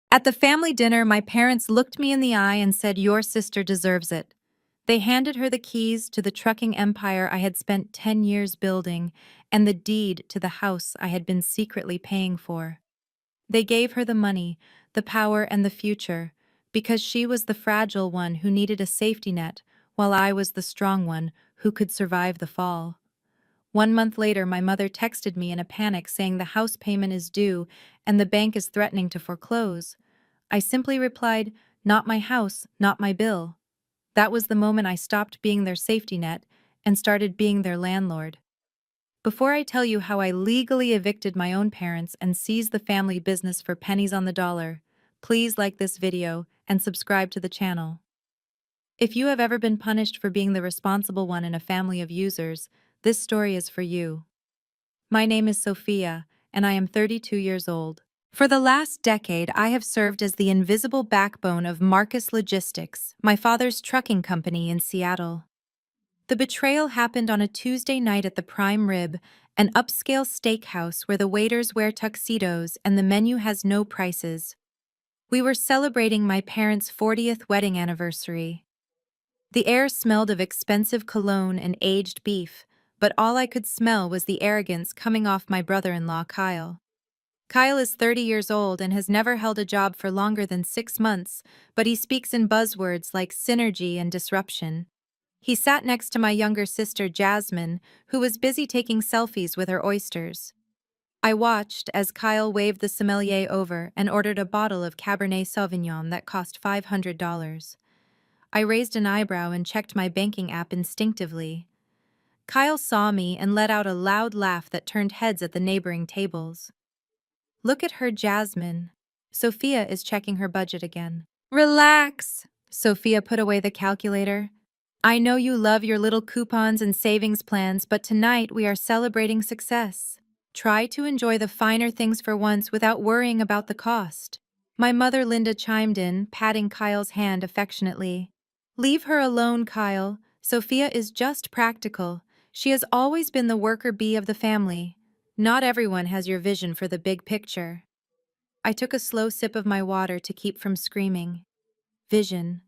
At the family dinner, my parents looked me in the eye and said, "Your sister deserves it." They handed her the keys to the trucking empire I had spent 10 years building and the deed to the house I had been secretly paying for. They gave her the money, the power, and the future, because she was the fragile one who needed a safety net, while I was the strong one who could survive the fall. 1 month later, my mother texted me in a panic saying the house payment is due and the bank is threatening to foreclose. I simply replied, "Not my house, not my bill." That was the moment I stopped being their safety net and started being their landlord. Before I tell you how I legally evicted my own parents and seized the family business for pennies on the dollar, please like this video and subscribe to the channel. If you have ever been punished for being the responsible one in a family of users, this story is for you. My name is Sophia, and I am 32 years old. For the last decade, I have served as the invisible backbone of Marcus Logistics, my father's trucking company in Seattle. The betrayal happened on a Tuesday night at the Prime Rib, an upscale steakhouse where the waiters wear tuxedos and the menu has no prices. We were celebrating my parents' 40th wedding anniversary. The air smelled of expensive cologne and aged beef, but all I could smell was the arrogance coming off my brother-in-law, Kyle. Kyle is 30 years old and has never held a job for longer than 6 months, but he speaks in buzzwords like synergy and disruption. He sat next to my younger sister, Jasmine, who was busy taking selfies with her oysters. I watched as Kyle waved the sommelier over and ordered a bottle of Cabernet Sauvignon that cost $500. I raised an eyebrow and checked my banking app instinctively. Kyle saw me and let out a loud laugh that turned heads at the neighboring tables. "Look at her, Jasmine." Sophia is checking her budget again. "Relax." Sophia put away the calculator. "I know you love your little coupons and savings plans, but tonight we are celebrating success. Try to enjoy the finer things for once without worrying about the cost." My mother, Linda, chimed in, patting Kyle's hand affectionately. "Leave her alone, Kyle. Sophia is just practical. She has always been the worker bee of the family. Not everyone has your vision for the big picture." I took a slow sip of my water to keep from screaming. Vision.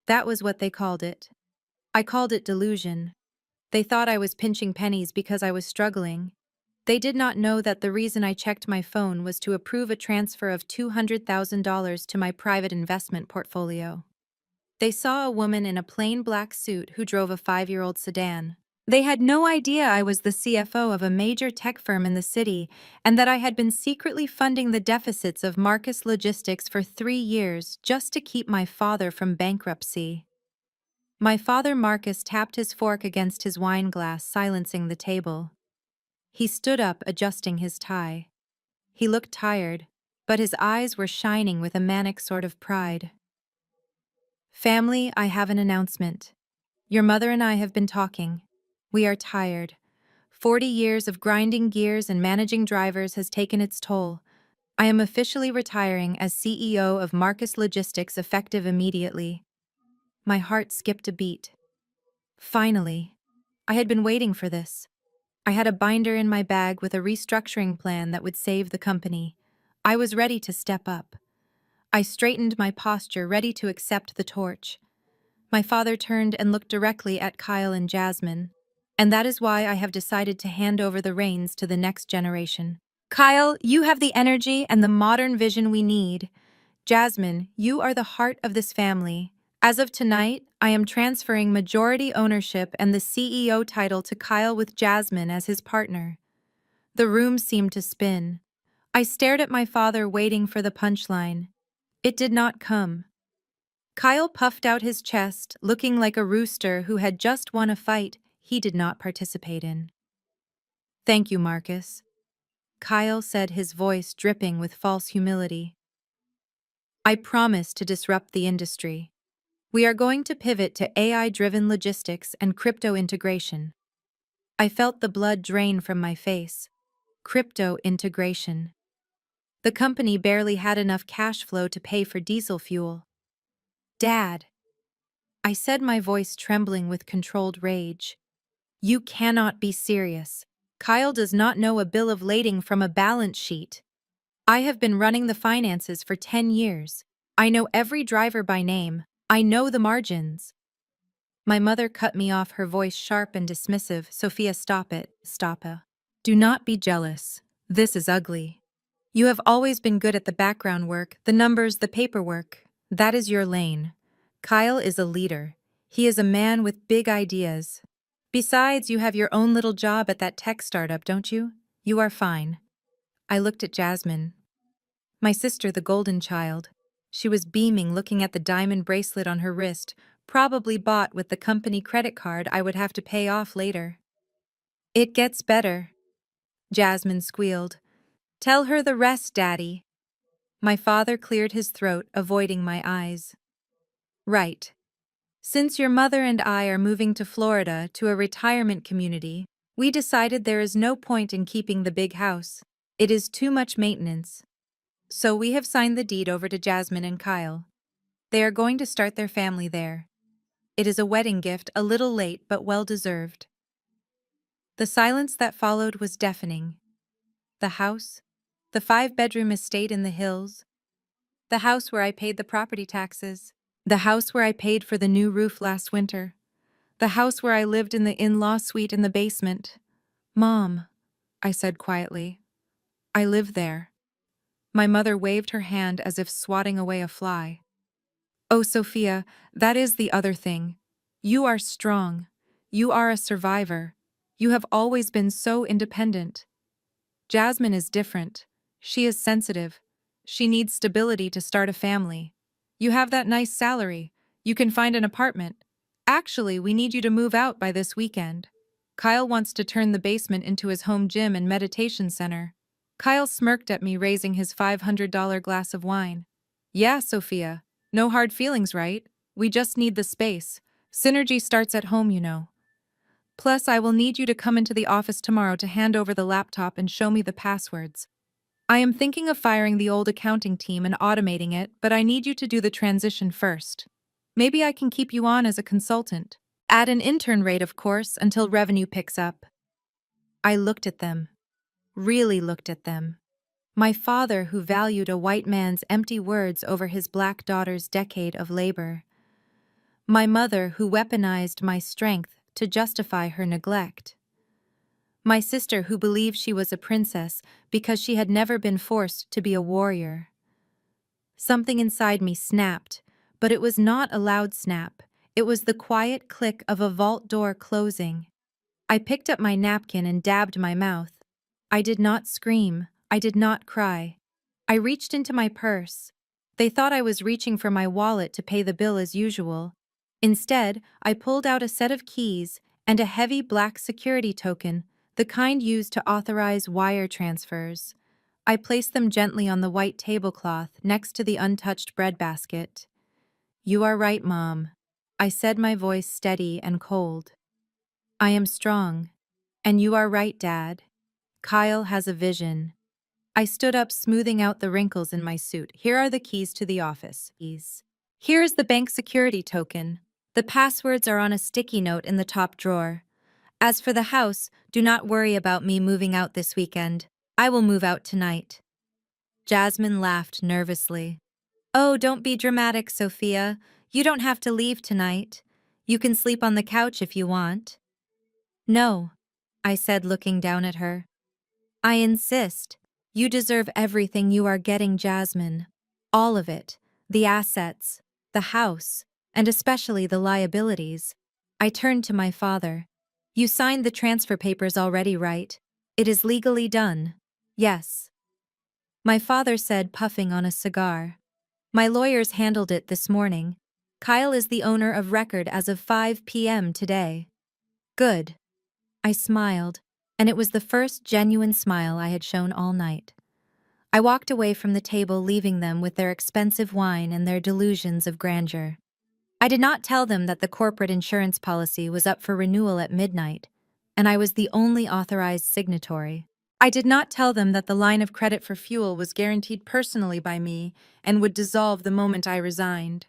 That was what they called it. I called it delusion. They thought I was pinching pennies because I was struggling. They did not know that the reason I checked my phone was to approve a transfer of $200,000 to my private investment portfolio. They saw a woman in a plain black suit who drove a 5-year-old sedan. They had no idea I was the CFO of a major tech firm in the city and that I had been secretly funding the deficits of Marcus Logistics for 3 years just to keep my father from bankruptcy. My father, Marcus, tapped his fork against his wine glass, silencing the table. He stood up, adjusting his tie. He looked tired, but his eyes were shining with a manic sort of pride. "Family, I have an announcement. Your mother and I have been talking. We are tired. 40 years of grinding gears and managing drivers has taken its toll. I am officially retiring as CEO of Marcus Logistics effective immediately." My heart skipped a beat. Finally. I had been waiting for this. I had a binder in my bag with a restructuring plan that would save the company. I was ready to step up. I straightened my posture, ready to accept the torch. My father turned and looked directly at Kyle and Jasmine. "And that is why I have decided to hand over the reins to the next generation. Kyle, you have the energy and the modern vision we need. Jasmine, you are the heart of this family. As of tonight, I am transferring majority ownership and the CEO title to Kyle with Jasmine as his partner." The room seemed to spin. I stared at my father, waiting for the punchline. It did not come. Kyle puffed out his chest, looking like a rooster who had just won a fight he did not participate in. "Thank you, Marcus," Kyle said, his voice dripping with false humility. "I promise to disrupt the industry. We are going to pivot to AI-driven logistics and crypto integration." I felt the blood drain from my face. Crypto integration. The company barely had enough cash flow to pay for diesel fuel. "Dad," I said, my voice trembling with controlled rage, "you cannot be serious. Kyle does not know a bill of lading from a balance sheet." I have been running the finances for 10 years. I know every driver by name. I know the margins. My mother cut me off, her voice sharp and dismissive. Sophia, stop it, stop it. Do not be jealous. This is ugly. You have always been good at the background work, the numbers, the paperwork. That is your lane. Kyle is a leader. He is a man with big ideas. Besides, you have your own little job at that tech startup, don't you? You are fine. I looked at Jasmine. My sister, the golden child. She was beaming, looking at the diamond bracelet on her wrist, probably bought with the company credit card I would have to pay off later. It gets better, Jasmine squealed. Tell her the rest, Daddy. My father cleared his throat, avoiding my eyes. Right. Since your mother and I are moving to Florida to a retirement community, we decided there is no point in keeping the big house. It is too much maintenance. So we have signed the deed over to Jasmine and Kyle. They are going to start their family there. It is a wedding gift, a little late but well deserved. The silence that followed was deafening. The house, the 5-bedroom estate in the hills, the house where I paid the property taxes, the house where I paid for the new roof last winter, the house where I lived in the in-law suite in the basement. Mom, I said quietly, I live there. My mother waved her hand as if swatting away a fly. Oh, Sophia, that is the other thing. You are strong. You are a survivor. You have always been so independent. Jasmine is different. She is sensitive. She needs stability to start a family. You have that nice salary. You can find an apartment. Actually, we need you to move out by this weekend. Kyle wants to turn the basement into his home gym and meditation center. Kyle smirked at me, raising his $500 glass of wine. Yeah, Sophia. No hard feelings, right? We just need the space. Synergy starts at home, you know. Plus, I will need you to come into the office tomorrow to hand over the laptop and show me the passwords. I am thinking of firing the old accounting team and automating it, but I need you to do the transition first. Maybe I can keep you on as a consultant. At an intern rate, of course, until revenue picks up. I looked at them. Really looked at them. My father, who valued a white man's empty words over his black daughter's decade of labor. My mother, who weaponized my strength to justify her neglect. My sister, who believed she was a princess because she had never been forced to be a warrior. Something inside me snapped, but it was not a loud snap. It was the quiet click of a vault door closing. I picked up my napkin and dabbed my mouth. I did not scream. I did not cry. I reached into my purse. They thought I was reaching for my wallet to pay the bill as usual. Instead, I pulled out a set of keys and a heavy black security token, the kind used to authorize wire transfers. I placed them gently on the white tablecloth next to the untouched breadbasket. You are right, Mom. I said, my voice steady and cold. I am strong. And you are right, Dad. Kyle has a vision. I stood up, smoothing out the wrinkles in my suit. Here are the keys to the office. Here is the bank security token. The passwords are on a sticky note in the top drawer. As for the house, do not worry about me moving out this weekend. I will move out tonight. Jasmine laughed nervously. Oh, don't be dramatic, Sophia. You don't have to leave tonight. You can sleep on the couch if you want. No, I said, looking down at her. I insist. You deserve everything you are getting, Jasmine. All of it. The assets, the house, and especially the liabilities. I turned to my father. You signed the transfer papers already, right? It is legally done. Yes. My father said, puffing on a cigar. My lawyers handled it this morning. Kyle is the owner of record as of 5 p.m. today. Good. I smiled, and it was the first genuine smile I had shown all night. I walked away from the table, leaving them with their expensive wine and their delusions of grandeur. I did not tell them that the corporate insurance policy was up for renewal at midnight, and I was the only authorized signatory. I did not tell them that the line of credit for fuel was guaranteed personally by me and would dissolve the moment I resigned.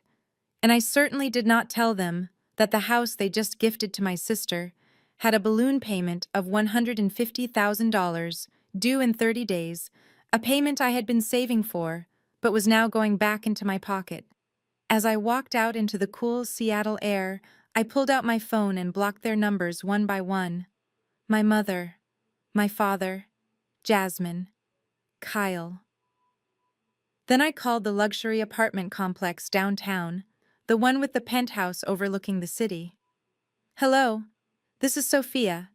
And I certainly did not tell them that the house they just gifted to my sister had a balloon payment of $150,000 due in 30 days, a payment I had been saving for, but was now going back into my pocket. As I walked out into the cool Seattle air, I pulled out my phone and blocked their numbers one by one. My mother, my father, Jasmine, Kyle. Then I called the luxury apartment complex downtown, the one with the penthouse overlooking the city. Hello, this is Sophia.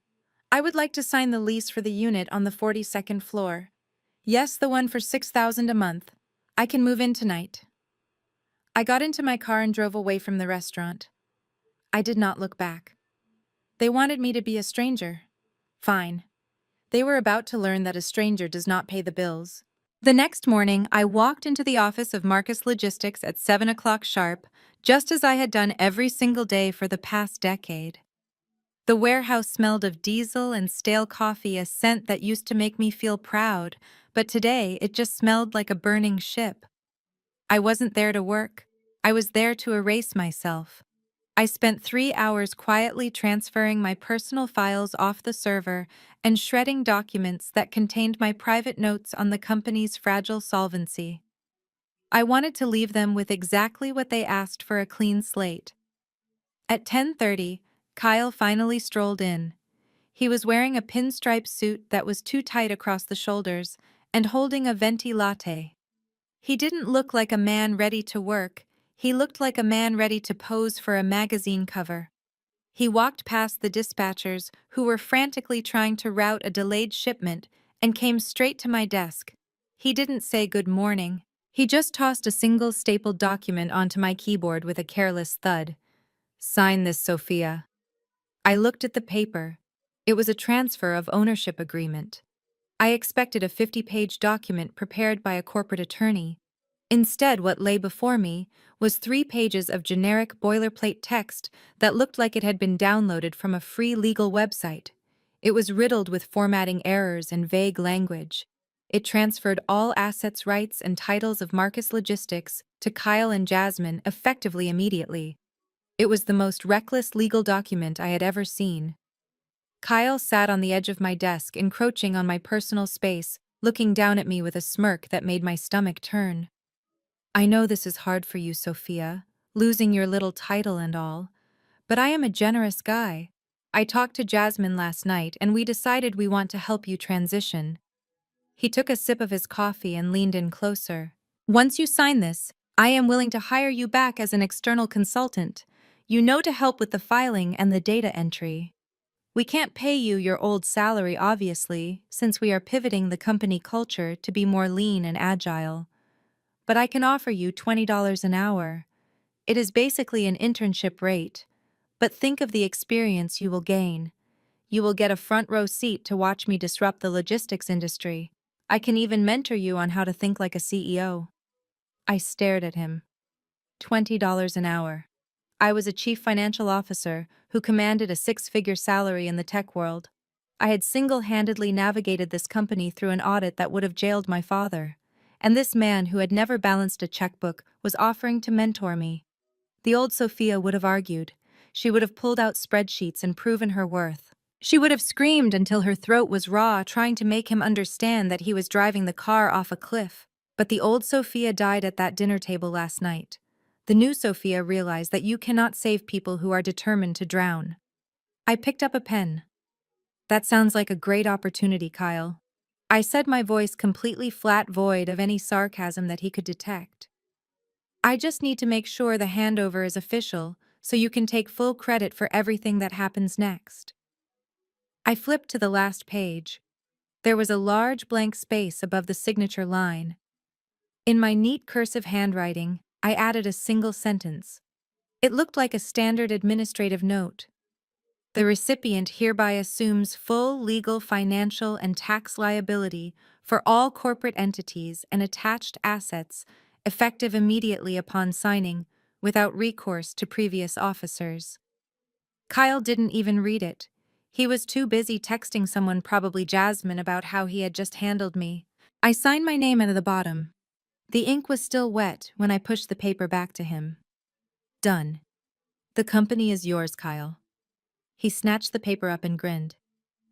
I would like to sign the lease for the unit on the 42nd floor. Yes, the one for $6,000 a month. I can move in tonight. I got into my car and drove away from the restaurant. I did not look back. They wanted me to be a stranger. Fine. They were about to learn that a stranger does not pay the bills. The next morning, I walked into the office of Marcus Logistics at 7 o'clock sharp, just as I had done every single day for the past decade. The warehouse smelled of diesel and stale coffee, a scent that used to make me feel proud, but today it just smelled like a burning ship. I wasn't there to work. I was there to erase myself. I spent 3 hours quietly transferring my personal files off the server and shredding documents that contained my private notes on the company's fragile solvency. I wanted to leave them with exactly what they asked for: a clean slate. At 10:30, Kyle finally strolled in. He was wearing a pinstripe suit that was too tight across the shoulders and holding a venti latte. He didn't look like a man ready to work. He looked like a man ready to pose for a magazine cover. He walked past the dispatchers who were frantically trying to route a delayed shipment and came straight to my desk. He didn't say good morning. He just tossed a single stapled document onto my keyboard with a careless thud. Sign this, Sophia. I looked at the paper. It was a transfer of ownership agreement. I expected a 50-page document prepared by a corporate attorney. Instead, what lay before me was 3 pages of generic boilerplate text that looked like it had been downloaded from a free legal website. It was riddled with formatting errors and vague language. It transferred all assets, rights, and titles of Marcus Logistics to Kyle and Jasmine effectively immediately. It was the most reckless legal document I had ever seen. Kyle sat on the edge of my desk, encroaching on my personal space, looking down at me with a smirk that made my stomach turn. I know this is hard for you, Sophia, losing your little title and all, but I am a generous guy. I talked to Jasmine last night and we decided we want to help you transition. He took a sip of his coffee and leaned in closer. Once you sign this, I am willing to hire you back as an external consultant. You know, to help with the filing and the data entry. We can't pay you your old salary, obviously, since we are pivoting the company culture to be more lean and agile. But I can offer you $20 an hour. It is basically an internship rate. But think of the experience you will gain. You will get a front row seat to watch me disrupt the logistics industry. I can even mentor you on how to think like a CEO. I stared at him. $20 an hour. I was a chief financial officer who commanded a 6-figure salary in the tech world. I had single-handedly navigated this company through an audit that would have jailed my father. And this man who had never balanced a checkbook was offering to mentor me. The old Sophia would have argued. She would have pulled out spreadsheets and proven her worth. She would have screamed until her throat was raw, trying to make him understand that he was driving the car off a cliff. But the old Sophia died at that dinner table last night. The new Sophia realized that you cannot save people who are determined to drown. I picked up a pen. That sounds like a great opportunity, Kyle. I said, my voice completely flat, void of any sarcasm that he could detect. I just need to make sure the handover is official, so you can take full credit for everything that happens next. I flipped to the last page. There was a large blank space above the signature line. In my neat cursive handwriting, I added a single sentence. It looked like a standard administrative note. The recipient hereby assumes full legal, financial, and tax liability for all corporate entities and attached assets, effective immediately upon signing, without recourse to previous officers. Kyle didn't even read it. He was too busy texting someone, probably Jasmine, about how he had just handled me. I signed my name at the bottom. The ink was still wet when I pushed the paper back to him. Done. The company is yours, Kyle. He snatched the paper up and grinned.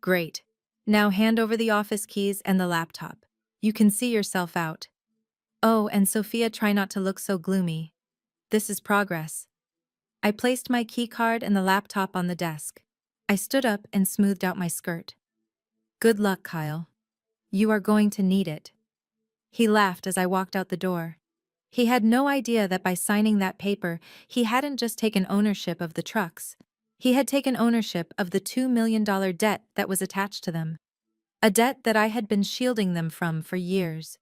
Great. Now hand over the office keys and the laptop. You can see yourself out. Oh, and Sophia, try not to look so gloomy. This is progress. I placed my keycard and the laptop on the desk. I stood up and smoothed out my skirt. Good luck, Kyle. You are going to need it. He laughed as I walked out the door. He had no idea that by signing that paper, he hadn't just taken ownership of the trucks. He had taken ownership of the $2 million debt that was attached to them. A debt that I had been shielding them from for years.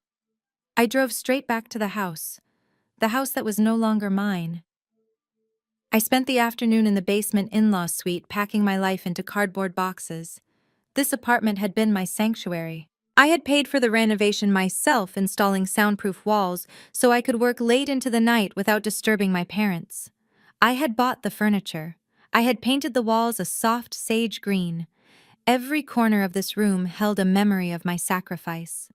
I drove straight back to the house that was no longer mine. I spent the afternoon in the basement in-law suite packing my life into cardboard boxes. This apartment had been my sanctuary. I had paid for the renovation myself, installing soundproof walls so I could work late into the night without disturbing my parents. I had bought the furniture. I had painted the walls a soft sage green. Every corner of this room held a memory of my sacrifice.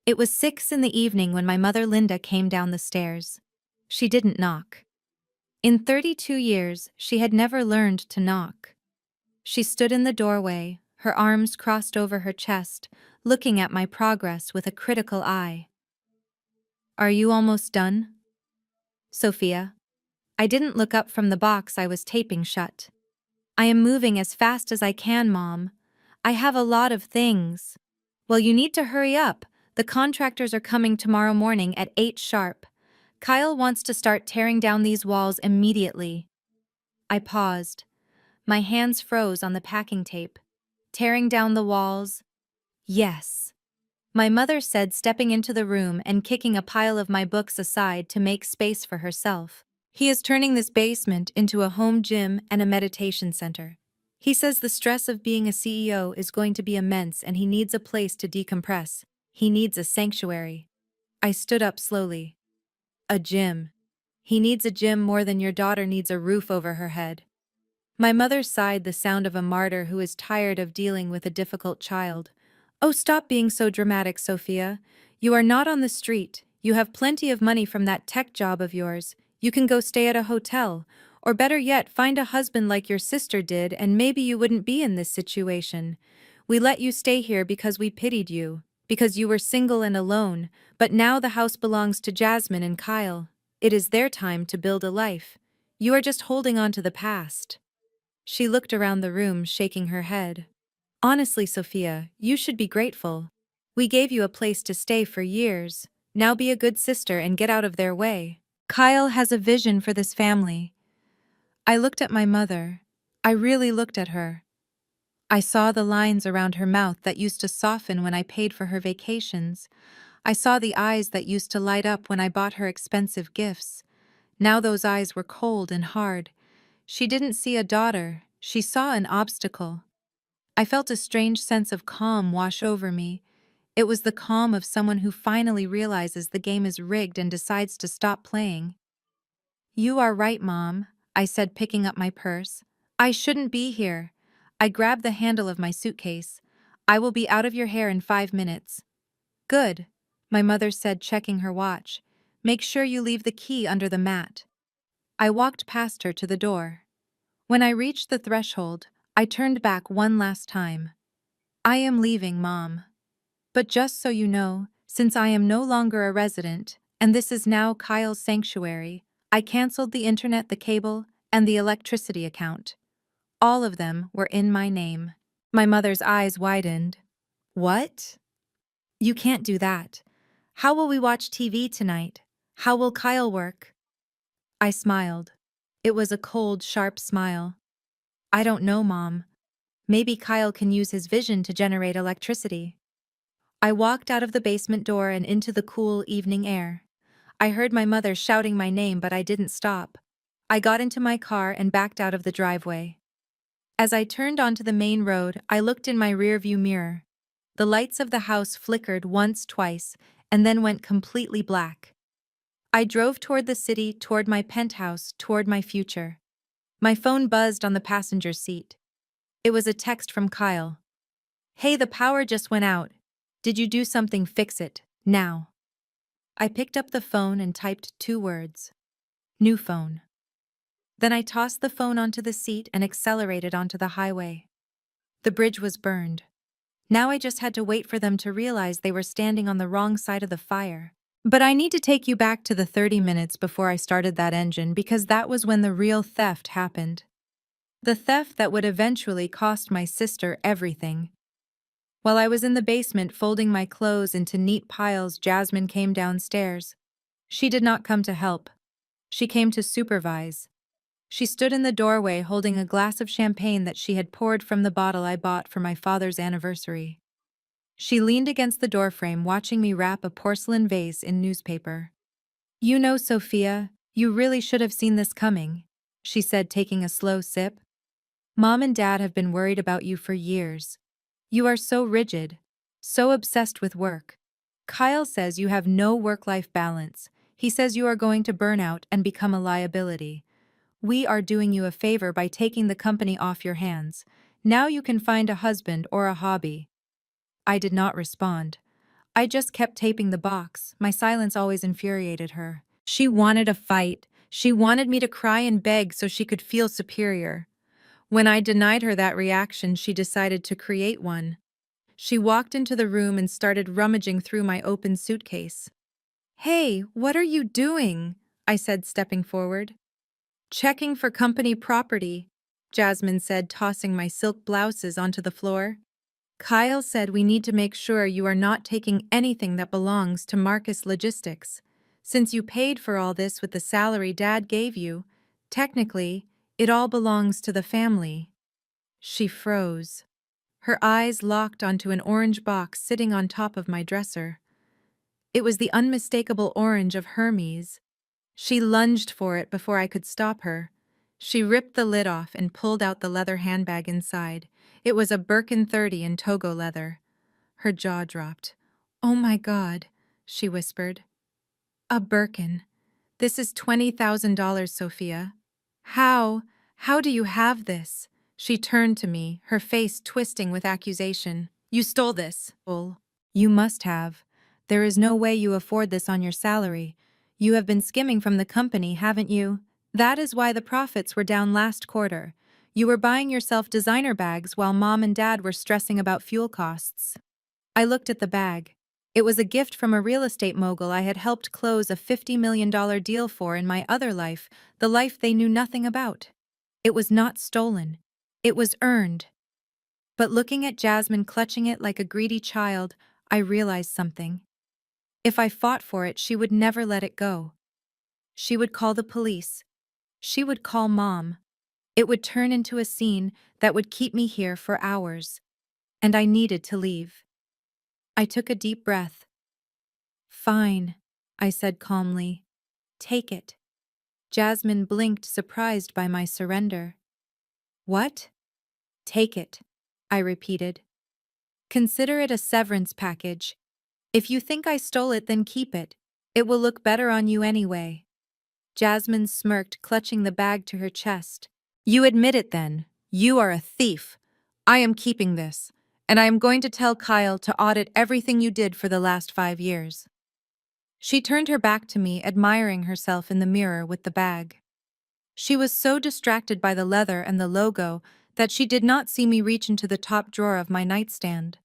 It was 6 in the evening when my mother Linda came down the stairs. She didn't knock. In 32 years, she had never learned to knock. She stood in the doorway, her arms crossed over her chest, looking at my progress with a critical eye. Are you almost done? Sophia. I didn't look up from the box I was taping shut. I am moving as fast as I can, Mom. I have a lot of things. Well, you need to hurry up. The contractors are coming tomorrow morning at 8 sharp. Kyle wants to start tearing down these walls immediately. I paused. My hands froze on the packing tape. Tearing down the walls? Yes. My mother said, stepping into the room and kicking a pile of my books aside to make space for herself. He is turning this basement into a home gym and a meditation center. He says the stress of being a CEO is going to be immense and he needs a place to decompress. He needs a sanctuary. I stood up slowly. A gym. He needs a gym more than your daughter needs a roof over her head. My mother sighed, the sound of a martyr who is tired of dealing with a difficult child. Oh, stop being so dramatic, Sophia. You are not on the street. You have plenty of money from that tech job of yours. You can go stay at a hotel. Or better yet, find a husband like your sister did and maybe you wouldn't be in this situation. We let you stay here because we pitied you, because you were single and alone, but now the house belongs to Jasmine and Kyle. It is their time to build a life. You are just holding on to the past. She looked around the room, shaking her head. Honestly, Sophia, you should be grateful. We gave you a place to stay for years. Now be a good sister and get out of their way. Kyle has a vision for this family. I looked at my mother. I really looked at her. I saw the lines around her mouth that used to soften when I paid for her vacations. I saw the eyes that used to light up when I bought her expensive gifts. Now those eyes were cold and hard. She didn't see a daughter, she saw an obstacle. I felt a strange sense of calm wash over me. It was the calm of someone who finally realizes the game is rigged and decides to stop playing. You are right, Mom, I said, picking up my purse. I shouldn't be here. I grabbed the handle of my suitcase. I will be out of your hair in 5 minutes. Good, my mother said, checking her watch. Make sure you leave the key under the mat. I walked past her to the door. When I reached the threshold, I turned back one last time. I am leaving, Mom. But just so you know, since I am no longer a resident, and this is now Kyle's sanctuary, I canceled the internet, the cable, and the electricity account. All of them were in my name. My mother's eyes widened. What? You can't do that. How will we watch TV tonight? How will Kyle work? I smiled. It was a cold, sharp smile. I don't know, Mom. Maybe Kyle can use his vision to generate electricity. I walked out of the basement door and into the cool evening air. I heard my mother shouting my name, but I didn't stop. I got into my car and backed out of the driveway. As I turned onto the main road, I looked in my rearview mirror. The lights of the house flickered once, twice, and then went completely black. I drove toward the city, toward my penthouse, toward my future. My phone buzzed on the passenger seat. It was a text from Kyle. Hey, the power just went out. Did you do something? Fix it, now. I picked up the phone and typed 2 words. New phone. Then I tossed the phone onto the seat and accelerated onto the highway. The bridge was burned. Now I just had to wait for them to realize they were standing on the wrong side of the fire. But I need to take you back to the 30 minutes before I started that engine because that was when the real theft happened. The theft that would eventually cost my sister everything. While I was in the basement folding my clothes into neat piles, Jasmine came downstairs. She did not come to help. She came to supervise. She stood in the doorway holding a glass of champagne that she had poured from the bottle I bought for my father's anniversary. She leaned against the doorframe watching me wrap a porcelain vase in newspaper. "You know, Sophia, you really should have seen this coming," she said, taking a slow sip. "Mom and Dad have been worried about you for years. You are so rigid, so obsessed with work. Kyle says you have no work-life balance. He says you are going to burn out and become a liability. We are doing you a favor by taking the company off your hands. Now you can find a husband or a hobby." I did not respond. I just kept taping the box. My silence always infuriated her. She wanted a fight. She wanted me to cry and beg so she could feel superior. When I denied her that reaction, she decided to create one. She walked into the room and started rummaging through my open suitcase. "Hey, what are you doing?" I said, stepping forward. "Checking for company property," Jasmine said, tossing my silk blouses onto the floor. "Kyle said we need to make sure you are not taking anything that belongs to Marcus Logistics. Since you paid for all this with the salary Dad gave you, technically, it all belongs to the family." She froze. Her eyes locked onto an orange box sitting on top of my dresser. It was the unmistakable orange of Hermes. She lunged for it before I could stop her. She ripped the lid off and pulled out the leather handbag inside. It was a Birkin 30 in Togo leather. Her jaw dropped. "Oh my God," she whispered. "A Birkin. This is $20,000, Sophia. How do you have this?" She turned to me, her face twisting with accusation. "You stole this." "Bull. You must have. There is no way you afford this on your salary. You have been skimming from the company, haven't you? That is why the profits were down last quarter. You were buying yourself designer bags while Mom and Dad were stressing about fuel costs." I looked at the bag. It was a gift from a real estate mogul I had helped close a $50 million deal for in my other life, the life they knew nothing about. It was not stolen. It was earned. But looking at Jasmine clutching it like a greedy child, I realized something. If I fought for it, she would never let it go. She would call the police. She would call Mom. It would turn into a scene that would keep me here for hours. And I needed to leave. I took a deep breath. "Fine," I said calmly. "Take it." Jasmine blinked, surprised by my surrender. "What?" "Take it," I repeated. "Consider it a severance package. If you think I stole it, then keep it. It will look better on you anyway." Jasmine smirked, clutching the bag to her chest. "You admit it then. You are a thief. I am keeping this, and I am going to tell Kyle to audit everything you did for the last 5 years." She turned her back to me, admiring herself in the mirror with the bag. She was so distracted by the leather and the logo that she did not see me reach into the top drawer of my nightstand.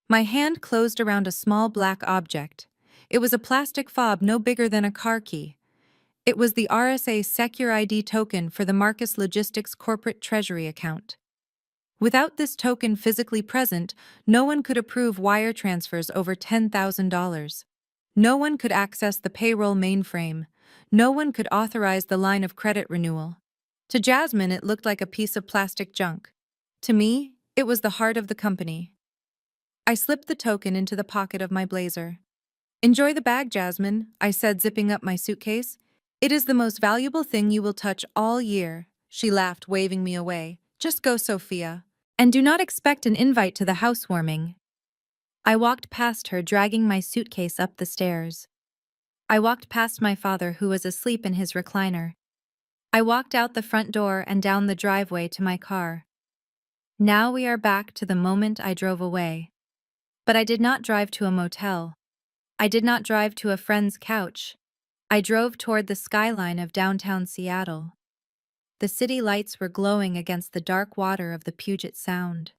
My hand closed around a small black object. It was a plastic fob no bigger than a car key. It was the RSA Secure ID token for the Marcus Logistics corporate treasury account. Without this token physically present, no one could approve wire transfers over $10,000. No one could access the payroll mainframe. No one could authorize the line of credit renewal. To Jasmine, it looked like a piece of plastic junk. To me, it was the heart of the company. I slipped the token into the pocket of my blazer. "Enjoy the bag, Jasmine," I said, zipping up my suitcase. "It is the most valuable thing you will touch all year." She laughed, waving me away. "Just go, Sophia. And do not expect an invite to the housewarming." I walked past her, dragging my suitcase up the stairs. I walked past my father, who was asleep in his recliner. I walked out the front door and down the driveway to my car. Now we are back to the moment I drove away. But I did not drive to a motel. I did not drive to a friend's couch. I drove toward the skyline of downtown Seattle. The city lights were glowing against the dark water of the Puget Sound.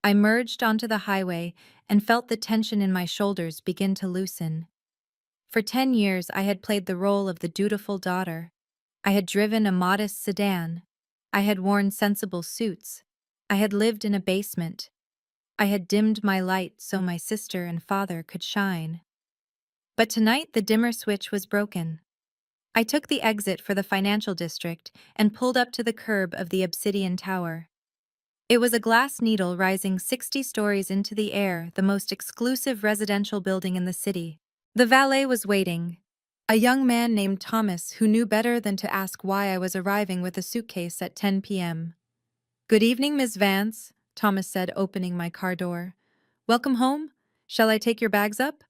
I merged onto the highway and felt the tension in my shoulders begin to loosen. For 10 years, I had played the role of the dutiful daughter. I had driven a modest sedan. I had worn sensible suits. I had lived in a basement. I had dimmed my light so my sister and father could shine. But tonight the dimmer switch was broken. I took the exit for the financial district and pulled up to the curb of the Obsidian Tower. It was a glass needle rising 60 stories into the air, the most exclusive residential building in the city. The valet was waiting, a young man named Thomas who knew better than to ask why I was arriving with a suitcase at 10 p.m. "Good evening, Miss Vance," Thomas said, opening my car door. "Welcome home? Shall I take your bags up?"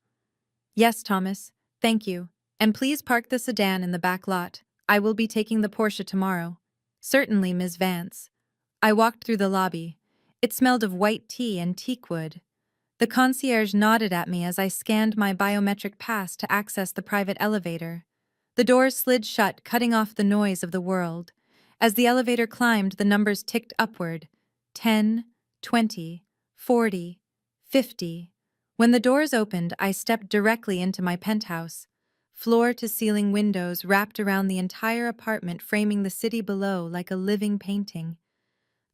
"Yes, Thomas, thank you. And please park the sedan in the back lot. I will be taking the Porsche tomorrow." "Certainly, Miss Vance." I walked through the lobby. It smelled of white tea and teakwood. The concierge nodded at me as I scanned my biometric pass to access the private elevator. The doors slid shut, cutting off the noise of the world. As the elevator climbed, the numbers ticked upward. 10, 20, 40, 50. When the doors opened, I stepped directly into my penthouse. Floor-to-ceiling windows wrapped around the entire apartment, framing the city below like a living painting.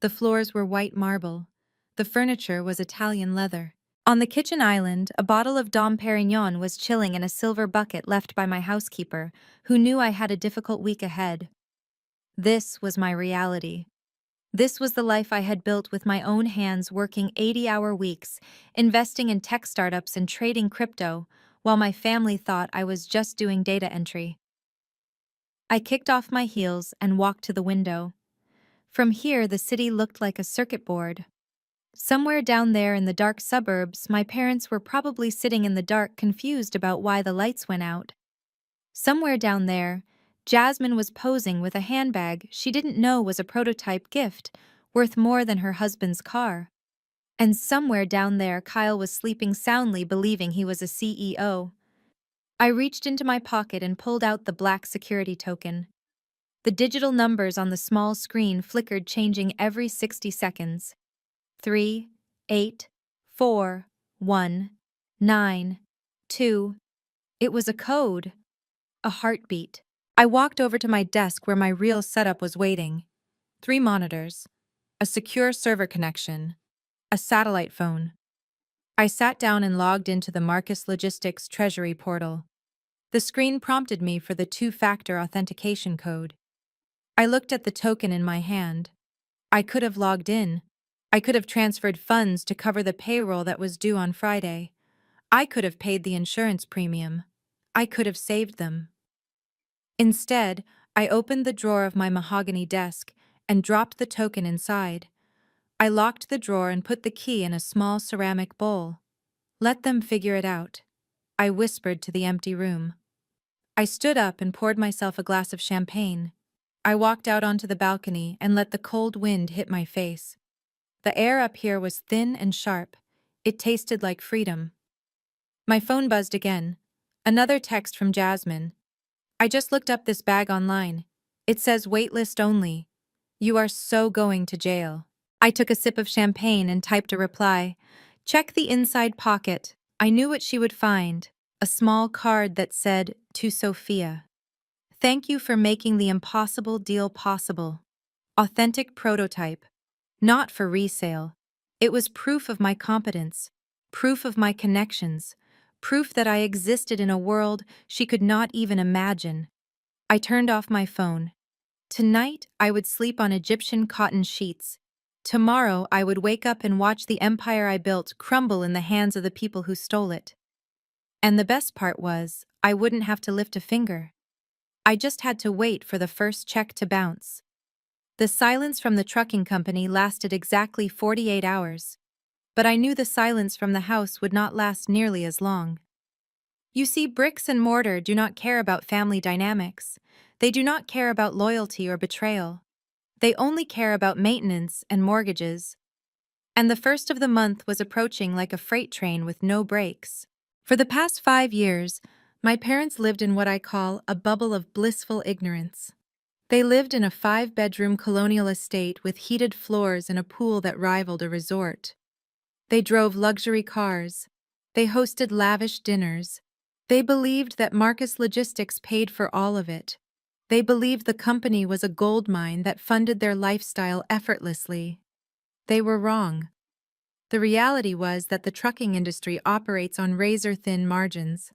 The floors were white marble. The furniture was Italian leather. On the kitchen island, a bottle of Dom Perignon was chilling in a silver bucket left by my housekeeper, who knew I had a difficult week ahead. This was my reality. This was the life I had built with my own hands, working 80-hour weeks, investing in tech startups and trading crypto, while my family thought I was just doing data entry. I kicked off my heels and walked to the window. From here, the city looked like a circuit board. Somewhere down there in the dark suburbs, my parents were probably sitting in the dark, confused about why the lights went out. Somewhere down there, Jasmine was posing with a handbag she didn't know was a prototype gift, worth more than her husband's car. And somewhere down there, Kyle was sleeping soundly, believing he was a CEO. I reached into my pocket and pulled out the black security token. The digital numbers on the small screen flickered, changing every 60 seconds. 3, 8, 4, 1, 9, 2. It was a code. A heartbeat. I walked over to my desk where my real setup was waiting. 3 monitors, a secure server connection, a satellite phone. I sat down and logged into the Marcus Logistics Treasury portal. The screen prompted me for the 2-factor authentication code. I looked at the token in my hand. I could have logged in. I could have transferred funds to cover the payroll that was due on Friday. I could have paid the insurance premium. I could have saved them. Instead, I opened the drawer of my mahogany desk and dropped the token inside. I locked the drawer and put the key in a small ceramic bowl. "Let them figure it out," I whispered to the empty room. I stood up and poured myself a glass of champagne. I walked out onto the balcony and let the cold wind hit my face. The air up here was thin and sharp. It tasted like freedom. My phone buzzed again. Another text from Jasmine. "I just looked up this bag online. It says waitlist only. You are so going to jail." I took a sip of champagne and typed a reply. "Check the inside pocket." I knew what she would find. A small card that said, "To Sophia. Thank you for making the impossible deal possible." Authentic prototype. Not for resale. It was proof of my competence, proof of my connections, proof that I existed in a world she could not even imagine. I turned off my phone. Tonight, I would sleep on Egyptian cotton sheets. Tomorrow, I would wake up and watch the empire I built crumble in the hands of the people who stole it. And the best part was, I wouldn't have to lift a finger. I just had to wait for the first check to bounce. The silence from the trucking company lasted exactly 48 hours. But I knew the silence from the house would not last nearly as long. You see, bricks and mortar do not care about family dynamics. They do not care about loyalty or betrayal. They only care about maintenance and mortgages. And the first of the month was approaching like a freight train with no brakes. For the past 5 years, my parents lived in what I call a bubble of blissful ignorance. They lived in a 5-bedroom colonial estate with heated floors and a pool that rivaled a resort. They drove luxury cars. They hosted lavish dinners. They believed that Marcus Logistics paid for all of it. They believed the company was a gold mine that funded their lifestyle effortlessly. They were wrong. The reality was that the trucking industry operates on razor-thin margins.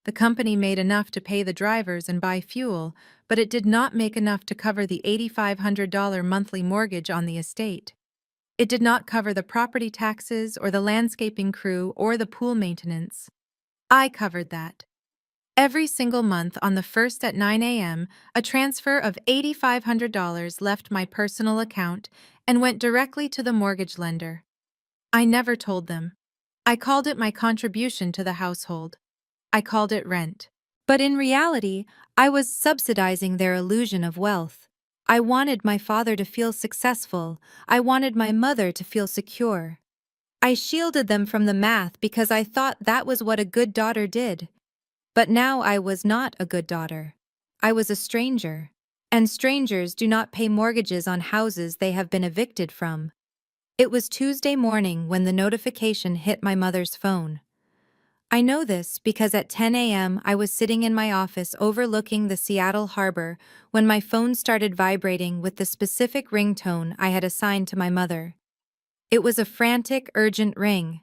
The company made enough to pay the drivers and buy fuel, but it did not make enough to cover the $8,500 monthly mortgage on the estate. It did not cover the property taxes or the landscaping crew or the pool maintenance. I covered that. Every single month on the 1st at 9 a.m., a transfer of $8,500 left my personal account and went directly to the mortgage lender. I never told them. I called it my contribution to the household. I called it rent. But in reality, I was subsidizing their illusion of wealth. I wanted my father to feel successful. I wanted my mother to feel secure. I shielded them from the math because I thought that was what a good daughter did. But now I was not a good daughter. I was a stranger. And strangers do not pay mortgages on houses they have been evicted from. It was Tuesday morning when the notification hit my mother's phone. I know this because at 10 a.m. I was sitting in my office overlooking the Seattle harbor when my phone started vibrating with the specific ringtone I had assigned to my mother. It was a frantic, urgent ring.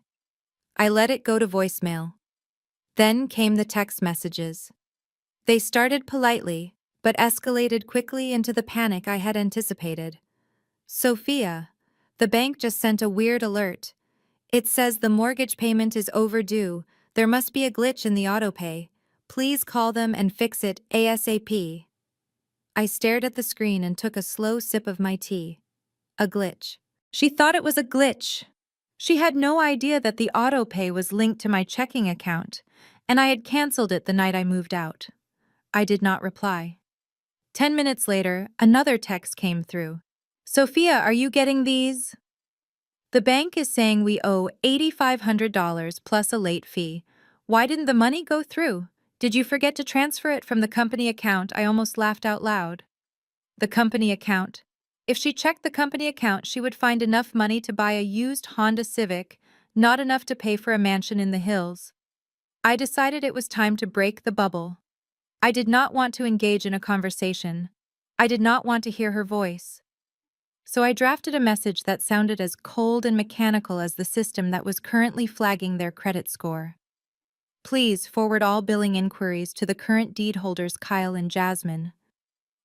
I let it go to voicemail. Then came the text messages. They started politely, but escalated quickly into the panic I had anticipated. Sophia, the bank just sent a weird alert. It says the mortgage payment is overdue. There must be a glitch in the autopay. Please call them and fix it ASAP. I stared at the screen and took a slow sip of my tea. A glitch. She thought it was a glitch. She had no idea that the autopay was linked to my checking account, and I had canceled it the night I moved out. I did not reply. 10 minutes later, another text came through. Sophia, are you getting these? The bank is saying we owe $8,500 plus a late fee. Why didn't the money go through? Did you forget to transfer it from the company account? I almost laughed out loud. The company account. If she checked the company account, she would find enough money to buy a used Honda Civic, not enough to pay for a mansion in the hills. I decided it was time to break the bubble. I did not want to engage in a conversation. I did not want to hear her voice. So I drafted a message that sounded as cold and mechanical as the system that was currently flagging their credit score. Please forward all billing inquiries to the current deed holders Kyle and Jasmine.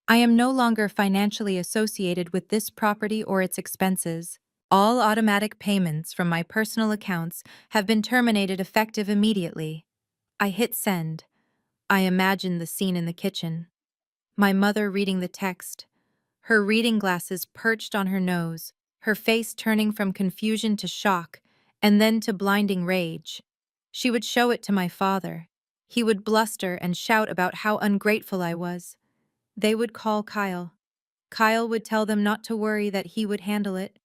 I am no longer financially associated with this property or its expenses. All automatic payments from my personal accounts have been terminated effective immediately. I hit send. I imagined the scene in the kitchen. My mother reading the text. Her reading glasses perched on her nose, her face turning from confusion to shock, and then to blinding rage. She would show it to my father. He would bluster and shout about how ungrateful I was. They would call Kyle. Kyle would tell them not to worry, that he would handle it.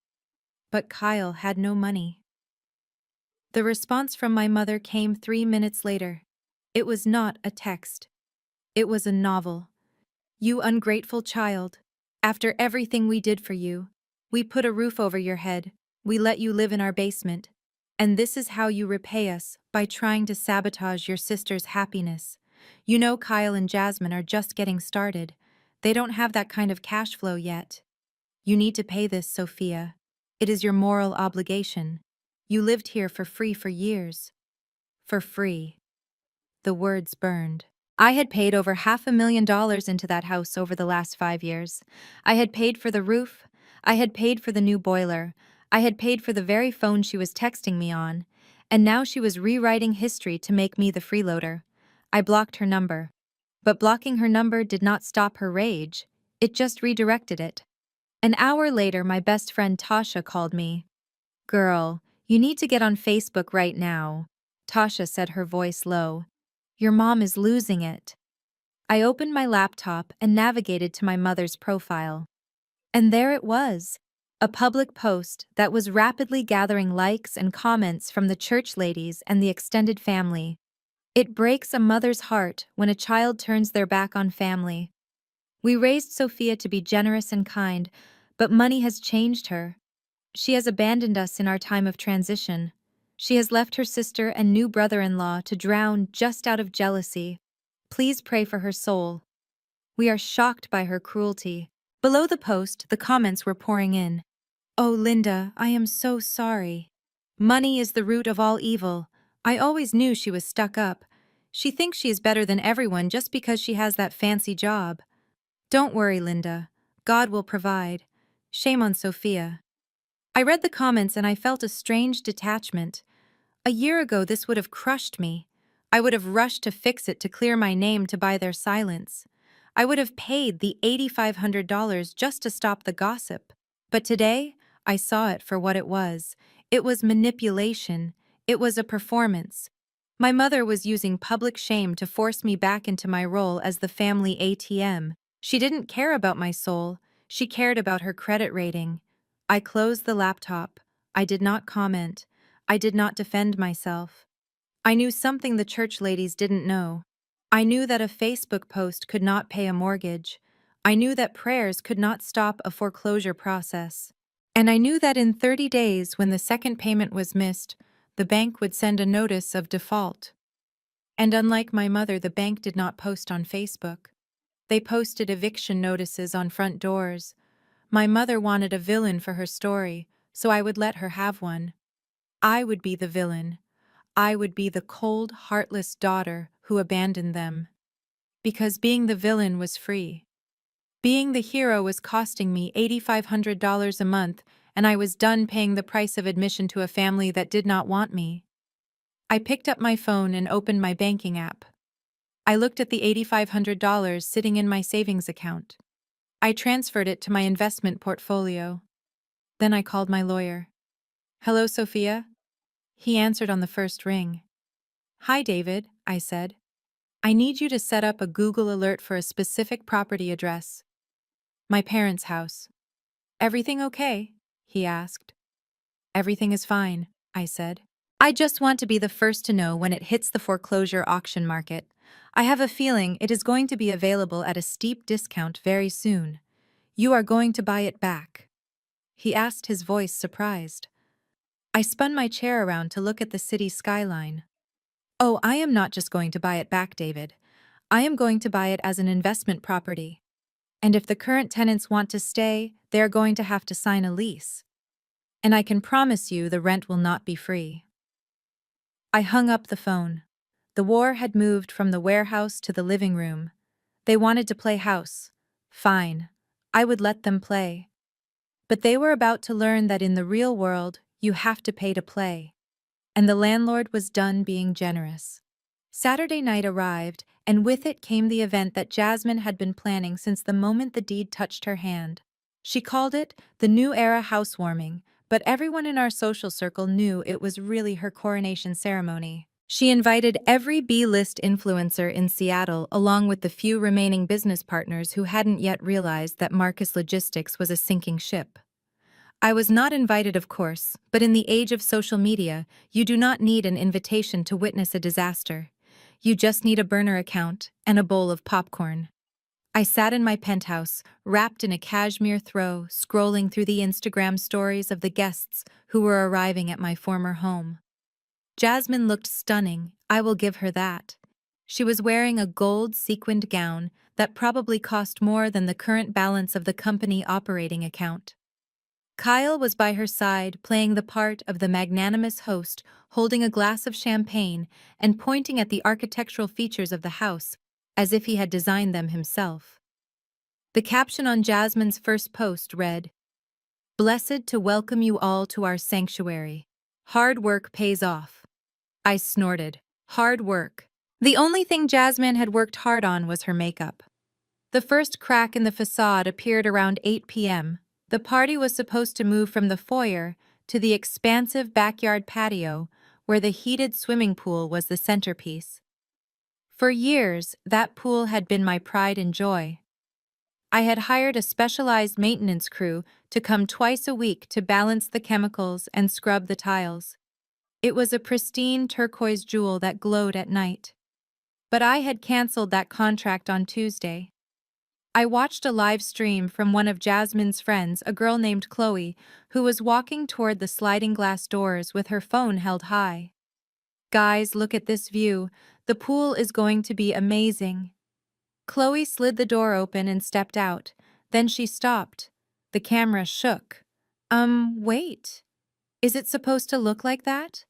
But Kyle had no money. The response from my mother came 3 minutes later. It was not a text. It was a novel. You ungrateful child. After everything we did for you, we put a roof over your head, we let you live in our basement. And this is how you repay us, by trying to sabotage your sister's happiness. You know Kyle and Jasmine are just getting started. They don't have that kind of cash flow yet. You need to pay this, Sophia. It is your moral obligation. You lived here for free for years. For free. The words burned. I had paid over $500,000 into that house over the last 5 years. I had paid for the roof. I had paid for the new boiler. I had paid for the very phone she was texting me on. And now she was rewriting history to make me the freeloader. I blocked her number. But blocking her number did not stop her rage. It just redirected it. An hour later, my best friend Tasha called me. Girl, you need to get on Facebook right now. Tasha said, her voice low. Your mom is losing it. I opened my laptop and navigated to my mother's profile. And there it was, a public post that was rapidly gathering likes and comments from the church ladies and the extended family. It breaks a mother's heart when a child turns their back on family. We raised Sophia to be generous and kind, but money has changed her. She has abandoned us in our time of transition. She has left her sister and new brother-in-law to drown just out of jealousy. Please pray for her soul. We are shocked by her cruelty. Below the post, the comments were pouring in. Oh, Linda, I am so sorry. Money is the root of all evil. I always knew she was stuck up. She thinks she is better than everyone just because she has that fancy job. Don't worry, Linda. God will provide. Shame on Sophia. I read the comments and I felt a strange detachment. A year ago, this would have crushed me. I would have rushed to fix it to clear my name to buy their silence. I would have paid the $8,500 just to stop the gossip. But today, I saw it for what it was. It was manipulation. It was a performance. My mother was using public shame to force me back into my role as the family ATM. She didn't care about my soul. She cared about her credit rating. I closed the laptop. I did not comment. I did not defend myself. I knew something the church ladies didn't know. I knew that a Facebook post could not pay a mortgage. I knew that prayers could not stop a foreclosure process. And I knew that in 30 days, when the second payment was missed, the bank would send a notice of default. And unlike my mother, the bank did not post on Facebook. They posted eviction notices on front doors. My mother wanted a villain for her story, so I would let her have one. I would be the villain. I would be the cold, heartless daughter who abandoned them. Because being the villain was free. Being the hero was costing me $8,500 a month, and I was done paying the price of admission to a family that did not want me. I picked up my phone and opened my banking app. I looked at the $8,500 sitting in my savings account. I transferred it to my investment portfolio. Then I called my lawyer. Hello, Sophia? He answered on the first ring. Hi, David, I said. I need you to set up a Google alert for a specific property address. My parents' house. Everything okay? He asked. Everything is fine, I said. I just want to be the first to know when it hits the foreclosure auction market. I have a feeling it is going to be available at a steep discount very soon. You are going to buy it back. He asked, his voice surprised. I spun my chair around to look at the city skyline. Oh, I am not just going to buy it back, David. I am going to buy it as an investment property. And if the current tenants want to stay, they are going to have to sign a lease. And I can promise you the rent will not be free. I hung up the phone. The war had moved from the warehouse to the living room. They wanted to play house. Fine. I would let them play. But they were about to learn that in the real world, you have to pay to play. And the landlord was done being generous. Saturday night arrived, and with it came the event that Jasmine had been planning since the moment the deed touched her hand. She called it the New Era housewarming, but everyone in our social circle knew it was really her coronation ceremony. She invited every B-list influencer in Seattle along with the few remaining business partners who hadn't yet realized that Marcus Logistics was a sinking ship. I was not invited, of course, but in the age of social media, you do not need an invitation to witness a disaster. You just need a burner account and a bowl of popcorn. I sat in my penthouse, wrapped in a cashmere throw, scrolling through the Instagram stories of the guests who were arriving at my former home. Jasmine looked stunning, I will give her that. She was wearing a gold sequined gown that probably cost more than the current balance of the company operating account. Kyle was by her side, playing the part of the magnanimous host, holding a glass of champagne and pointing at the architectural features of the house, as if he had designed them himself. The caption on Jasmine's first post read, "Blessed to welcome you all to our sanctuary. Hard work pays off." I snorted. Hard work. The only thing Jasmine had worked hard on was her makeup. The first crack in the facade appeared around 8 p.m. The party was supposed to move from the foyer to the expansive backyard patio, where the heated swimming pool was the centerpiece. For years, that pool had been my pride and joy. I had hired a specialized maintenance crew to come twice a week to balance the chemicals and scrub the tiles. It was a pristine turquoise jewel that glowed at night. But I had canceled that contract on Tuesday. I watched a live stream from one of Jasmine's friends, a girl named Chloe, who was walking toward the sliding glass doors with her phone held high. Guys, look at this view. The pool is going to be amazing. Chloe slid the door open and stepped out. Then she stopped. The camera shook. Wait. Is it supposed to look like that?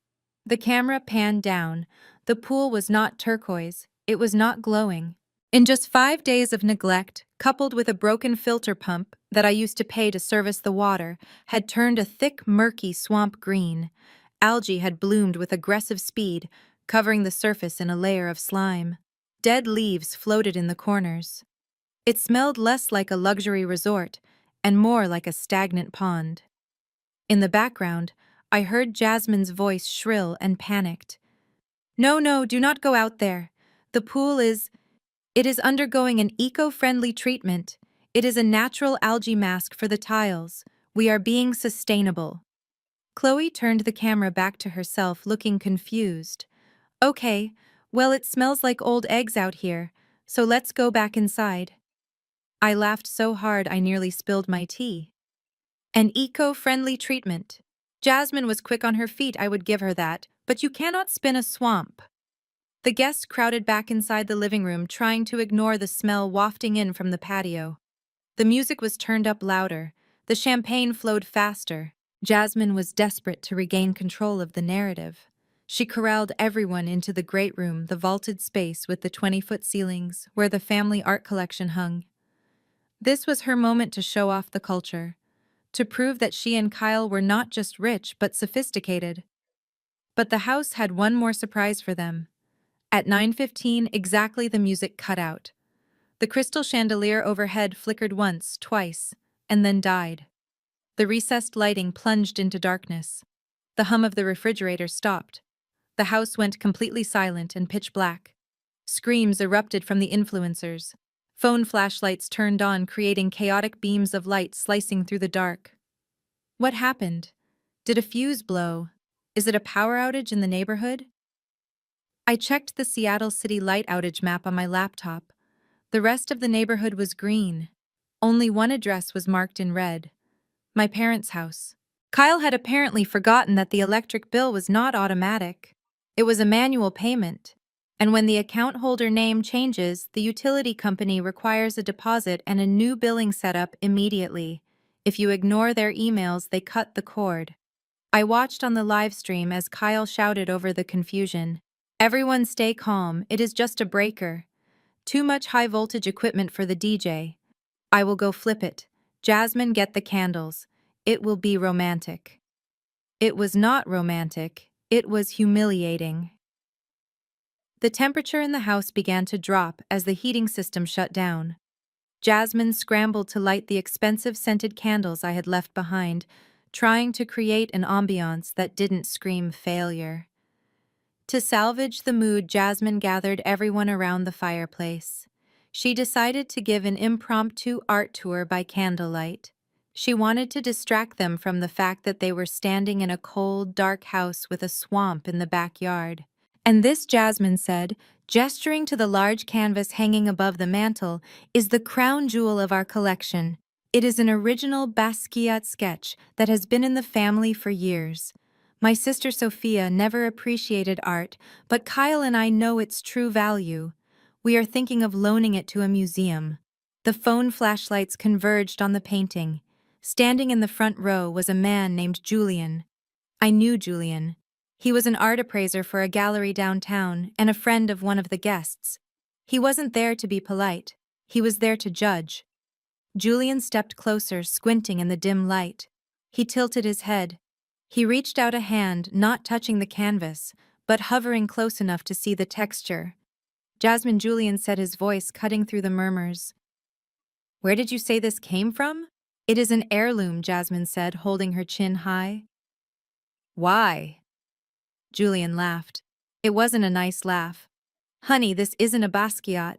The camera panned down. The pool was not turquoise. It was not glowing. In just 5 days of neglect, coupled with a broken filter pump that I used to pay to service the water, had turned a thick, murky swamp green. Algae had bloomed with aggressive speed, covering the surface in a layer of slime. Dead leaves floated in the corners. It smelled less like a luxury resort and more like a stagnant pond. In the background, I heard Jasmine's voice shrill and panicked. No, no, do not go out there. The pool it is undergoing an eco-friendly treatment. It is a natural algae mask for the tiles. We are being sustainable. Chloe turned the camera back to herself, looking confused. Okay, well, it smells like old eggs out here, so let's go back inside. I laughed so hard I nearly spilled my tea. An eco-friendly treatment. Jasmine was quick on her feet, I would give her that, but you cannot spin a swamp. The guests crowded back inside the living room, trying to ignore the smell wafting in from the patio. The music was turned up louder. The champagne flowed faster. Jasmine was desperate to regain control of the narrative. She corralled everyone into the great room, the vaulted space with the 20-foot ceilings, where the family art collection hung. This was her moment to show off the culture, to prove that she and Kyle were not just rich but sophisticated. But the house had one more surprise for them. At 9:15, exactly, the music cut out. The crystal chandelier overhead flickered once, twice, and then died. The recessed lighting plunged into darkness. The hum of the refrigerator stopped. The house went completely silent and pitch black. Screams erupted from the influencers. Phone flashlights turned on, creating chaotic beams of light slicing through the dark. What happened? Did a fuse blow? Is it a power outage in the neighborhood? I checked the Seattle City light outage map on my laptop. The rest of the neighborhood was green. Only one address was marked in red. My parents' house. Kyle had apparently forgotten that the electric bill was not automatic. It was a manual payment. And when the account holder name changes, the utility company requires a deposit and a new billing setup immediately. If you ignore their emails, they cut the cord. I watched on the live stream as Kyle shouted over the confusion. Everyone stay calm, it is just a breaker. Too much high-voltage equipment for the DJ. I will go flip it. Jasmine, get the candles. It will be romantic. It was not romantic. It was humiliating. The temperature in the house began to drop as the heating system shut down. Jasmine scrambled to light the expensive scented candles I had left behind, trying to create an ambiance that didn't scream failure. To salvage the mood, Jasmine gathered everyone around the fireplace. She decided to give an impromptu art tour by candlelight. She wanted to distract them from the fact that they were standing in a cold, dark house with a swamp in the backyard. And this, Jasmine said, gesturing to the large canvas hanging above the mantel, is the crown jewel of our collection. It is an original Basquiat sketch that has been in the family for years. My sister Sophia never appreciated art, but Kyle and I know its true value. We are thinking of loaning it to a museum. The phone flashlights converged on the painting. Standing in the front row was a man named Julian. I knew Julian. He was an art appraiser for a gallery downtown and a friend of one of the guests. He wasn't there to be polite. He was there to judge. Julian stepped closer, squinting in the dim light. He tilted his head. He reached out a hand, not touching the canvas, but hovering close enough to see the texture. Jasmine, Julian said, his voice cutting through the murmurs. Where did you say this came from? It is an heirloom, Jasmine said, holding her chin high. Why? Julian laughed. It wasn't a nice laugh. Honey, this isn't a Basquiat.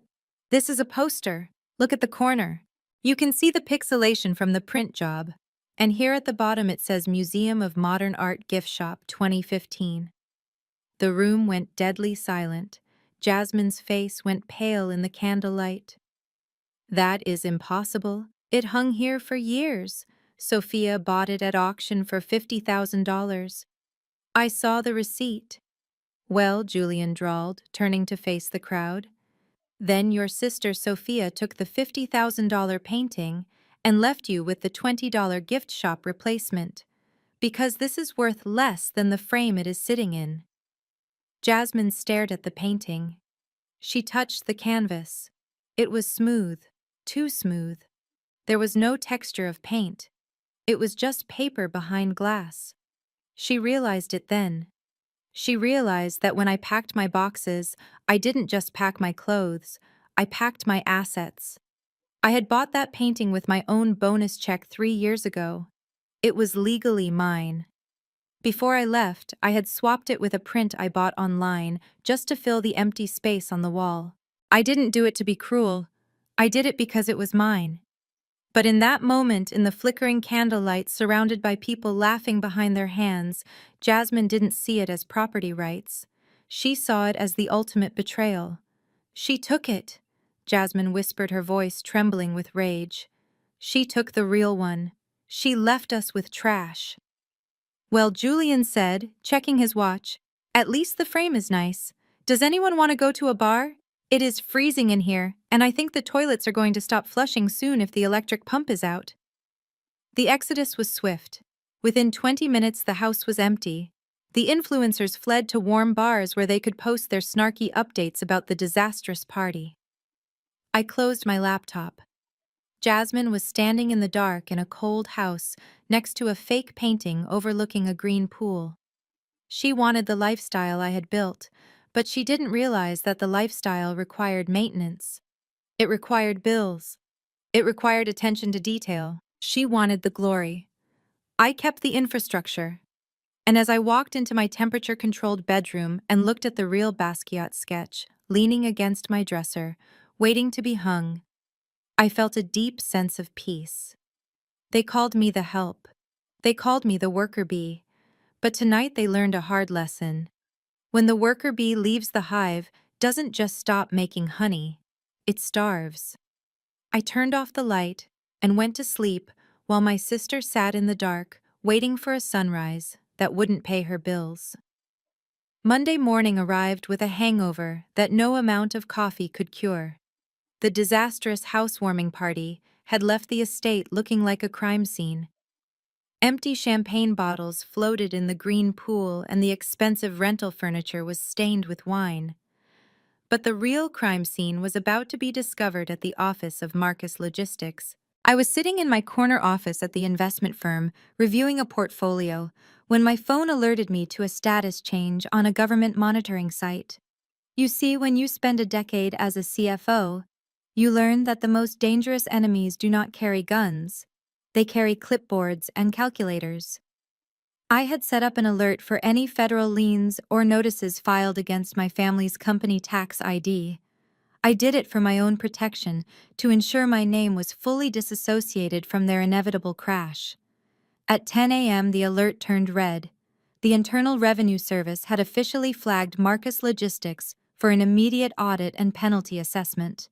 This is a poster. Look at the corner. You can see the pixelation from the print job. And here at the bottom it says Museum of Modern Art Gift Shop 2015. The room went deadly silent. Jasmine's face went pale in the candlelight. That is impossible. It hung here for years. Sophia bought it at auction for $50,000. I saw the receipt. Well, Julian drawled, turning to face the crowd. Then your sister Sophia took the $50,000 painting and left you with the $20 gift shop replacement, because this is worth less than the frame it is sitting in. Jasmine stared at the painting. She touched the canvas. It was smooth, too smooth. There was no texture of paint. It was just paper behind glass. She realized it then. She realized that when I packed my boxes, I didn't just pack my clothes, I packed my assets. I had bought that painting with my own bonus check 3 years ago. It was legally mine. Before I left, I had swapped it with a print I bought online just to fill the empty space on the wall. I didn't do it to be cruel. I did it because it was mine. But in that moment, in the flickering candlelight surrounded by people laughing behind their hands, Jasmine didn't see it as property rights. She saw it as the ultimate betrayal. She took it, Jasmine whispered, her voice trembling with rage. She took the real one. She left us with trash. Well, Julian said, checking his watch, at least the frame is nice. Does anyone want to go to a bar? It is freezing in here, and I think the toilets are going to stop flushing soon if the electric pump is out. The exodus was swift. Within 20 minutes, the house was empty. The influencers fled to warm bars where they could post their snarky updates about the disastrous party. I closed my laptop. Jasmine was standing in the dark in a cold house next to a fake painting overlooking a green pool. She wanted the lifestyle I had built, but she didn't realize that the lifestyle required maintenance. It required bills. It required attention to detail. She wanted the glory. I kept the infrastructure. And as I walked into my temperature-controlled bedroom and looked at the real Basquiat sketch, leaning against my dresser, waiting to be hung, I felt a deep sense of peace. They called me the help. They called me the worker bee. But tonight they learned a hard lesson. When the worker bee leaves the hive, doesn't just stop making honey, it starves. I turned off the light and went to sleep while my sister sat in the dark, waiting for a sunrise that wouldn't pay her bills. Monday morning arrived with a hangover that no amount of coffee could cure. The disastrous housewarming party had left the estate looking like a crime scene. Empty champagne bottles floated in the green pool and the expensive rental furniture was stained with wine. But the real crime scene was about to be discovered at the office of Marcus Logistics. I was sitting in my corner office at the investment firm, reviewing a portfolio, when my phone alerted me to a status change on a government monitoring site. You see, when you spend a decade as a CFO, you learn that the most dangerous enemies do not carry guns. They carry clipboards and calculators. I had set up an alert for any federal liens or notices filed against my family's company tax ID. I did it for my own protection, to ensure my name was fully disassociated from their inevitable crash. At 10 a.m., the alert turned red. The Internal Revenue Service had officially flagged Marcus Logistics for an immediate audit and penalty assessment.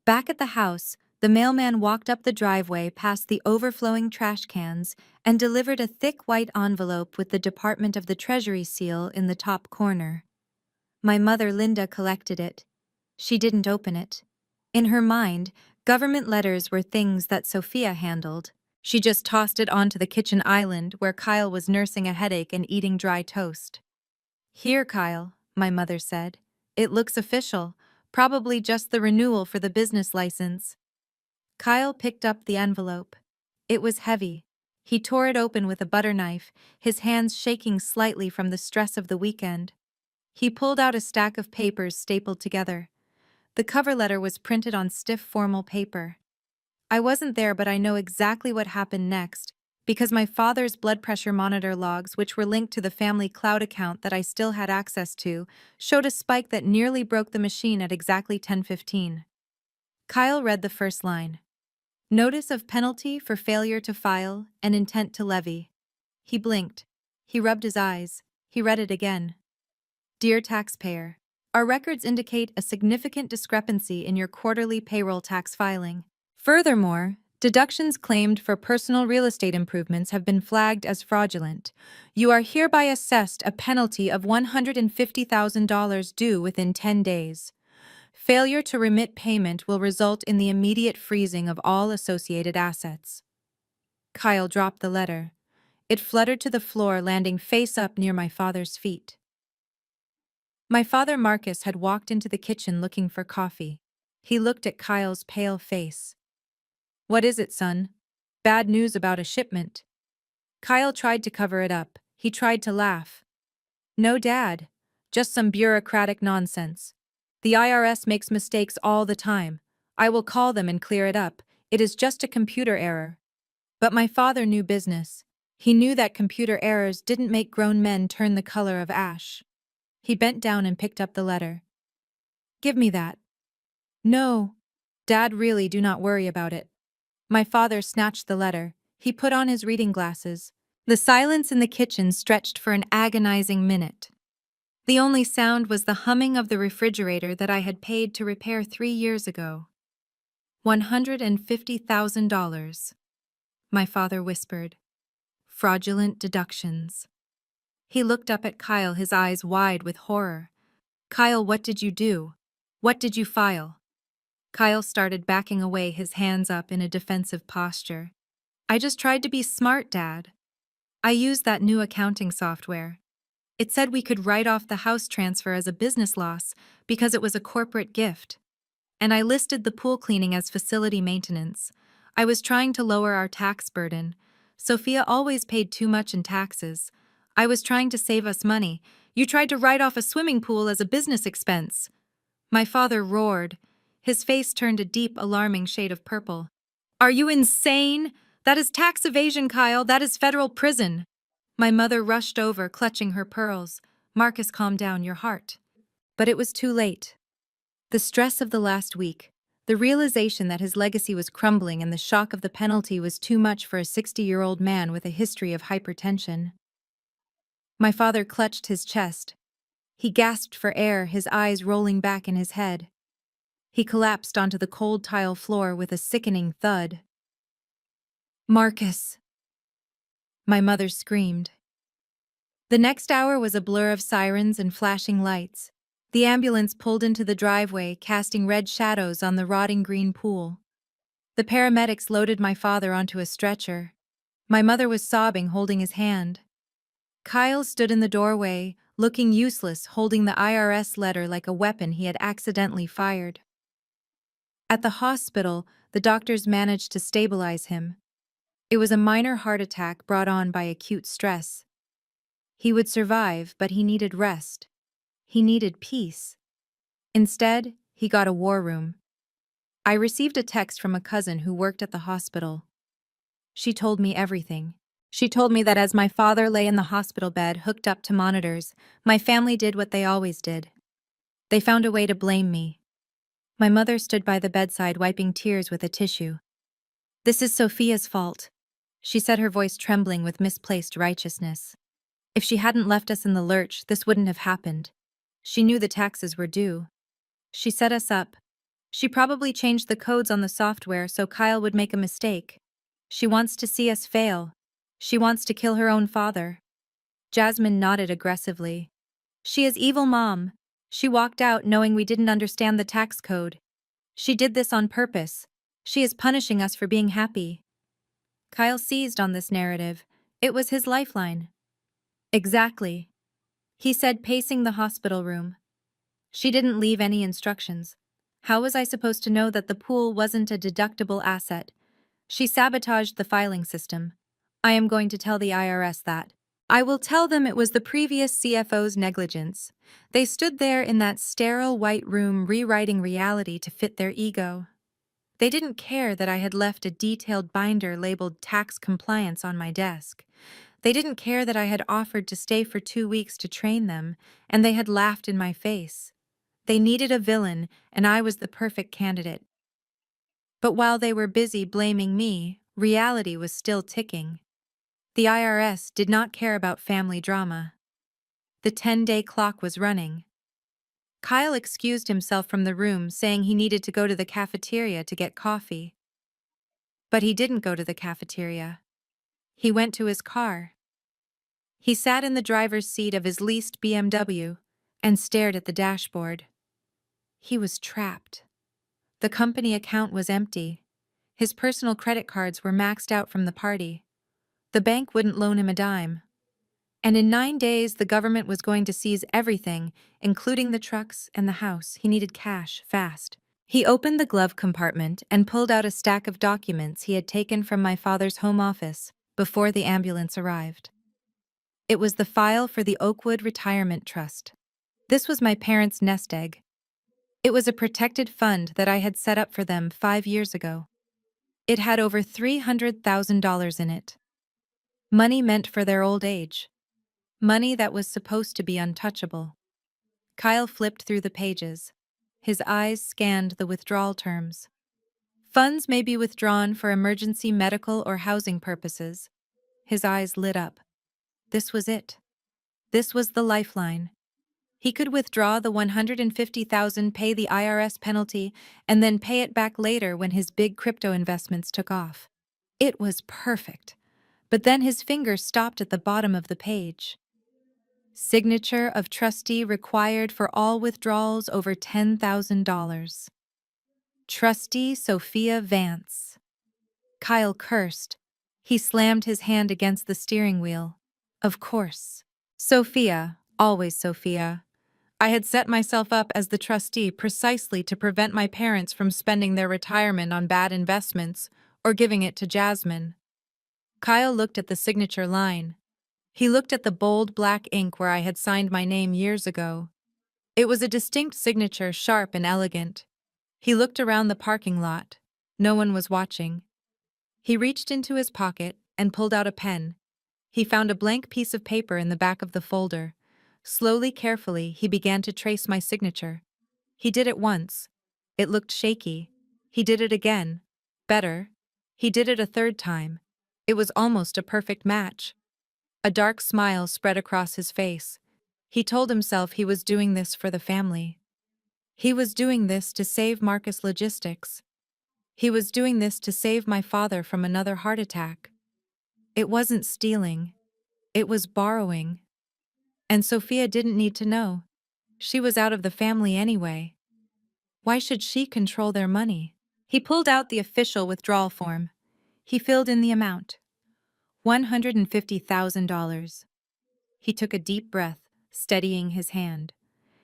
Back at the house, the mailman walked up the driveway past the overflowing trash cans and delivered a thick white envelope with the Department of the Treasury seal in the top corner. My mother, Linda, collected it. She didn't open it. In her mind, government letters were things that Sophia handled. She just tossed it onto the kitchen island where Kyle was nursing a headache and eating dry toast. "Here, Kyle," my mother said. "It looks official, probably just the renewal for the business license." Kyle picked up the envelope. It was heavy. He tore it open with a butter knife, his hands shaking slightly from the stress of the weekend. He pulled out a stack of papers stapled together. The cover letter was printed on stiff formal paper. I wasn't there, but I know exactly what happened next, because my father's blood pressure monitor logs, which were linked to the family cloud account that I still had access to, showed a spike that nearly broke the machine at exactly 10:15. Kyle read the first line. Notice of penalty for failure to file and intent to levy. He blinked. He rubbed his eyes. He read it again. Dear taxpayer, Our records indicate a significant discrepancy in your quarterly payroll tax filing. Furthermore, deductions claimed for personal real estate improvements have been flagged as fraudulent. You are hereby assessed a penalty of $150,000 due within 10 days. Failure to remit payment will result in the immediate freezing of all associated assets. Kyle dropped the letter. It fluttered to the floor, landing face up near my father's feet. My father Marcus had walked into the kitchen looking for coffee. He looked at Kyle's pale face. "What is it, son? Bad news about a shipment." Kyle tried to cover it up. He tried to laugh. "No, Dad. Just some bureaucratic nonsense. The IRS makes mistakes all the time. I will call them and clear it up. It is just a computer error." But my father knew business. He knew that computer errors didn't make grown men turn the color of ash. He bent down and picked up the letter. "Give me that." "No. Dad, really, do not worry about it." My father snatched the letter. He put on his reading glasses. The silence in the kitchen stretched for an agonizing minute. The only sound was the humming of the refrigerator that I had paid to repair 3 years ago. $150,000. My father whispered. Fraudulent deductions. He looked up at Kyle, his eyes wide with horror. "Kyle, what did you do? What did you file?" Kyle started backing away, his hands up in a defensive posture. "I just tried to be smart, Dad. I used that new accounting software. It said we could write off the house transfer as a business loss because it was a corporate gift. And I listed the pool cleaning as facility maintenance. I was trying to lower our tax burden. Sophia always paid too much in taxes. I was trying to save us money. You tried to write off a swimming pool as a business expense." My father roared. His face turned a deep, alarming shade of purple. "Are you insane? That is tax evasion, Kyle. That is federal prison." My mother rushed over, clutching her pearls. "Marcus, calm down, your heart." But it was too late. The stress of the last week, the realization that his legacy was crumbling, and the shock of the penalty was too much for a 60-year-old man with a history of hypertension. My father clutched his chest. He gasped for air, his eyes rolling back in his head. He collapsed onto the cold tile floor with a sickening thud. "Marcus!" My mother screamed. The next hour was a blur of sirens and flashing lights. The ambulance pulled into the driveway, casting red shadows on the rotting green pool. The paramedics loaded my father onto a stretcher. My mother was sobbing, holding his hand. Kyle stood in the doorway, looking useless, holding the IRS letter like a weapon he had accidentally fired. At the hospital, the doctors managed to stabilize him. It was a minor heart attack brought on by acute stress. He would survive, but he needed rest. He needed peace. Instead, he got a war room. I received a text from a cousin who worked at the hospital. She told me everything. She told me that as my father lay in the hospital bed, hooked up to monitors, my family did what they always did. They found a way to blame me. My mother stood by the bedside, wiping tears with a tissue. "This is Sophia's fault," she said, her voice trembling with misplaced righteousness. "If she hadn't left us in the lurch, this wouldn't have happened. She knew the taxes were due. She set us up. She probably changed the codes on the software so Kyle would make a mistake. She wants to see us fail. She wants to kill her own father." Jasmine nodded aggressively. "She is evil, Mom. She walked out knowing we didn't understand the tax code. She did this on purpose. She is punishing us for being happy." Kyle seized on this narrative. It was his lifeline. "Exactly," he said, pacing the hospital room. "She didn't leave any instructions. How was I supposed to know that the pool wasn't a deductible asset? She sabotaged the filing system. I am going to tell the IRS that. I will tell them it was the previous CFO's negligence. They stood there in that sterile white room rewriting reality to fit their ego. They didn't care that I had left a detailed binder labeled tax compliance on my desk. They didn't care that I had offered to stay for 2 weeks to train them, and they had laughed in my face. They needed a villain, and I was the perfect candidate. But while they were busy blaming me, reality was still ticking. The IRS did not care about family drama. The 10-day clock was running. Kyle excused himself from the room, saying he needed to go to the cafeteria to get coffee. But he didn't go to the cafeteria. He went to his car. He sat in the driver's seat of his leased BMW and stared at the dashboard. He was trapped. The company account was empty. His personal credit cards were maxed out from the party. The bank wouldn't loan him a dime. And in 9 days, the government was going to seize everything, including the trucks and the house. He needed cash, fast. He opened the glove compartment and pulled out a stack of documents he had taken from my father's home office before the ambulance arrived. It was the file for the Oakwood Retirement Trust. This was my parents' nest egg. It was a protected fund that I had set up for them 5 years ago. It had over $300,000 in it. Money meant for their old age. Money that was supposed to be untouchable. Kyle flipped through the pages. His eyes scanned the withdrawal terms. Funds may be withdrawn for emergency medical or housing purposes. His eyes lit up. This was it. This was the lifeline. He could withdraw the $150,000, pay the IRS penalty, and then pay it back later when his big crypto investments took off. It was perfect. But then his finger stopped at the bottom of the page. Signature of trustee required for all withdrawals over $10,000. Trustee Sophia Vance. Kyle cursed. He slammed his hand against the steering wheel. Of course. Sophia, always Sophia. I had set myself up as the trustee precisely to prevent my parents from spending their retirement on bad investments or giving it to Jasmine. Kyle looked at the signature line. He looked at the bold black ink where I had signed my name years ago. It was a distinct signature, sharp and elegant. He looked around the parking lot. No one was watching. He reached into his pocket and pulled out a pen. He found a blank piece of paper in the back of the folder. Slowly, carefully, he began to trace my signature. He did it once. It looked shaky. He did it again. Better. He did it a third time. It was almost a perfect match. A dark smile spread across his face. He told himself he was doing this for the family. He was doing this to save Marcus Logistics. He was doing this to save my father from another heart attack. It wasn't stealing. It was borrowing. And Sophia didn't need to know. She was out of the family anyway. Why should she control their money? He pulled out the official withdrawal form. He filled in the amount. $150,000. He took a deep breath, steadying his hand.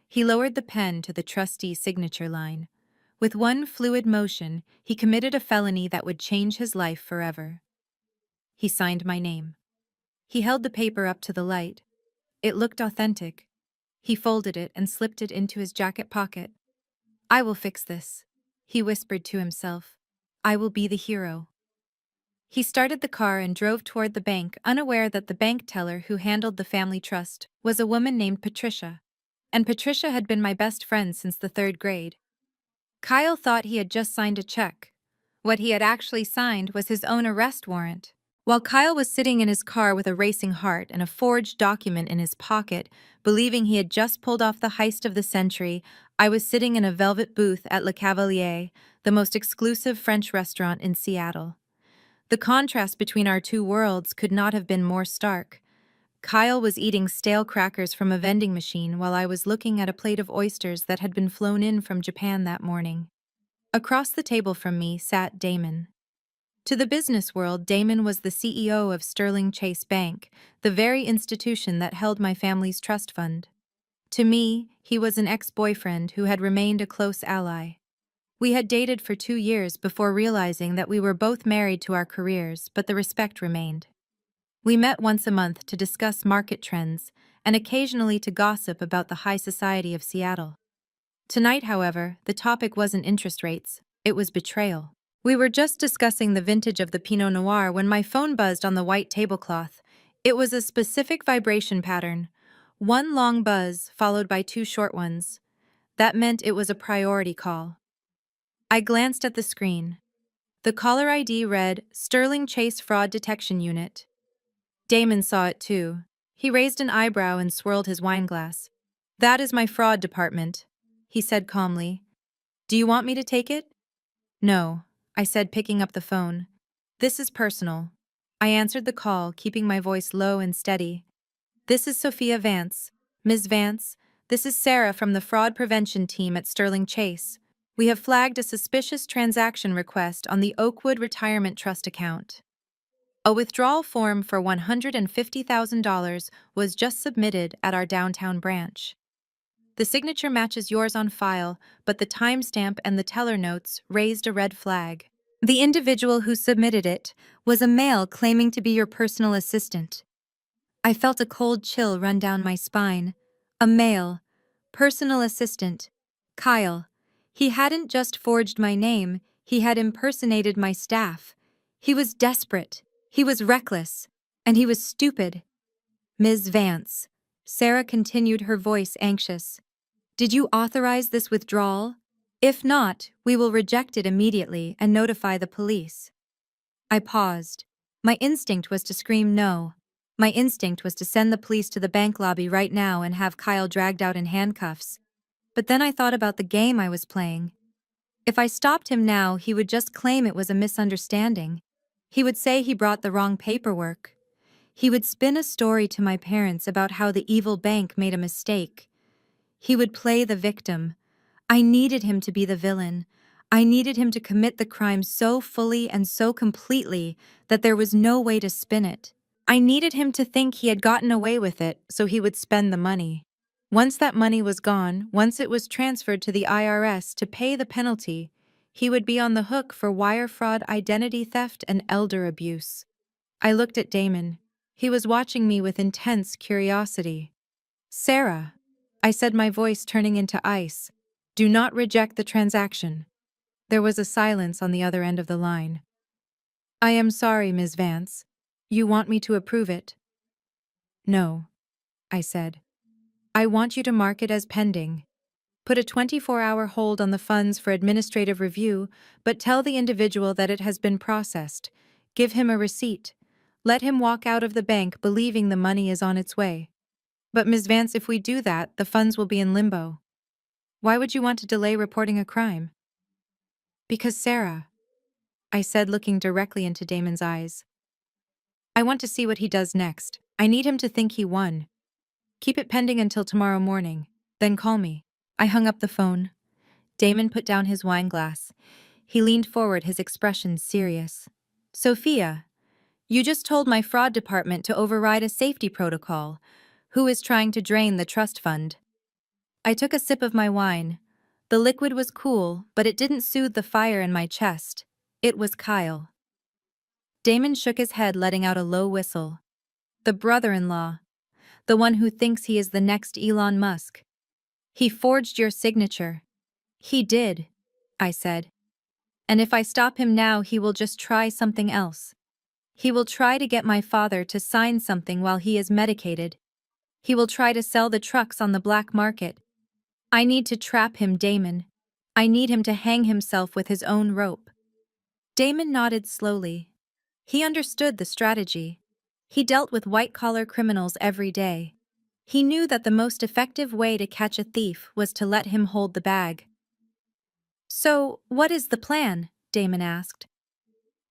He lowered the pen to the trustee's signature line. With one fluid motion, he committed a felony that would change his life forever. He signed my name. He held the paper up to the light. It looked authentic. He folded it and slipped it into his jacket pocket. I will fix this, he whispered to himself. I will be the hero. He started the car and drove toward the bank, unaware that the bank teller who handled the family trust was a woman named Patricia. And Patricia had been my best friend since the 3rd grade. Kyle thought he had just signed a check. What he had actually signed was his own arrest warrant. While Kyle was sitting in his car with a racing heart and a forged document in his pocket, believing he had just pulled off the heist of the century, I was sitting in a velvet booth at Le Cavalier, the most exclusive French restaurant in Seattle. The contrast between our two worlds could not have been more stark. Kyle was eating stale crackers from a vending machine while I was looking at a plate of oysters that had been flown in from Japan that morning. Across the table from me sat Damon. To the business world, Damon was the CEO of Sterling Chase Bank, the very institution that held my family's trust fund. To me, he was an ex-boyfriend who had remained a close ally. We had dated for 2 years before realizing that we were both married to our careers, but the respect remained. We met once a month to discuss market trends and occasionally to gossip about the high society of Seattle. Tonight, however, the topic wasn't interest rates, it was betrayal. We were just discussing the vintage of the Pinot Noir when my phone buzzed on the white tablecloth. It was a specific vibration pattern, one long buzz followed by 2 short ones. That meant it was a priority call. I glanced at the screen. The caller ID read, Sterling Chase Fraud Detection Unit. Damon saw it too. He raised an eyebrow and swirled his wineglass. That is my fraud department. he said calmly. Do you want me to take it? No, I said, picking up the phone. This is personal. I answered the call, keeping my voice low and steady. This is Sophia Vance. Ms. Vance, this is Sarah from the fraud prevention team at Sterling Chase. We have flagged a suspicious transaction request on the Oakwood Retirement Trust account. A withdrawal form for $150,000 was just submitted at our downtown branch. The signature matches yours on file, but the timestamp and the teller notes raised a red flag. The individual who submitted it was a male claiming to be your personal assistant. I felt a cold chill run down my spine. A male, personal assistant, Kyle. He hadn't just forged my name, he had impersonated my staff. He was desperate, he was reckless, and he was stupid. Ms. Vance. Sarah continued, her voice anxious. Did you authorize this withdrawal? If not, we will reject it immediately and notify the police. I paused. My instinct was to scream no. My instinct was to send the police to the bank lobby right now and have Kyle dragged out in handcuffs. But then I thought about the game I was playing. If I stopped him now, he would just claim it was a misunderstanding. He would say he brought the wrong paperwork. He would spin a story to my parents about how the evil bank made a mistake. He would play the victim. I needed him to be the villain. I needed him to commit the crime so fully and so completely that there was no way to spin it. I needed him to think he had gotten away with it so he would spend the money. Once that money was gone, once it was transferred to the IRS to pay the penalty, he would be on the hook for wire fraud, identity theft, and elder abuse. I looked at Damon. He was watching me with intense curiosity. Sarah, I said, my voice turning into ice, do not reject the transaction. There was a silence on the other end of the line. I am sorry, Ms. Vance. You want me to approve it? No, I said. I want you to mark it as pending. Put a 24-hour hold on the funds for administrative review, but tell the individual that it has been processed. Give him a receipt. Let him walk out of the bank believing the money is on its way. But Ms. Vance, if we do that, the funds will be in limbo. Why would you want to delay reporting a crime? Because Sarah, I said, looking directly into Damon's eyes. I want to see what he does next. I need him to think he won. Keep it pending until tomorrow morning, then call me. I hung up the phone. Damon put down his wine glass. He leaned forward, his expression serious. Sophia, you just told my fraud department to override a safety protocol. Who is trying to drain the trust fund? I took a sip of my wine. The liquid was cool, but it didn't soothe the fire in my chest. It was Kyle. Damon shook his head, letting out a low whistle. The brother-in-law. The one who thinks he is the next Elon Musk. He forged your signature. He did, I said. And if I stop him now, he will just try something else. He will try to get my father to sign something while he is medicated. He will try to sell the trucks on the black market. I need to trap him, Damon. I need him to hang himself with his own rope. Damon nodded slowly. He understood the strategy. He dealt with white-collar criminals every day. He knew that the most effective way to catch a thief was to let him hold the bag. So, what is the plan? Damon asked.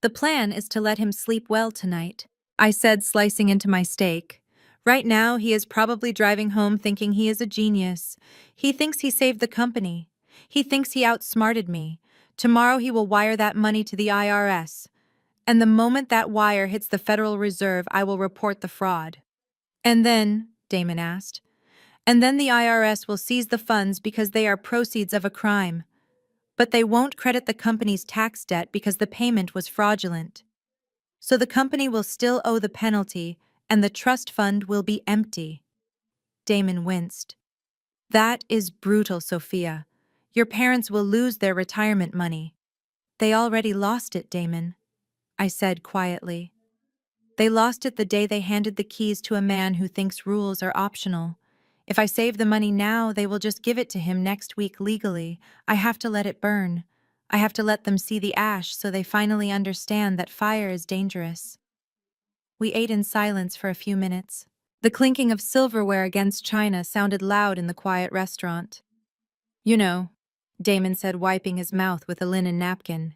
The plan is to let him sleep well tonight, I said, slicing into my steak. Right now, he is probably driving home thinking he is a genius. He thinks he saved the company. He thinks he outsmarted me. Tomorrow he will wire that money to the IRS. And the moment that wire hits the Federal Reserve, I will report the fraud. And then, Damon asked, and then the IRS will seize the funds because they are proceeds of a crime. But they won't credit the company's tax debt because the payment was fraudulent. So the company will still owe the penalty, and the trust fund will be empty. Damon winced. That is brutal, Sophia. Your parents will lose their retirement money. They already lost it, Damon, I said quietly. They lost it the day they handed the keys to a man who thinks rules are optional. If I save the money now, they will just give it to him next week legally. I have to let it burn. I have to let them see the ash so they finally understand that fire is dangerous. We ate in silence for a few minutes. The clinking of silverware against china sounded loud in the quiet restaurant. You know, Damon said, wiping his mouth with a linen napkin.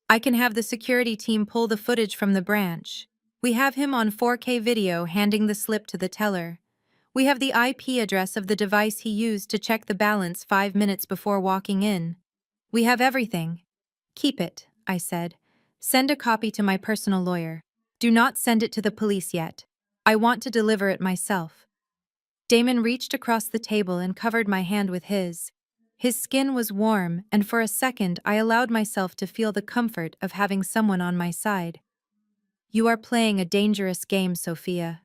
I can have the security team pull the footage from the branch. We have him on 4K video handing the slip to the teller. We have the IP address of the device he used to check the balance 5 minutes before walking in. We have everything. Keep it, I said. Send a copy to my personal lawyer. Do not send it to the police yet. I want to deliver it myself. Damon reached across the table and covered my hand with his. His skin was warm, and for a second I allowed myself to feel the comfort of having someone on my side. You are playing a dangerous game, Sophia.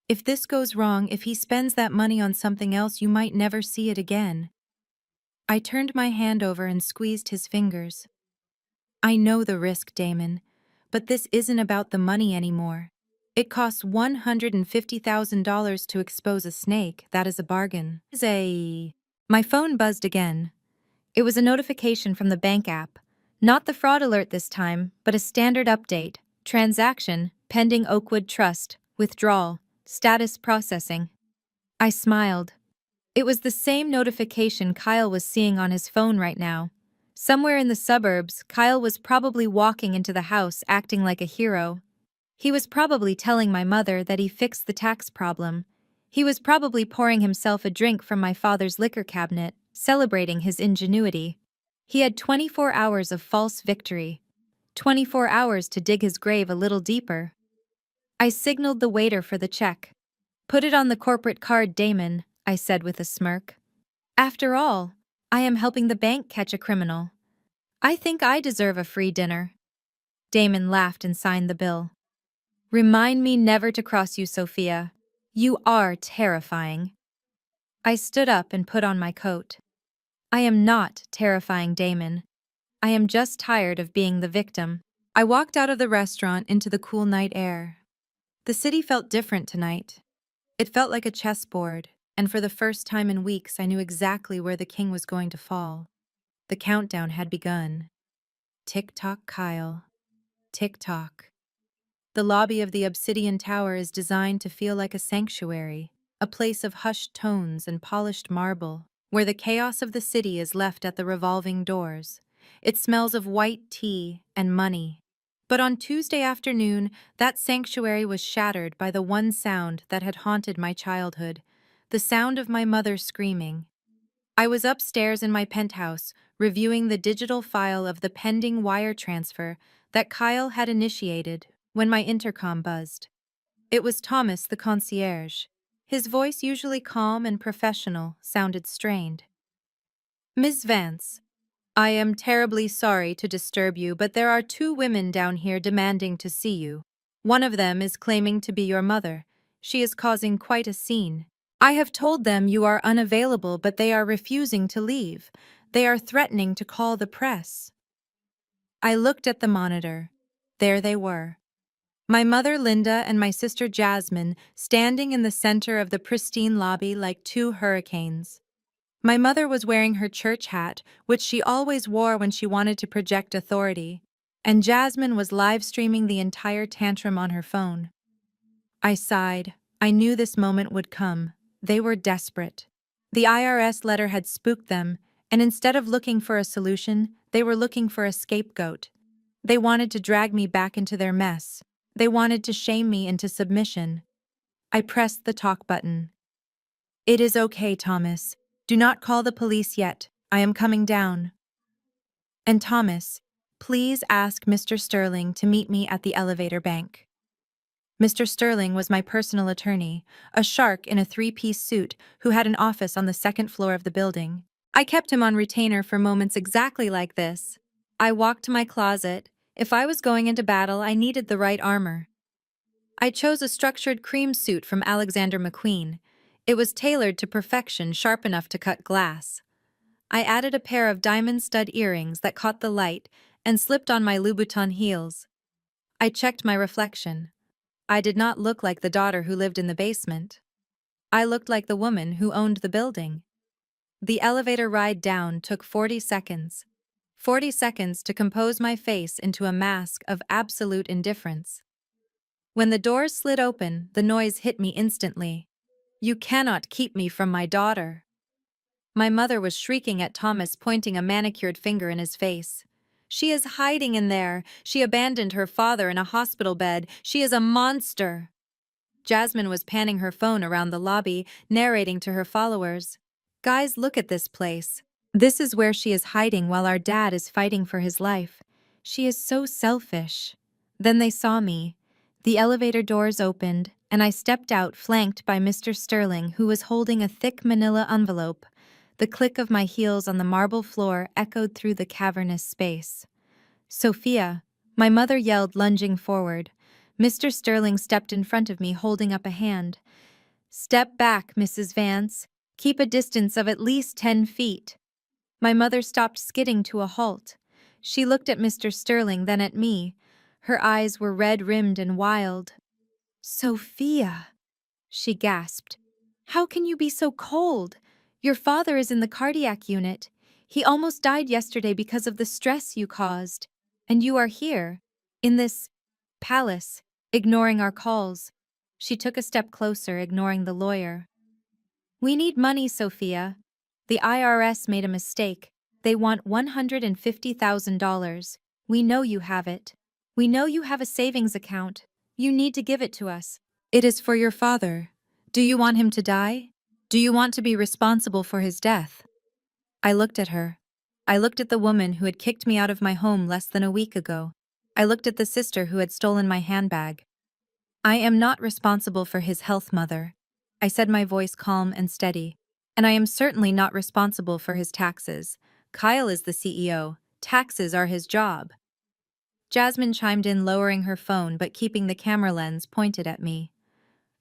If this goes wrong, if he spends that money on something else, you might never see it again. I turned my hand over and squeezed his fingers. I know the risk, Damon, but this isn't about the money anymore. It costs $150,000 to expose a snake. That is a bargain. My phone buzzed again. It was a notification from the bank app. Not the fraud alert this time, but a standard update. Transaction, pending Oakwood Trust, withdrawal, status processing. I smiled. It was the same notification Kyle was seeing on his phone right now. Somewhere in the suburbs, Kyle was probably walking into the house acting like a hero. He was probably telling my mother that he fixed the tax problem. He was probably pouring himself a drink from my father's liquor cabinet, celebrating his ingenuity. He had 24 hours of false victory. 24 hours to dig his grave a little deeper. I signaled the waiter for the check. Put it on the corporate card, Damon, I said with a smirk. After all, I am helping the bank catch a criminal. I think I deserve a free dinner. Damon laughed and signed the bill. Remind me never to cross you, Sophia. You are terrifying. I stood up and put on my coat. I am not terrifying, Damon. I am just tired of being the victim. I walked out of the restaurant into the cool night air. The city felt different tonight. It felt like a chessboard, and for the first time in weeks I knew exactly where the king was going to fall. The countdown had begun. Tick-tock, Kyle. Tick-tock. The lobby of the Obsidian Tower is designed to feel like a sanctuary, a place of hushed tones and polished marble, where the chaos of the city is left at the revolving doors. It smells of white tea and money. But on Tuesday afternoon, that sanctuary was shattered by the one sound that had haunted my childhood, the sound of my mother screaming. I was upstairs in my penthouse, reviewing the digital file of the pending wire transfer that Kyle had initiated when my intercom buzzed. It was Thomas, the concierge. His voice, usually calm and professional, sounded strained. Miss Vance, I am terribly sorry to disturb you, but there are 2 women down here demanding to see you. One of them is claiming to be your mother. She is causing quite a scene. I have told them you are unavailable, but they are refusing to leave. They are threatening to call the press. I looked at the monitor. There they were. My mother Linda and my sister Jasmine standing in the center of the pristine lobby like 2 hurricanes. My mother was wearing her church hat, which she always wore when she wanted to project authority, and Jasmine was live-streaming the entire tantrum on her phone. I sighed. I knew this moment would come. They were desperate. The IRS letter had spooked them, and instead of looking for a solution, they were looking for a scapegoat. They wanted to drag me back into their mess. They wanted to shame me into submission. I pressed the talk button. It is okay, Thomas. Do not call the police yet. I am coming down. And Thomas, please ask Mr. Sterling to meet me at the elevator bank. Mr. Sterling was my personal attorney, a shark in a 3-piece suit who had an office on the 2nd floor of the building. I kept him on retainer for moments exactly like this. I walked to my closet. If I was going into battle, I needed the right armor. I chose a structured cream suit from Alexander McQueen. It was tailored to perfection, sharp enough to cut glass. I added a pair of diamond stud earrings that caught the light and slipped on my Louboutin heels. I checked my reflection. I did not look like the daughter who lived in the basement. I looked like the woman who owned the building. The elevator ride down took 40 seconds. 40 seconds to compose my face into a mask of absolute indifference. When the doors slid open, the noise hit me instantly. You cannot keep me from my daughter. My mother was shrieking at Thomas, pointing a manicured finger in his face. She is hiding in there. She abandoned her father in a hospital bed. She is a monster. Jasmine was panning her phone around the lobby, narrating to her followers. Guys, look at this place. This is where she is hiding while our dad is fighting for his life. She is so selfish. Then they saw me. The elevator doors opened, and I stepped out, flanked by Mr. Sterling, who was holding a thick manila envelope. The click of my heels on the marble floor echoed through the cavernous space. Sophia, my mother yelled, lunging forward. Mr. Sterling stepped in front of me, holding up a hand. Step back, Mrs. Vance. Keep a distance of at least 10 feet. My mother stopped, skidding to a halt. She looked at Mr. Sterling, then at me. Her eyes were red-rimmed and wild. Sophia, she gasped. How can you be so cold? Your father is in the cardiac unit. He almost died yesterday because of the stress you caused. And you are here, in this palace, ignoring our calls. She took a step closer, ignoring the lawyer. We need money, Sophia. The IRS made a mistake. They want $150,000. We know you have it. We know you have a savings account. You need to give it to us. It is for your father. Do you want him to die? Do you want to be responsible for his death? I looked at her. I looked at the woman who had kicked me out of my home less than a week ago. I looked at the sister who had stolen my handbag. I am not responsible for his health, Mother. I said, my voice calm and steady. And I am certainly not responsible for his taxes. Kyle is the CEO. Taxes are his job. Jasmine chimed in, lowering her phone but keeping the camera lens pointed at me.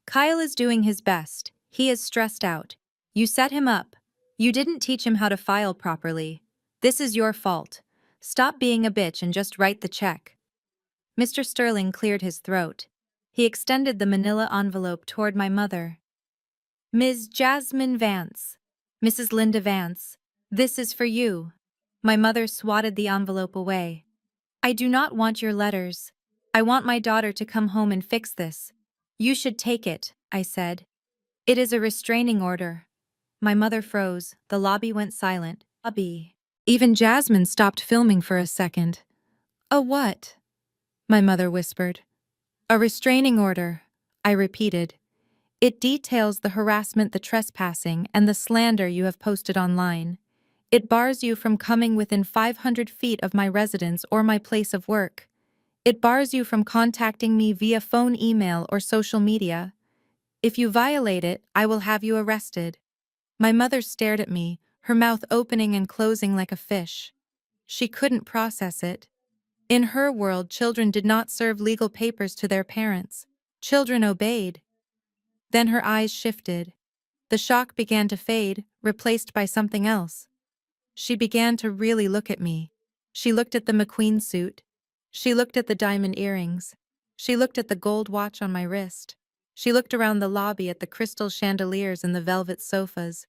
Kyle is doing his best. He is stressed out. You set him up. You didn't teach him how to file properly. This is your fault. Stop being a bitch and just write the check. Mr. Sterling cleared his throat. He extended the manila envelope toward my mother. Ms. Jasmine Vance. Mrs. Linda Vance. This is for you. My mother swatted the envelope away. I do not want your letters. I want my daughter to come home and fix this. You should take it, I said. It is a restraining order. My mother froze. The lobby went silent. Even Jasmine stopped filming for a second. A what? My mother whispered. A restraining order, I repeated. It details the harassment, the trespassing, and the slander you have posted online. It bars you from coming within 500 feet of my residence or my place of work. It bars you from contacting me via phone, email, or social media. If you violate it, I will have you arrested. My mother stared at me, her mouth opening and closing like a fish. She couldn't process it. In her world, children did not serve legal papers to their parents. Children obeyed. Then her eyes shifted. The shock began to fade, replaced by something else. She began to really look at me. She looked at the McQueen suit. She looked at the diamond earrings. She looked at the gold watch on my wrist. She looked around the lobby at the crystal chandeliers and the velvet sofas.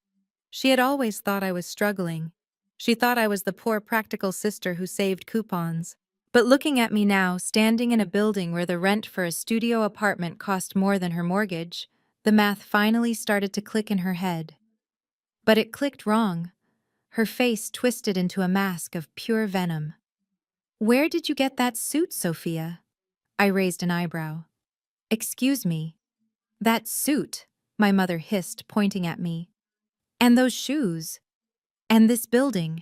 She had always thought I was struggling. She thought I was the poor practical sister who saved coupons. But looking at me now, standing in a building where the rent for a studio apartment cost more than her mortgage, the math finally started to click in her head. But it clicked wrong. Her face twisted into a mask of pure venom. Where did you get that suit, Sophia? I raised an eyebrow. Excuse me. That suit, my mother hissed, pointing at me. And those shoes. And this building.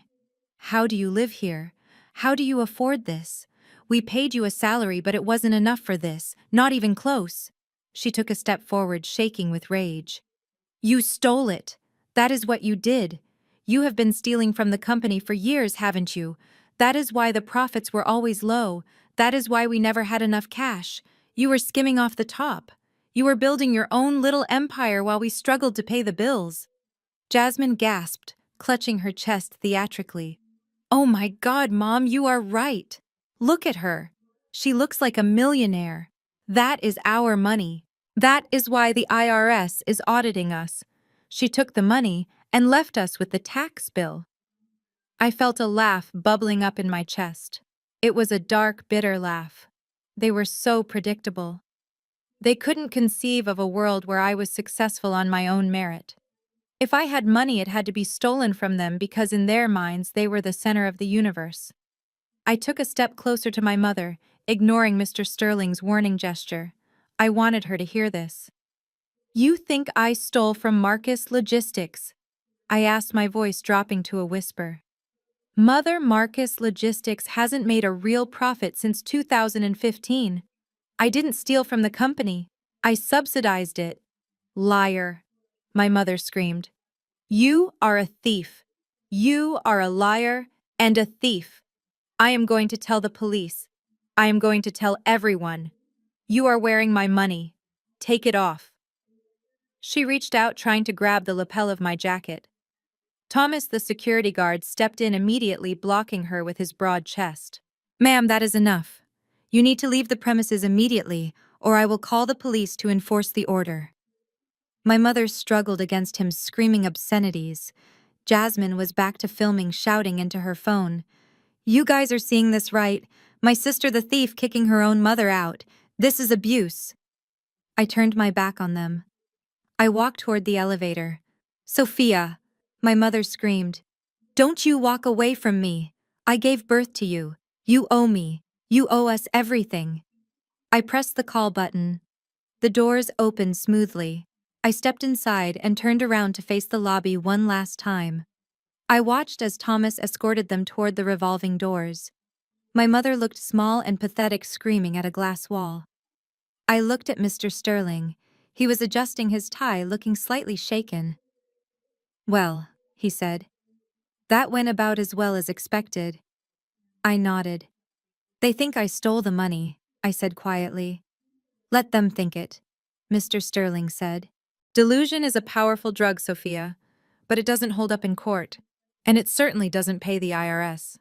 How do you live here? How do you afford this? We paid you a salary, but it wasn't enough for this, not even close. She took a step forward, shaking with rage. You stole it. That is what you did. You have been stealing from the company for years, haven't you? That is why the profits were always low. That is why we never had enough cash. You were skimming off the top. You were building your own little empire while we struggled to pay the bills. Jasmine gasped, clutching her chest theatrically. Oh my God, Mom, you are right. Look at her. She looks like a millionaire. That is our money. That is why the IRS is auditing us. She took the money and left us with the tax bill. I felt a laugh bubbling up in my chest. It was a dark, bitter laugh. They were so predictable. They couldn't conceive of a world where I was successful on my own merit. If I had money, it had to be stolen from them because in their minds they were the center of the universe. I took a step closer to my mother, ignoring Mr. Sterling's warning gesture. I wanted her to hear this. You think I stole from Marcus Logistics? I asked, my voice dropping to a whisper. Mother, Marcus Logistics hasn't made a real profit since 2015. I didn't steal from the company. I subsidized it. Liar, my mother screamed. You are a thief. You are a liar and a thief. I am going to tell the police. I am going to tell everyone. You are wearing my money. Take it off. She reached out, trying to grab the lapel of my jacket. Thomas, the security guard, stepped in immediately, blocking her with his broad chest. Ma'am, that is enough. You need to leave the premises immediately, or I will call the police to enforce the order. My mother struggled against him, screaming obscenities. Jasmine was back to filming, shouting into her phone. You guys are seeing this, right? My sister the thief kicking her own mother out. This is abuse. I turned my back on them. I walked toward the elevator. Sophia, my mother screamed. Don't you walk away from me. I gave birth to you. You owe me. You owe us everything. I pressed the call button. The doors opened smoothly. I stepped inside and turned around to face the lobby one last time. I watched as Thomas escorted them toward the revolving doors. My mother looked small and pathetic, screaming at a glass wall. I looked at Mr. Sterling. He was adjusting his tie, looking slightly shaken. Well, he said. That went about as well as expected. I nodded. They think I stole the money, I said quietly. Let them think it, Mr. Sterling said. Delusion is a powerful drug, Sophia, but it doesn't hold up in court, and it certainly doesn't pay the IRS.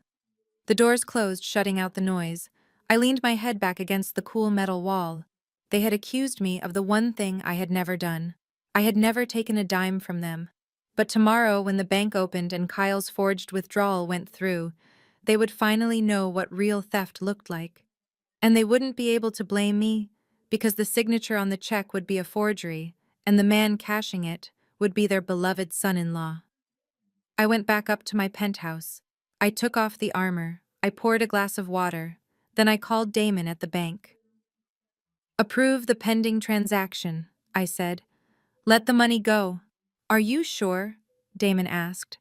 The doors closed, shutting out the noise. I leaned my head back against the cool metal wall. They had accused me of the one thing I had never done. I had never taken a dime from them. But tomorrow, when the bank opened and Kyle's forged withdrawal went through, they would finally know what real theft looked like. And they wouldn't be able to blame me, because the signature on the check would be a forgery, and the man cashing it would be their beloved son-in-law. I went back up to my penthouse. I took off the armor. I poured a glass of water. Then I called Damon at the bank. Approve the pending transaction, I said. Let the money go. Are you sure? Damon asked.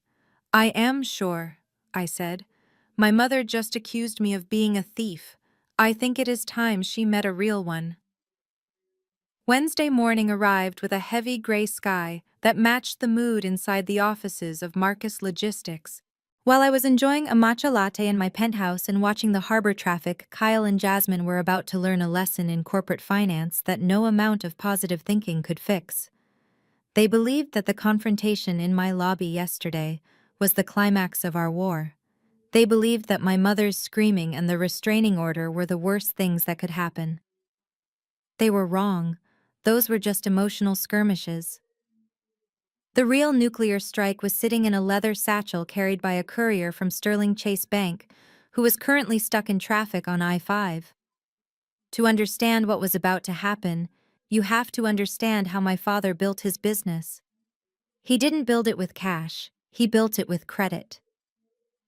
I am sure, I said. My mother just accused me of being a thief. I think it is time she met a real one. Wednesday morning arrived with a heavy gray sky that matched the mood inside the offices of Marcus Logistics. While I was enjoying a matcha latte in my penthouse and watching the harbor traffic, Kyle and Jasmine were about to learn a lesson in corporate finance that no amount of positive thinking could fix. They believed that the confrontation in my lobby yesterday was the climax of our war. They believed that my mother's screaming and the restraining order were the worst things that could happen. They were wrong. Those were just emotional skirmishes. The real nuclear strike was sitting in a leather satchel carried by a courier from Sterling Chase Bank, who was currently stuck in traffic on I-5. To understand what was about to happen, you have to understand how my father built his business. He didn't build it with cash, he built it with credit.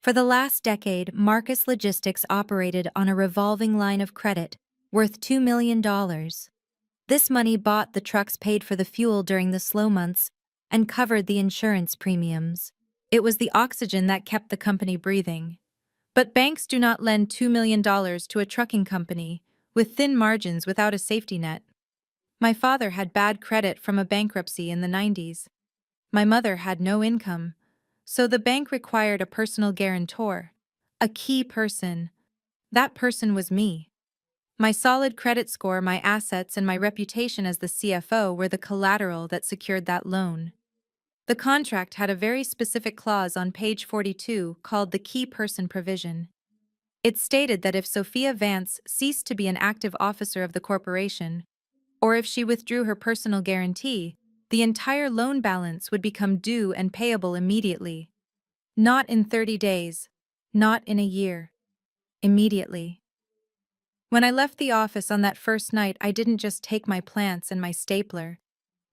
For the last decade, Marcus Logistics operated on a revolving line of credit worth $2 million. This money bought the trucks, paid for the fuel during the slow months, and covered the insurance premiums. It was the oxygen that kept the company breathing. But banks do not lend $2 million to a trucking company with thin margins without a safety net. My father had bad credit from a bankruptcy in the 90s. My mother had no income, so the bank required a personal guarantor, a key person. That person was me. My solid credit score, my assets, and my reputation as the CFO were the collateral that secured that loan. The contract had a very specific clause on page 42 called the key person provision. It stated that if Sophia Vance ceased to be an active officer of the corporation, or if she withdrew her personal guarantee, the entire loan balance would become due and payable immediately. Not in 30 days, not in a year. Immediately. When I left the office on that first night, I didn't just take my plants and my stapler.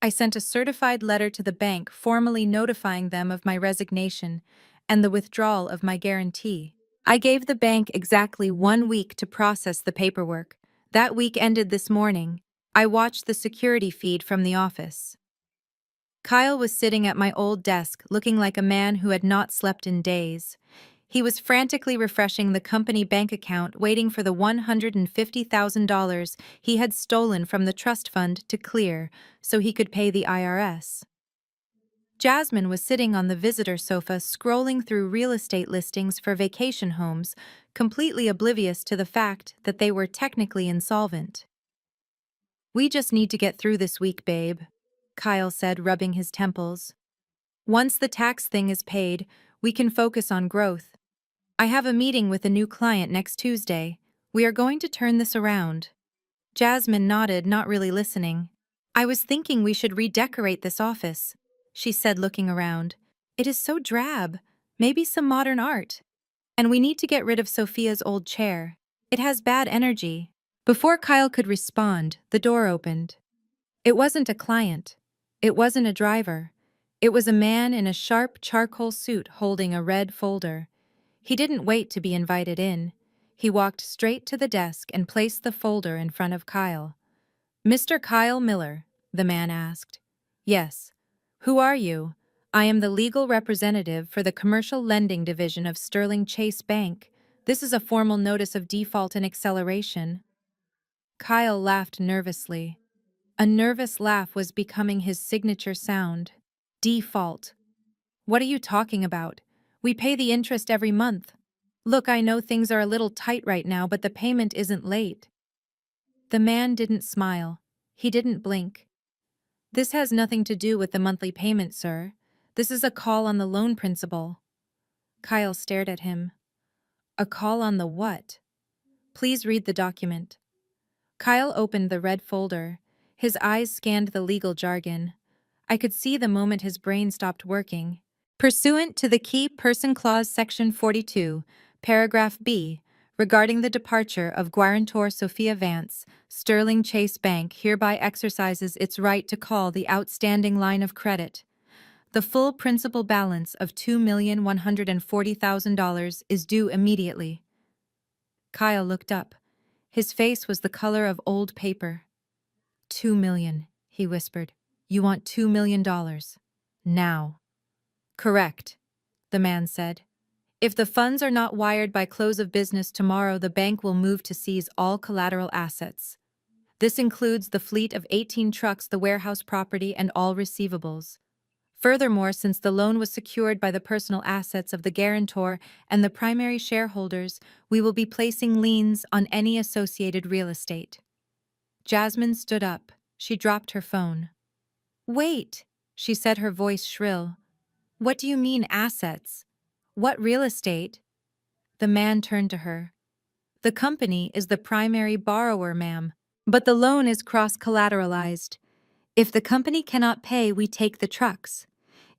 I sent a certified letter to the bank formally notifying them of my resignation and the withdrawal of my guarantee. I gave the bank exactly 1 week to process the paperwork. That week ended this morning. I watched the security feed from the office. Kyle was sitting at my old desk, looking like a man who had not slept in days. He was frantically refreshing the company bank account, waiting for the $150,000 he had stolen from the trust fund to clear so he could pay the IRS. Jasmine was sitting on the visitor sofa scrolling through real estate listings for vacation homes, completely oblivious to the fact that they were technically insolvent. "We just need to get through this week, babe," Kyle said, rubbing his temples. "Once the tax thing is paid, we can focus on growth. I have a meeting with a new client next Tuesday. We are going to turn this around." Jasmine nodded, not really listening. "I was thinking we should redecorate this office," she said, looking around. "It is so drab. Maybe some modern art. And we need to get rid of Sophia's old chair. It has bad energy." Before Kyle could respond, the door opened. It wasn't a client. It wasn't a driver. It was a man in a sharp charcoal suit holding a red folder. He didn't wait to be invited in. He walked straight to the desk and placed the folder in front of Kyle. "Mr. Kyle Miller?" the man asked. "Yes. Who are you?" "I am the legal representative for the commercial lending division of Sterling Chase Bank. This is a formal notice of default and acceleration." Kyle laughed nervously. A nervous laugh was becoming his signature sound. "Default? What are you talking about? We pay the interest every month. Look, I know things are a little tight right now, but the payment isn't late." The man didn't smile. He didn't blink. "This has nothing to do with the monthly payment, sir. This is a call on the loan principal." Kyle stared at him. "A call on the what?" "Please read the document." Kyle opened the red folder. His eyes scanned the legal jargon. I could see the moment his brain stopped working. "Pursuant to the Key Person Clause Section 42, Paragraph B, regarding the departure of Guarantor Sophia Vance, Sterling Chase Bank hereby exercises its right to call the outstanding line of credit. The full principal balance of $2,140,000 is due immediately." Kyle looked up. His face was the color of old paper. "$2 million, he whispered. "You want $2 million. Now." "Correct," the man said. "If the funds are not wired by close of business tomorrow, the bank will move to seize all collateral assets. This includes the fleet of 18 trucks, the warehouse property, and all receivables. Furthermore, since the loan was secured by the personal assets of the guarantor and the primary shareholders, we will be placing liens on any associated real estate." Jasmine stood up. She dropped her phone. "Wait," she said, her voice shrill. "What do you mean, assets? What real estate?" The man turned to her. "The company is the primary borrower, ma'am, but the loan is cross-collateralized. If the company cannot pay, we take the trucks.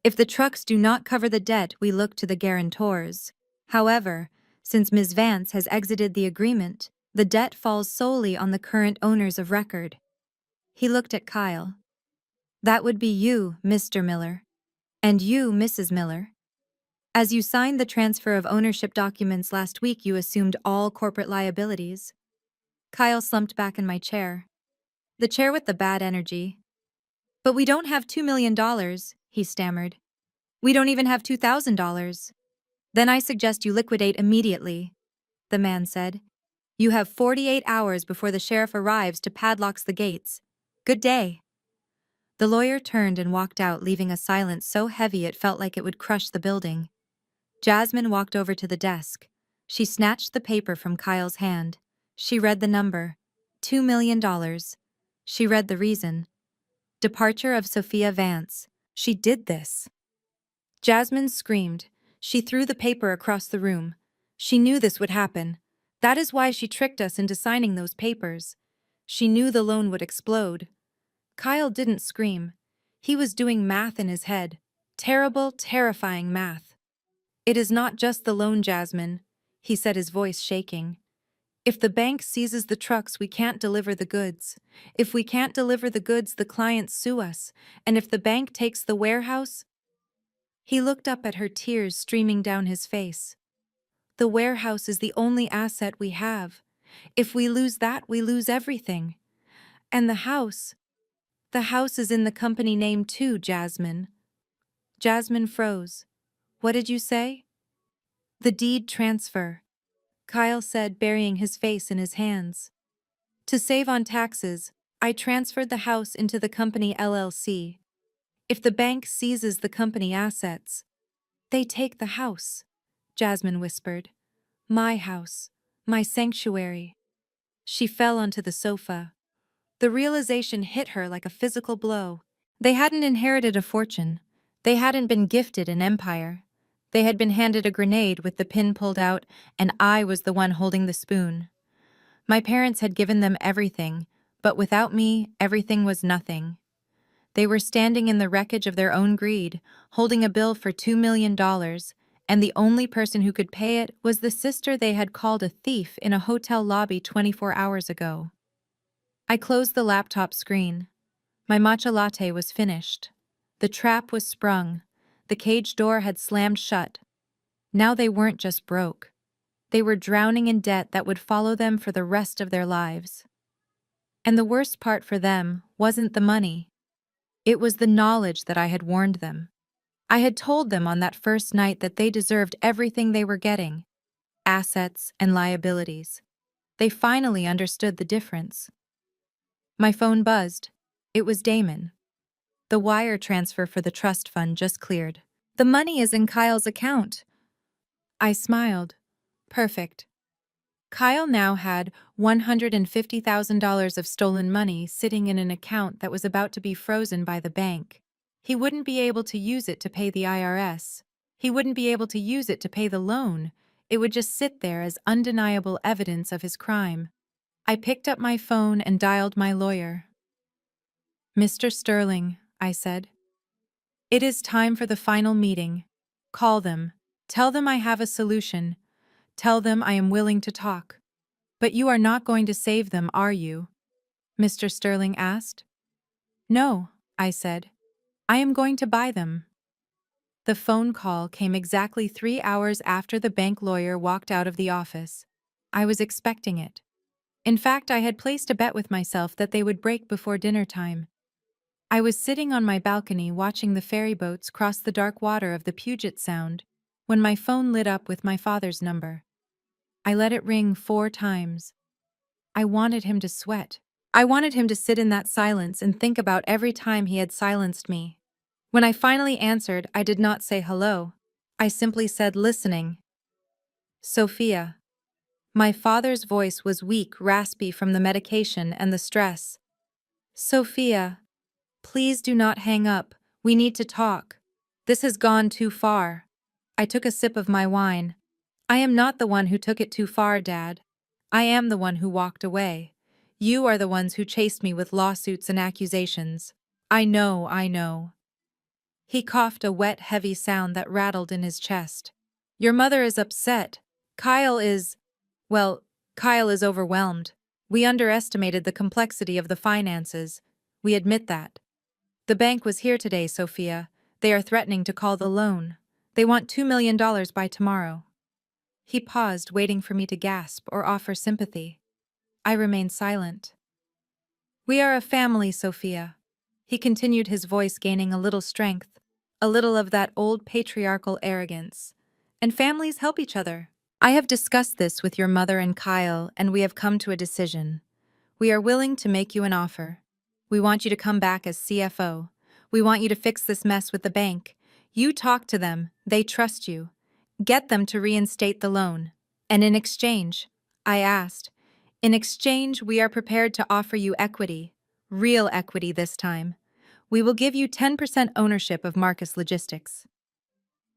If the trucks do not cover the debt, we look to the guarantors. However, since Ms. Vance has exited the agreement, the debt falls solely on the current owners of record." He looked at Kyle. "That would be you, Mr. Miller. And you, Mrs. Miller. As you signed the transfer of ownership documents last week, you assumed all corporate liabilities." Kyle slumped back in my chair. The chair with the bad energy. "But we don't have $2 million, he stammered. "We don't even have $2,000. "Then I suggest you liquidate immediately," the man said. "You have 48 hours before the sheriff arrives to padlock the gates. Good day." The lawyer turned and walked out, leaving a silence so heavy it felt like it would crush the building. Jasmine walked over to the desk. She snatched the paper from Kyle's hand. She read the number. $2 million. She read the reason. Departure of Sophia Vance. She did this. Jasmine screamed. She threw the paper across the room. She knew this would happen. That is why she tricked us into signing those papers. She knew the loan would explode. Kyle didn't scream. He was doing math in his head. Terrible, terrifying math. "It is not just the loan, Jasmine," he said, his voice shaking. If the bank seizes the trucks, we can't deliver the goods. If we can't deliver the goods, the clients sue us. And if the bank takes the warehouse—" He looked up at her, tears streaming down his face. "The warehouse is the only asset we have. If we lose that, we lose everything. And the house? The house is in the company name too, Jasmine." Jasmine froze. "What did you say?" "The deed transfer," Kyle said, burying his face in his hands. "To save on taxes, I transferred the house into the company LLC. If the bank seizes the company assets, they take the house," Jasmine whispered. "My house, my sanctuary." She fell onto the sofa. The realization hit her like a physical blow. They hadn't inherited a fortune. They hadn't been gifted an empire. They had been handed a grenade with the pin pulled out, and I was the one holding the spoon. My parents had given them everything, but without me, everything was nothing. They were standing in the wreckage of their own greed, holding a bill for $2 million, and the only person who could pay it was the sister they had called a thief in a hotel lobby 24 hours ago. I closed the laptop screen. My matcha latte was finished. The trap was sprung. The cage door had slammed shut. Now they weren't just broke. They were drowning in debt that would follow them for the rest of their lives. And the worst part for them wasn't the money. It was the knowledge that I had warned them. I had told them on that first night that they deserved everything they were getting, assets and liabilities. They finally understood the difference. My phone buzzed. It was Damon. "The wire transfer for the trust fund just cleared. The money is in Kyle's account." I smiled. Perfect. Kyle now had $150,000 of stolen money sitting in an account that was about to be frozen by the bank. He wouldn't be able to use it to pay the IRS. He wouldn't be able to use it to pay the loan. It would just sit there as undeniable evidence of his crime. I picked up my phone and dialed my lawyer. "Mr. Sterling," I said. "It is time for the final meeting. Call them. Tell them I have a solution. Tell them I am willing to talk." "But you are not going to save them, are you?" Mr. Sterling asked. "No," I said. "I am going to buy them." The phone call came exactly 3 hours after the bank lawyer walked out of the office. I was expecting it. In fact, I had placed a bet with myself that they would break before dinner time. I was sitting on my balcony watching the ferry boats cross the dark water of the Puget Sound when my phone lit up with my father's number. I let it ring 4 times. I wanted him to sweat. I wanted him to sit in that silence and think about every time he had silenced me. When I finally answered, I did not say hello. I simply said, "Listening." "Sophia." My father's voice was weak, raspy from the medication and the stress. "Sophia, please do not hang up. We need to talk. This has gone too far." I took a sip of my wine. "I am not the one who took it too far, Dad. I am the one who walked away. You are the ones who chased me with lawsuits and accusations. I know, I know." He coughed a wet, heavy sound that rattled in his chest. "Your mother is upset. Kyle is... well, Kyle is overwhelmed. We underestimated the complexity of the finances. We admit that. The bank was here today, Sophia. They are threatening to call the loan. They want $2 million by tomorrow." He paused, waiting for me to gasp or offer sympathy. I remained silent. "We are a family, Sophia." He continued, his voice gaining a little strength, a little of that old patriarchal arrogance. "And families help each other. I have discussed this with your mother and Kyle, and we have come to a decision. We are willing to make you an offer. We want you to come back as CFO. We want you to fix this mess with the bank. You talk to them, they trust you. Get them to reinstate the loan. And in exchange," I asked, "in exchange, we are prepared to offer you equity, real equity this time. We will give you 10% ownership of Marcus Logistics."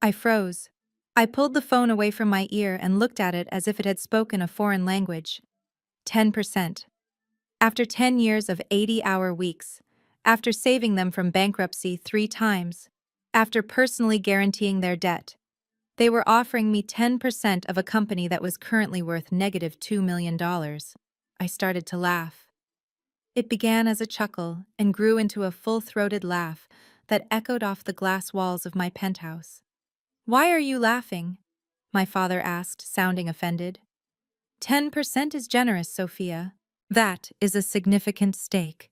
I froze. I pulled the phone away from my ear and looked at it as if it had spoken a foreign language. 10%. After 10 years of 80-hour weeks, after saving them from bankruptcy 3 times, after personally guaranteeing their debt. They were offering me 10% of a company that was currently worth negative $2 million. I started to laugh. It began as a chuckle and grew into a full-throated laugh that echoed off the glass walls of my penthouse. "Why are you laughing?" my father asked, sounding offended. 10% is generous, Sophia. That is a significant stake.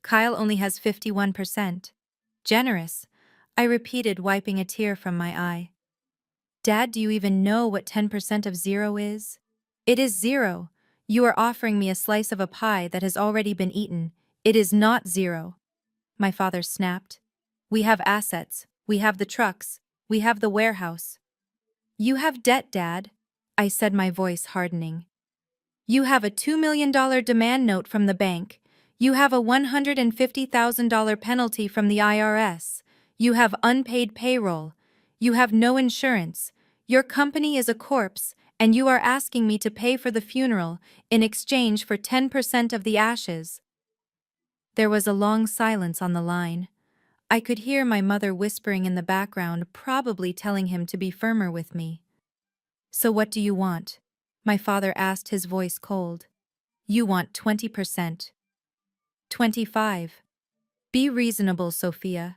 Kyle only has 51%. Generous, I repeated, wiping a tear from my eye. Dad, do you even know what 10% of zero is? It is zero. You are offering me a slice of a pie that has already been eaten. It is not zero. My father snapped. We have assets. We have the trucks. We have the warehouse. You have debt, Dad, I said, my voice hardening. You have a $2 million demand note from the bank. You have a $150,000 penalty from the IRS. You have unpaid payroll. You have no insurance. Your company is a corpse, and you are asking me to pay for the funeral in exchange for 10% of the ashes. There was a long silence on the line. I could hear my mother whispering in the background, probably telling him to be firmer with me. So what do you want? My father asked, his voice cold. You want 20%. 25. Be reasonable, Sophia.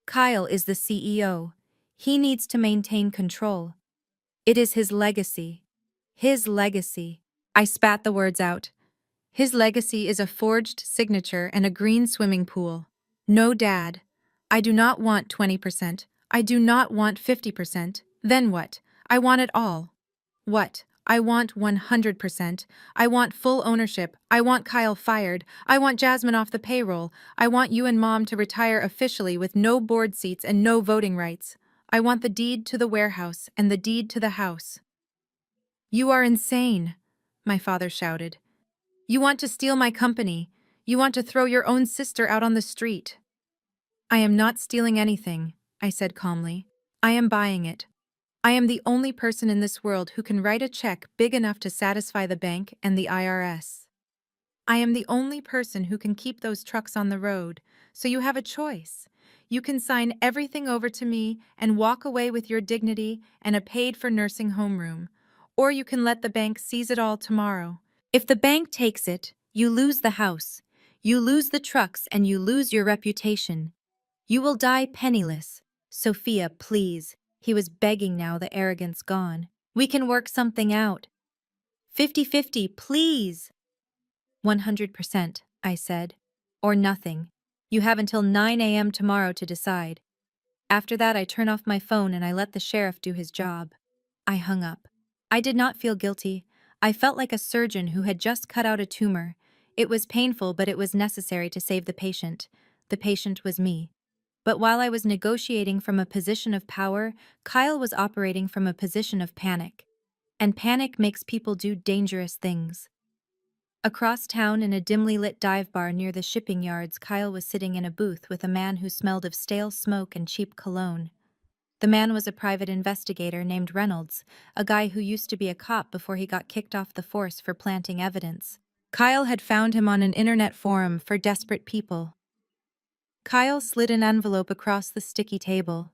Kyle is the CEO. He needs to maintain control. It is his legacy. His legacy. I spat the words out. His legacy is a forged signature and a green swimming pool. No, Dad. I do not want 20%. I do not want 50%. Then what? I want it all. What? I want 100%. I want full ownership. I want Kyle fired. I want Jasmine off the payroll. I want you and Mom to retire officially with no board seats and no voting rights. I want the deed to the warehouse and the deed to the house. You are insane, my father shouted. You want to steal my company. You want to throw your own sister out on the street. I am not stealing anything, I said calmly. I am buying it. I am the only person in this world who can write a check big enough to satisfy the bank and the IRS. I am the only person who can keep those trucks on the road, so you have a choice. You can sign everything over to me and walk away with your dignity and a paid-for nursing home room, or you can let the bank seize it all tomorrow. If the bank takes it, you lose the house, you lose the trucks, and you lose your reputation. You will die penniless. Sophia, please. He was begging now, the arrogance gone. We can work something out. 50-50, please. 100%, I said. Or nothing. You have until 9 a.m. tomorrow to decide. After that, I turn off my phone and I let the sheriff do his job. I hung up. I did not feel guilty. I felt like a surgeon who had just cut out a tumor. It was painful, but it was necessary to save the patient. The patient was me. But while I was negotiating from a position of power, Kyle was operating from a position of panic. And panic makes people do dangerous things. Across town, in a dimly lit dive bar near the shipping yards, Kyle was sitting in a booth with a man who smelled of stale smoke and cheap cologne. The man was a private investigator named Reynolds, a guy who used to be a cop before he got kicked off the force for planting evidence. Kyle had found him on an internet forum for desperate people. Kyle slid an envelope across the sticky table.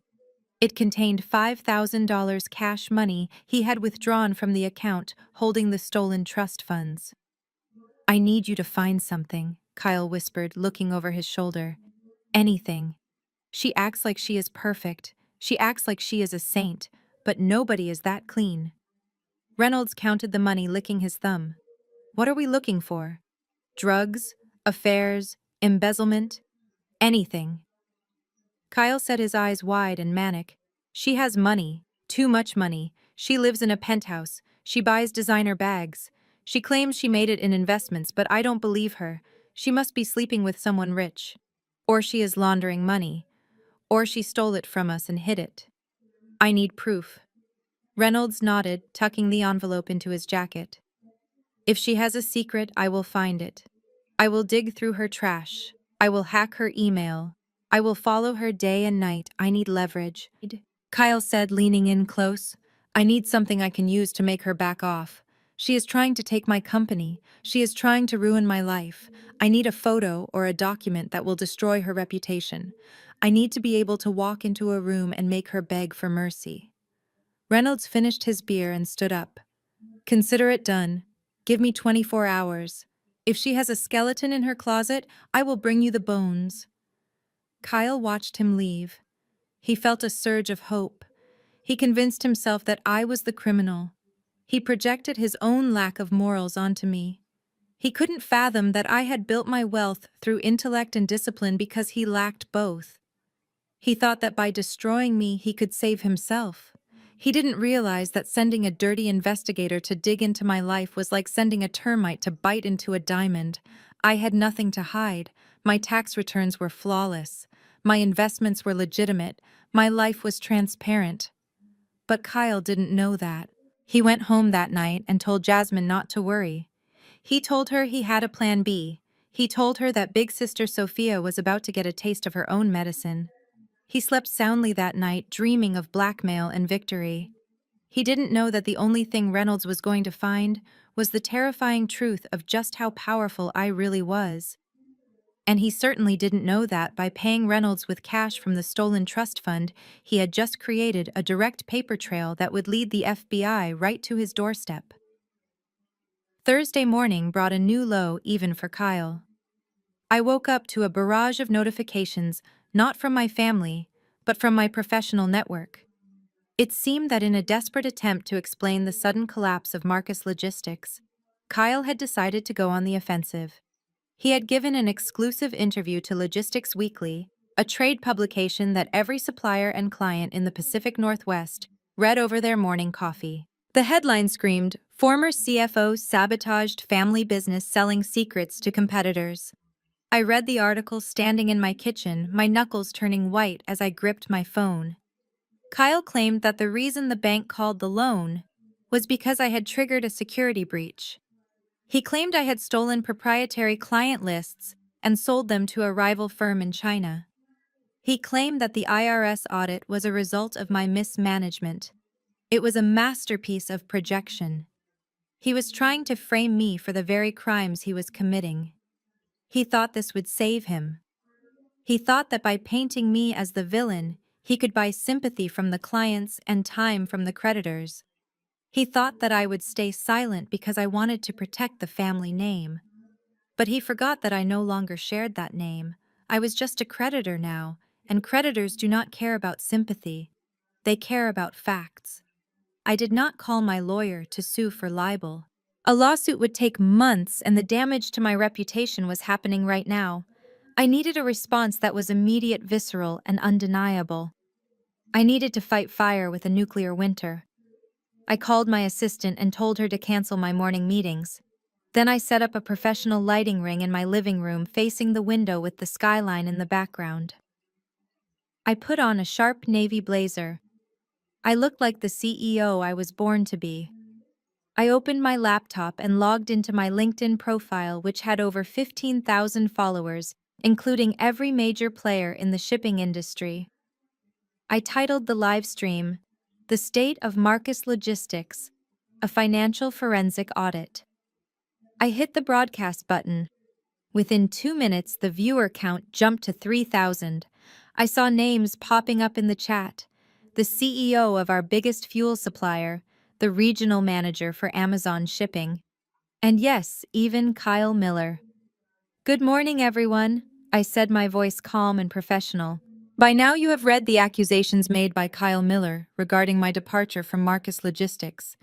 It contained $5,000 cash money he had withdrawn from the account holding the stolen trust funds. I need you to find something, Kyle whispered, looking over his shoulder. Anything. She acts like she is perfect. She acts like she is a saint, but nobody is that clean. Reynolds counted the money, licking his thumb. What are we looking for? Drugs? Affairs? Embezzlement? Anything. Kyle set his eyes wide and manic. She has money. Too much money. She lives in a penthouse. She buys designer bags. She claims she made it in investments, but I don't believe her. She must be sleeping with someone rich. Or she is laundering money. Or she stole it from us and hid it. I need proof. Reynolds nodded, tucking the envelope into his jacket. If she has a secret, I will find it. I will dig through her trash. I will hack her email. I will follow her day and night. I need leverage. Kyle said, leaning in close. I need something I can use to make her back off. She is trying to take my company. She is trying to ruin my life. I need a photo or a document that will destroy her reputation. I need to be able to walk into a room and make her beg for mercy. Reynolds finished his beer and stood up. Consider it done. Give me 24 hours. If she has a skeleton in her closet, I will bring you the bones. Kyle watched him leave. He felt a surge of hope. He convinced himself that I was the criminal. He projected his own lack of morals onto me. He couldn't fathom that I had built my wealth through intellect and discipline because he lacked both. He thought that by destroying me, he could save himself. He didn't realize that sending a dirty investigator to dig into my life was like sending a termite to bite into a diamond. I had nothing to hide. My tax returns were flawless. My investments were legitimate. My life was transparent. But Kyle didn't know that. He went home that night and told Jasmine not to worry. He told her he had a plan B. He told her that big sister Sophia was about to get a taste of her own medicine. He slept soundly that night, dreaming of blackmail and victory. He didn't know that the only thing Reynolds was going to find was the terrifying truth of just how powerful I really was. And he certainly didn't know that by paying Reynolds with cash from the stolen trust fund, he had just created a direct paper trail that would lead the FBI right to his doorstep. Thursday morning brought a new low even for Kyle. I woke up to a barrage of notifications, not from my family, but from my professional network. It seemed that in a desperate attempt to explain the sudden collapse of Marcus Logistics, Kyle had decided to go on the offensive. He had given an exclusive interview to Logistics Weekly, a trade publication that every supplier and client in the Pacific Northwest read over their morning coffee. The headline screamed, "Former CFO sabotaged family business selling secrets to competitors." I read the article standing in my kitchen, my knuckles turning white as I gripped my phone. Kyle claimed that the reason the bank called the loan was because I had triggered a security breach. He claimed I had stolen proprietary client lists and sold them to a rival firm in China. He claimed that the IRS audit was a result of my mismanagement. It was a masterpiece of projection. He was trying to frame me for the very crimes he was committing. He thought this would save him. He thought that by painting me as the villain, he could buy sympathy from the clients and time from the creditors. He thought that I would stay silent because I wanted to protect the family name. But he forgot that I no longer shared that name. I was just a creditor now, and creditors do not care about sympathy. They care about facts. I did not call my lawyer to sue for libel. A lawsuit would take months, and the damage to my reputation was happening right now. I needed a response that was immediate, visceral, and undeniable. I needed to fight fire with a nuclear winter. I called my assistant and told her to cancel my morning meetings. Then I set up a professional lighting ring in my living room facing the window with the skyline in the background. I put on a sharp navy blazer. I looked like the CEO I was born to be. I opened my laptop and logged into my LinkedIn profile, which had over 15,000 followers, including every major player in the shipping industry. I titled the live stream, "The State of Marcus Logistics, a Financial Forensic Audit." I hit the broadcast button. Within 2 minutes, the viewer count jumped to 3,000. I saw names popping up in the chat. The CEO of our biggest fuel supplier, the regional manager for Amazon Shipping, and yes, even Kyle Miller. "Good morning, everyone," I said, my voice calm and professional. "By now you have read the accusations made by Kyle Miller regarding my departure from Marcus Logistics.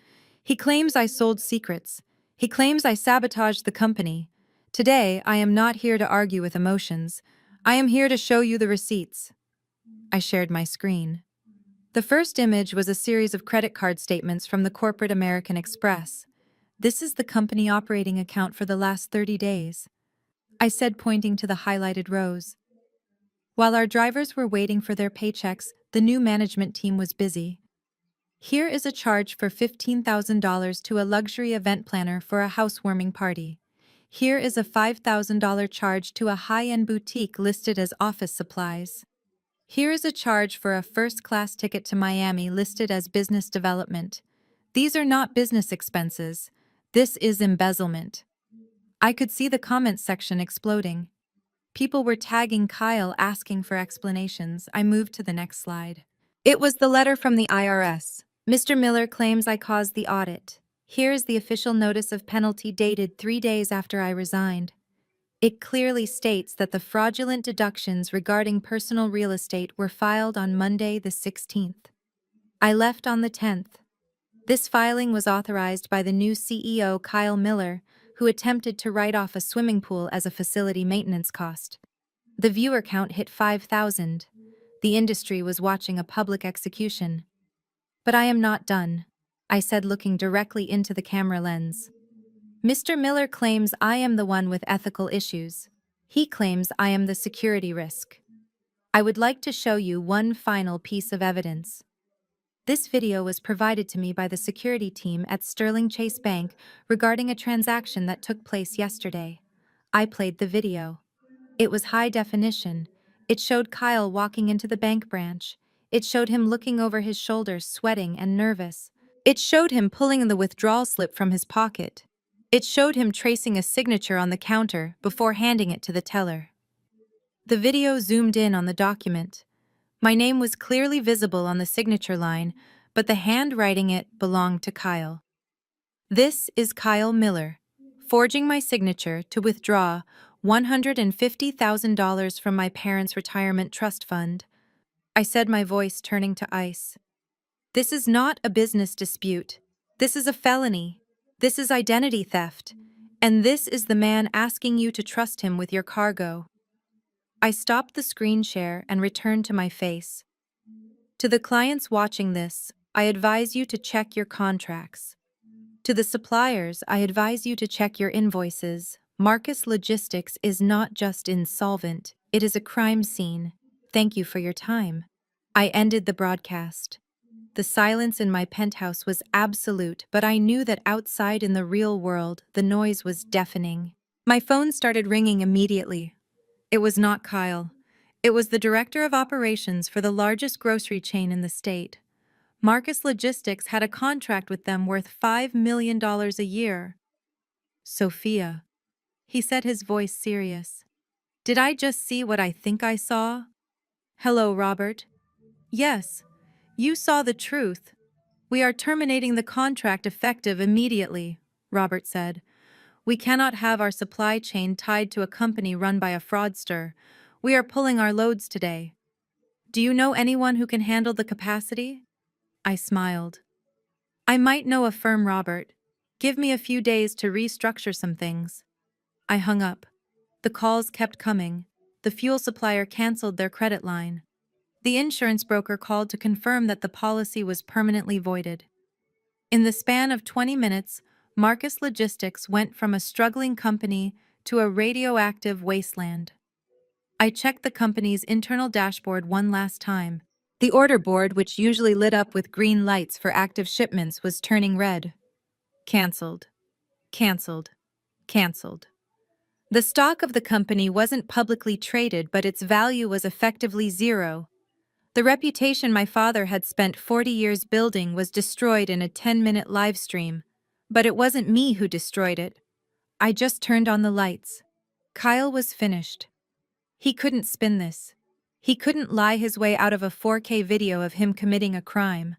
He claims I sold secrets. He claims I sabotaged the company. Today, I am not here to argue with emotions. I am here to show you the receipts." I shared my screen. The first image was a series of credit card statements from the corporate American Express. "This is the company operating account for the last 30 days. I said, pointing to the highlighted rows. While our drivers were waiting for their paychecks, the new management team was busy. "Here is a charge for $15,000 to a luxury event planner for a housewarming party. Here is a $5,000 charge to a high-end boutique listed as office supplies. Here is a charge for a first-class ticket to Miami listed as business development. These are not business expenses. This is embezzlement." I could see the comments section exploding. People were tagging Kyle, asking for explanations. I moved to the next slide. It was the letter from the IRS. Mr. Miller claims I caused the audit. Here is the official notice of penalty dated 3 days after I resigned. It clearly states that the fraudulent deductions regarding personal real estate were filed on Monday the 16th. I left on the 10th. This filing was authorized by the new CEO, Kyle Miller, who attempted to write off a swimming pool as a facility maintenance cost. The viewer count hit 5,000. The industry was watching a public execution. But I am not done, I said, looking directly into the camera lens. Mr. Miller claims I am the one with ethical issues. He claims I am the security risk. I would like to show you one final piece of evidence. This video was provided to me by the security team at Sterling Chase Bank regarding a transaction that took place yesterday. I played the video. It was high definition. It showed Kyle walking into the bank branch. It showed him looking over his shoulders, sweating and nervous. It showed him pulling the withdrawal slip from his pocket. It showed him tracing a signature on the counter before handing it to the teller. The video zoomed in on the document. My name was clearly visible on the signature line, but the hand writing it belonged to Kyle. This is Kyle Miller, forging my signature to withdraw $150,000 from my parents' retirement trust fund. I said, my voice turning to ice. This is not a business dispute. This is a felony. This is identity theft. And this is the man asking you to trust him with your cargo. I stopped the screen share and returned to my face. To the clients watching this, I advise you to check your contracts. To the suppliers, I advise you to check your invoices. Marcus Logistics is not just insolvent, it is a crime scene. Thank you for your time. I ended the broadcast. The silence in my penthouse was absolute, but I knew that outside in the real world, the noise was deafening. My phone started ringing immediately. It was not Kyle. It was the director of operations for the largest grocery chain in the state. Marcus Logistics had a contract with them worth $5 million a year. Sophia. He said, his voice serious. Did I just see what I think I saw? Hello, Robert. Yes, you saw the truth. We are terminating the contract effective immediately, Robert said. We cannot have our supply chain tied to a company run by a fraudster. We are pulling our loads today. Do you know anyone who can handle the capacity? I smiled. I might know a firm, Robert. Give me a few days to restructure some things. I hung up. The calls kept coming. The fuel supplier canceled their credit line. The insurance broker called to confirm that the policy was permanently voided. In the span of 20 minutes, Marcus Logistics went from a struggling company to a radioactive wasteland. I checked the company's internal dashboard one last time. The order board, which usually lit up with green lights for active shipments, was turning red. Canceled. Canceled. Canceled. The stock of the company wasn't publicly traded, but its value was effectively zero. The reputation my father had spent 40 years building was destroyed in a 10-minute live stream. But it wasn't me who destroyed it. I just turned on the lights. Kyle was finished. He couldn't spin this. He couldn't lie his way out of a 4K video of him committing a crime.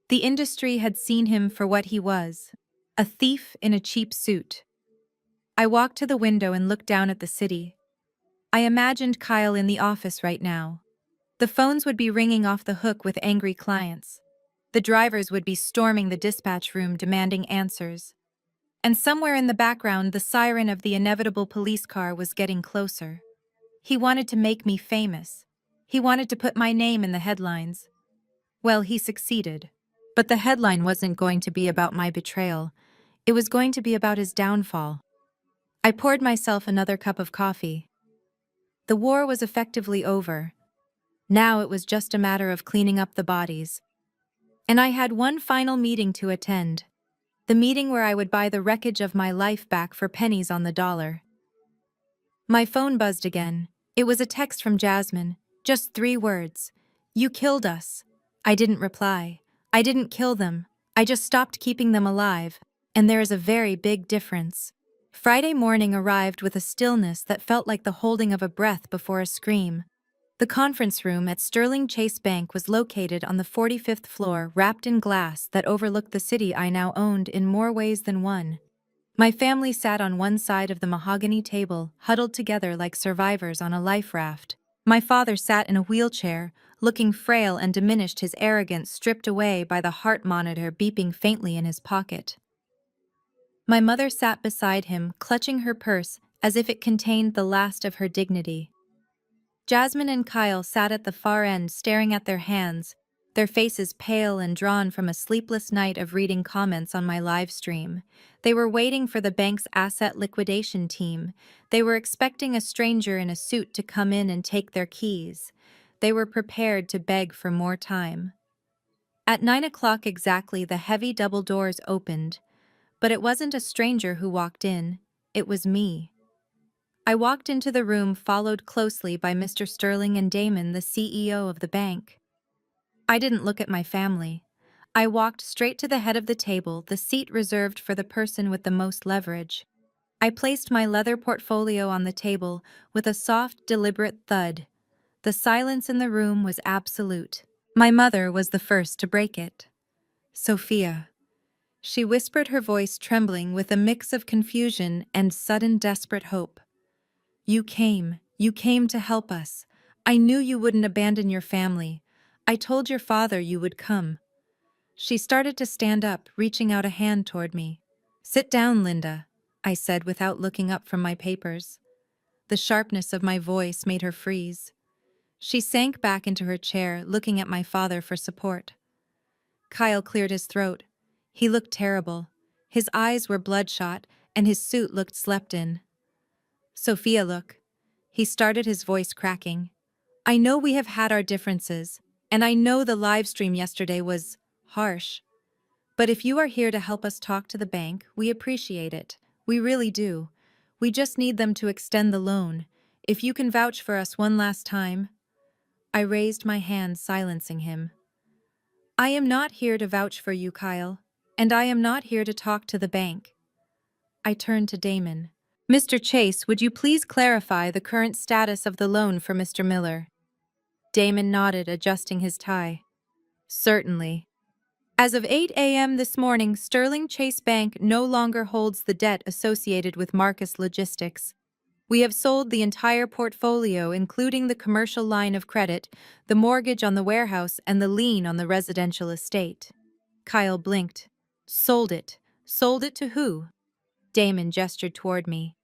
The industry had seen him for what he was, a thief in a cheap suit. I walked to the window and looked down at the city. I imagined Kyle in the office right now. The phones would be ringing off the hook with angry clients. The drivers would be storming the dispatch room demanding answers. And somewhere in the background, the siren of the inevitable police car was getting closer. He wanted to make me famous. He wanted to put my name in the headlines. Well, he succeeded. But the headline wasn't going to be about my betrayal. It was going to be about his downfall. I poured myself another cup of coffee. The war was effectively over. Now it was just a matter of cleaning up the bodies. And I had one final meeting to attend. The meeting where I would buy the wreckage of my life back for pennies on the dollar. My phone buzzed again. It was a text from Jasmine. Just 3 words. You killed us. I didn't reply. I didn't kill them. I just stopped keeping them alive. And there is a very big difference. Friday morning arrived with a stillness that felt like the holding of a breath before a scream. The conference room at Sterling Chase Bank was located on the 45th floor, wrapped in glass that overlooked the city I now owned in more ways than one. My family sat on one side of the mahogany table, huddled together like survivors on a life raft. My father sat in a wheelchair, looking frail and diminished, his arrogance stripped away by the heart monitor beeping faintly in his pocket. My mother sat beside him, clutching her purse as if it contained the last of her dignity. Jasmine and Kyle sat at the far end, staring at their hands, their faces pale and drawn from a sleepless night of reading comments on my live stream. They were waiting for the bank's asset liquidation team. They were expecting a stranger in a suit to come in and take their keys. They were prepared to beg for more time. At 9 o'clock exactly, the heavy double doors opened, but it wasn't a stranger who walked in, it was me. I walked into the room, followed closely by Mr. Sterling and Damon, the CEO of the bank. I didn't look at my family. I walked straight to the head of the table, the seat reserved for the person with the most leverage. I placed my leather portfolio on the table with a soft, deliberate thud. The silence in the room was absolute. My mother was the first to break it. "Sophia," she whispered, her voice trembling with a mix of confusion and sudden desperate hope. You came to help us. I knew you wouldn't abandon your family. I told your father you would come." She started to stand up, reaching out a hand toward me. "Sit down, Linda," I said without looking up from my papers. The sharpness of my voice made her freeze. She sank back into her chair, looking at my father for support. Kyle cleared his throat. He looked terrible. His eyes were bloodshot, and his suit looked slept in. "Sophia, look." He started, his voice cracking. "I know we have had our differences, and I know the live stream yesterday was harsh. But if you are here to help us talk to the bank, we appreciate it. We really do. We just need them to extend the loan. If you can vouch for us one last time." I raised my hand, silencing him. "I am not here to vouch for you, Kyle, and I am not here to talk to the bank." I turned to Damon. "Mr. Chase, would you please clarify the current status of the loan for Mr. Miller?" Damon nodded, adjusting his tie. "Certainly. As of 8 a.m. this morning, Sterling Chase Bank no longer holds the debt associated with Marcus Logistics. We have sold the entire portfolio, including the commercial line of credit, the mortgage on the warehouse, and the lien on the residential estate." Kyle blinked. "Sold it? Sold it to who?" Damon gestured toward me.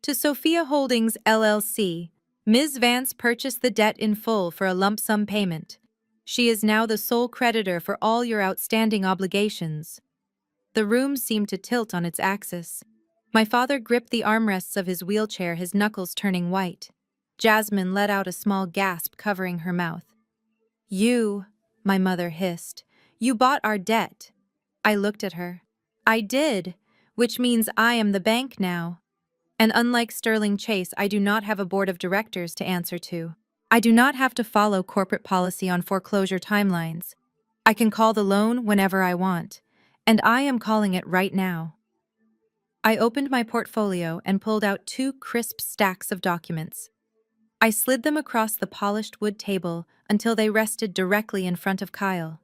"To Sophia Holdings, LLC. Ms. Vance purchased the debt in full for a lump sum payment. She is now the sole creditor for all your outstanding obligations." The room seemed to tilt on its axis. My father gripped the armrests of his wheelchair, his knuckles turning white. Jasmine let out a small gasp, covering her mouth. "You," my mother hissed, "you bought our debt." I looked at her. "I did, which means I am the bank now. And unlike Sterling Chase, I do not have a board of directors to answer to. I do not have to follow corporate policy on foreclosure timelines. I can call the loan whenever I want, and I am calling it right now." I opened my portfolio and pulled out two crisp stacks of documents. I slid them across the polished wood table until they rested directly in front of Kyle.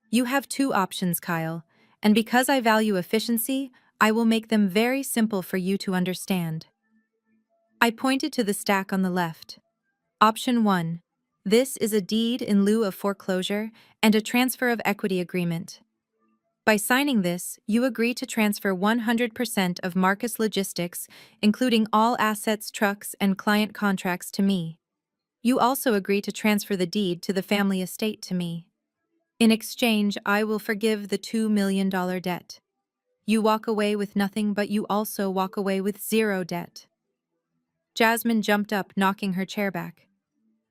"You have two options, Kyle, and because I value efficiency, I will make them very simple for you to understand." I pointed to the stack on the left. Option 1. This is a deed in lieu of foreclosure and a transfer of equity agreement. By signing this, you agree to transfer 100% of Marcus Logistics, including all assets, trucks, and client contracts, to me. You also agree to transfer the deed to the family estate to me. In exchange, I will forgive the $2 million debt. You walk away with nothing, but you also walk away with zero debt." Jasmine jumped up, knocking her chair back.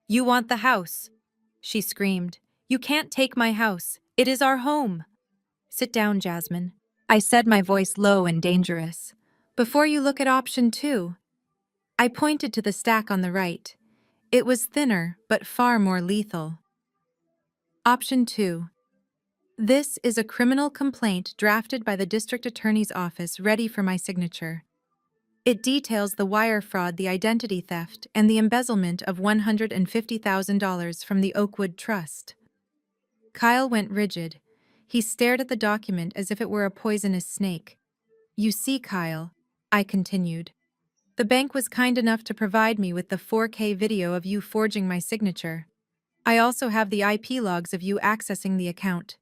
"You want the house?" she screamed. "You can't take my house. It is our home." "Sit down, Jasmine," I said, my voice low and dangerous. "Before you look at option 2. I pointed to the stack on the right. It was thinner, but far more lethal. Option 2. This is a criminal complaint drafted by the district attorney's office, ready for my signature. It details the wire fraud, the identity theft, and the embezzlement of $150,000 from the Oakwood Trust. Kyle went rigid. He stared at the document as if it were a poisonous snake. "You see, Kyle," I continued, "the bank was kind enough to provide me with the 4K video of you forging my signature. I also have the IP logs of you accessing the account.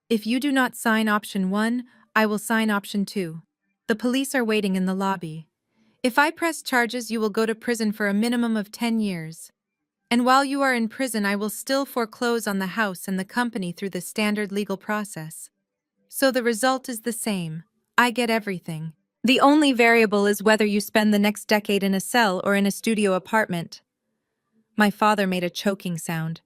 If you do not sign option 1, I will sign option 2. The police are waiting in the lobby. If I press charges, you will go to prison for a minimum of 10 years. And while you are in prison, I will still foreclose on the house and the company through the standard legal process. So the result is the same. I get everything. The only variable is whether you spend the next decade in a cell or in a studio apartment." My father made a choking sound.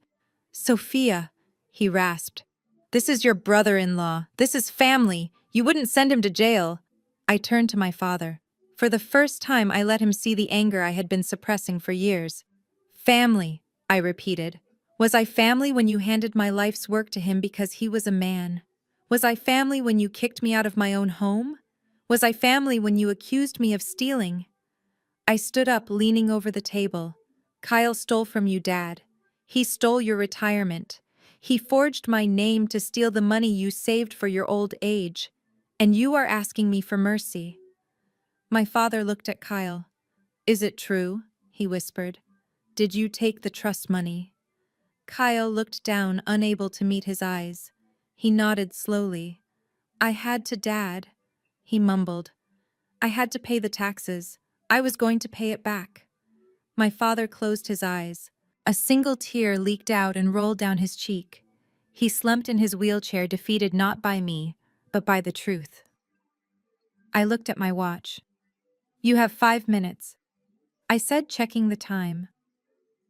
"Sophia," he rasped. "This is your brother-in-law. This is family. You wouldn't send him to jail." I turned to my father. For the first time, I let him see the anger I had been suppressing for years. "Family," I repeated. "Was I family when you handed my life's work to him because he was a man? Was I family when you kicked me out of my own home? Was I family when you accused me of stealing?" I stood up, leaning over the table. "Kyle stole from you, Dad. He stole your retirement. He forged my name to steal the money you saved for your old age. And you are asking me for mercy." My father looked at Kyle. "Is it true?" he whispered. "Did you take the trust money?" Kyle looked down, unable to meet his eyes. He nodded slowly. "I had to, Dad," he mumbled. "I had to pay the taxes. I was going to pay it back." My father closed his eyes. A single tear leaked out and rolled down his cheek. He slumped in his wheelchair, defeated not by me, but by the truth. I looked at my watch. "You have 5 minutes," I said, checking the time.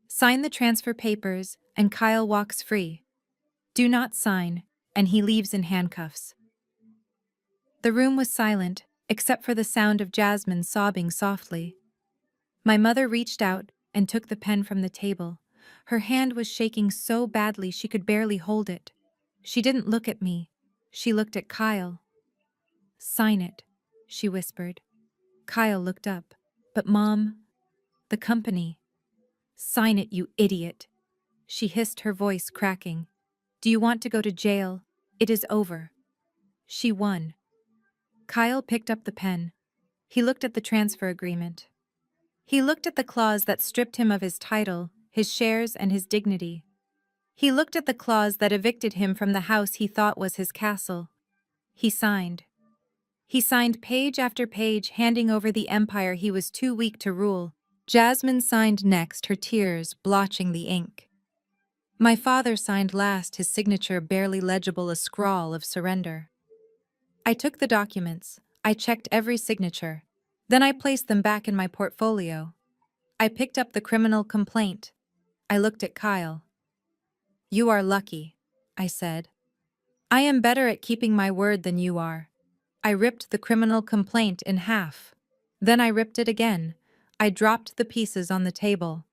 "Sign the transfer papers, and Kyle walks free. Do not sign, and he leaves in handcuffs." The room was silent, except for the sound of Jasmine sobbing softly. My mother reached out and took the pen from the table. Her hand was shaking so badly she could barely hold it. She didn't look at me. She looked at Kyle. "Sign it," she whispered. Kyle looked up. "But Mom, the company." "Sign it, you idiot," she hissed, her voice cracking. "Do you want to go to jail? It is over." She won. Kyle picked up the pen. He looked at the transfer agreement. He looked at the clause that stripped him of his title, his shares, and his dignity. He looked at the clause that evicted him from the house he thought was his castle. He signed. He signed page after page, handing over the empire he was too weak to rule. Jasmine signed next, her tears blotching the ink. My father signed last, his signature barely legible, a scrawl of surrender. I took the documents. I checked every signature. Then I placed them back in my portfolio. I picked up the criminal complaint. I looked at Kyle. "You are lucky," I said. "I am better at keeping my word than you are." I ripped the criminal complaint in half. Then I ripped it again. I dropped the pieces on the table.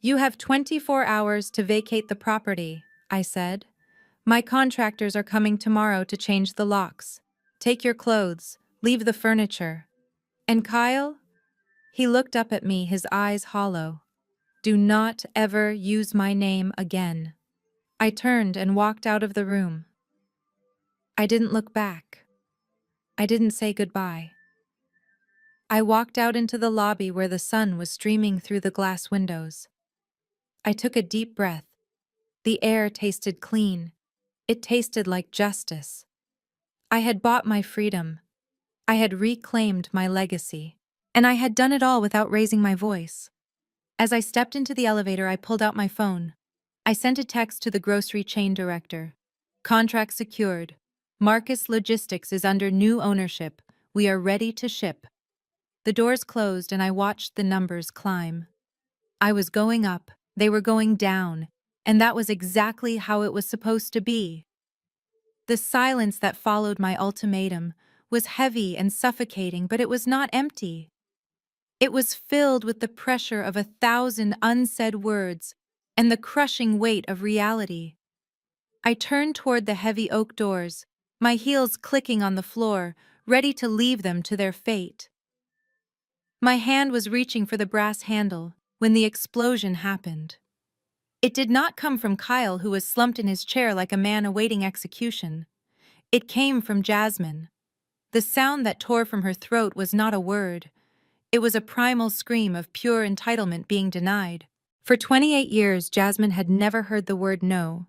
"You have 24 hours to vacate the property," I said. "My contractors are coming tomorrow to change the locks. Take your clothes, leave the furniture. And Kyle?" He looked up at me, his eyes hollow. "Do not ever use my name again." I turned and walked out of the room. I didn't look back. I didn't say goodbye. I walked out into the lobby where the sun was streaming through the glass windows. I took a deep breath. The air tasted clean. It tasted like justice. I had bought my freedom. I had reclaimed my legacy. And I had done it all without raising my voice. As I stepped into the elevator, I pulled out my phone. I sent a text to the grocery chain director. "Contract secured. Marcus Logistics is under new ownership. We are ready to ship." The doors closed and I watched the numbers climb. I was going up, they were going down, and that was exactly how it was supposed to be. The silence that followed my ultimatum was heavy and suffocating, but it was not empty. It was filled with the pressure of 1,000 unsaid words and the crushing weight of reality. I turned toward the heavy oak doors, my heels clicking on the floor, ready to leave them to their fate. My hand was reaching for the brass handle when the explosion happened. It did not come from Kyle, who was slumped in his chair like a man awaiting execution. It came from Jasmine. The sound that tore from her throat was not a word. It was a primal scream of pure entitlement being denied. For 28 years, Jasmine had never heard the word no.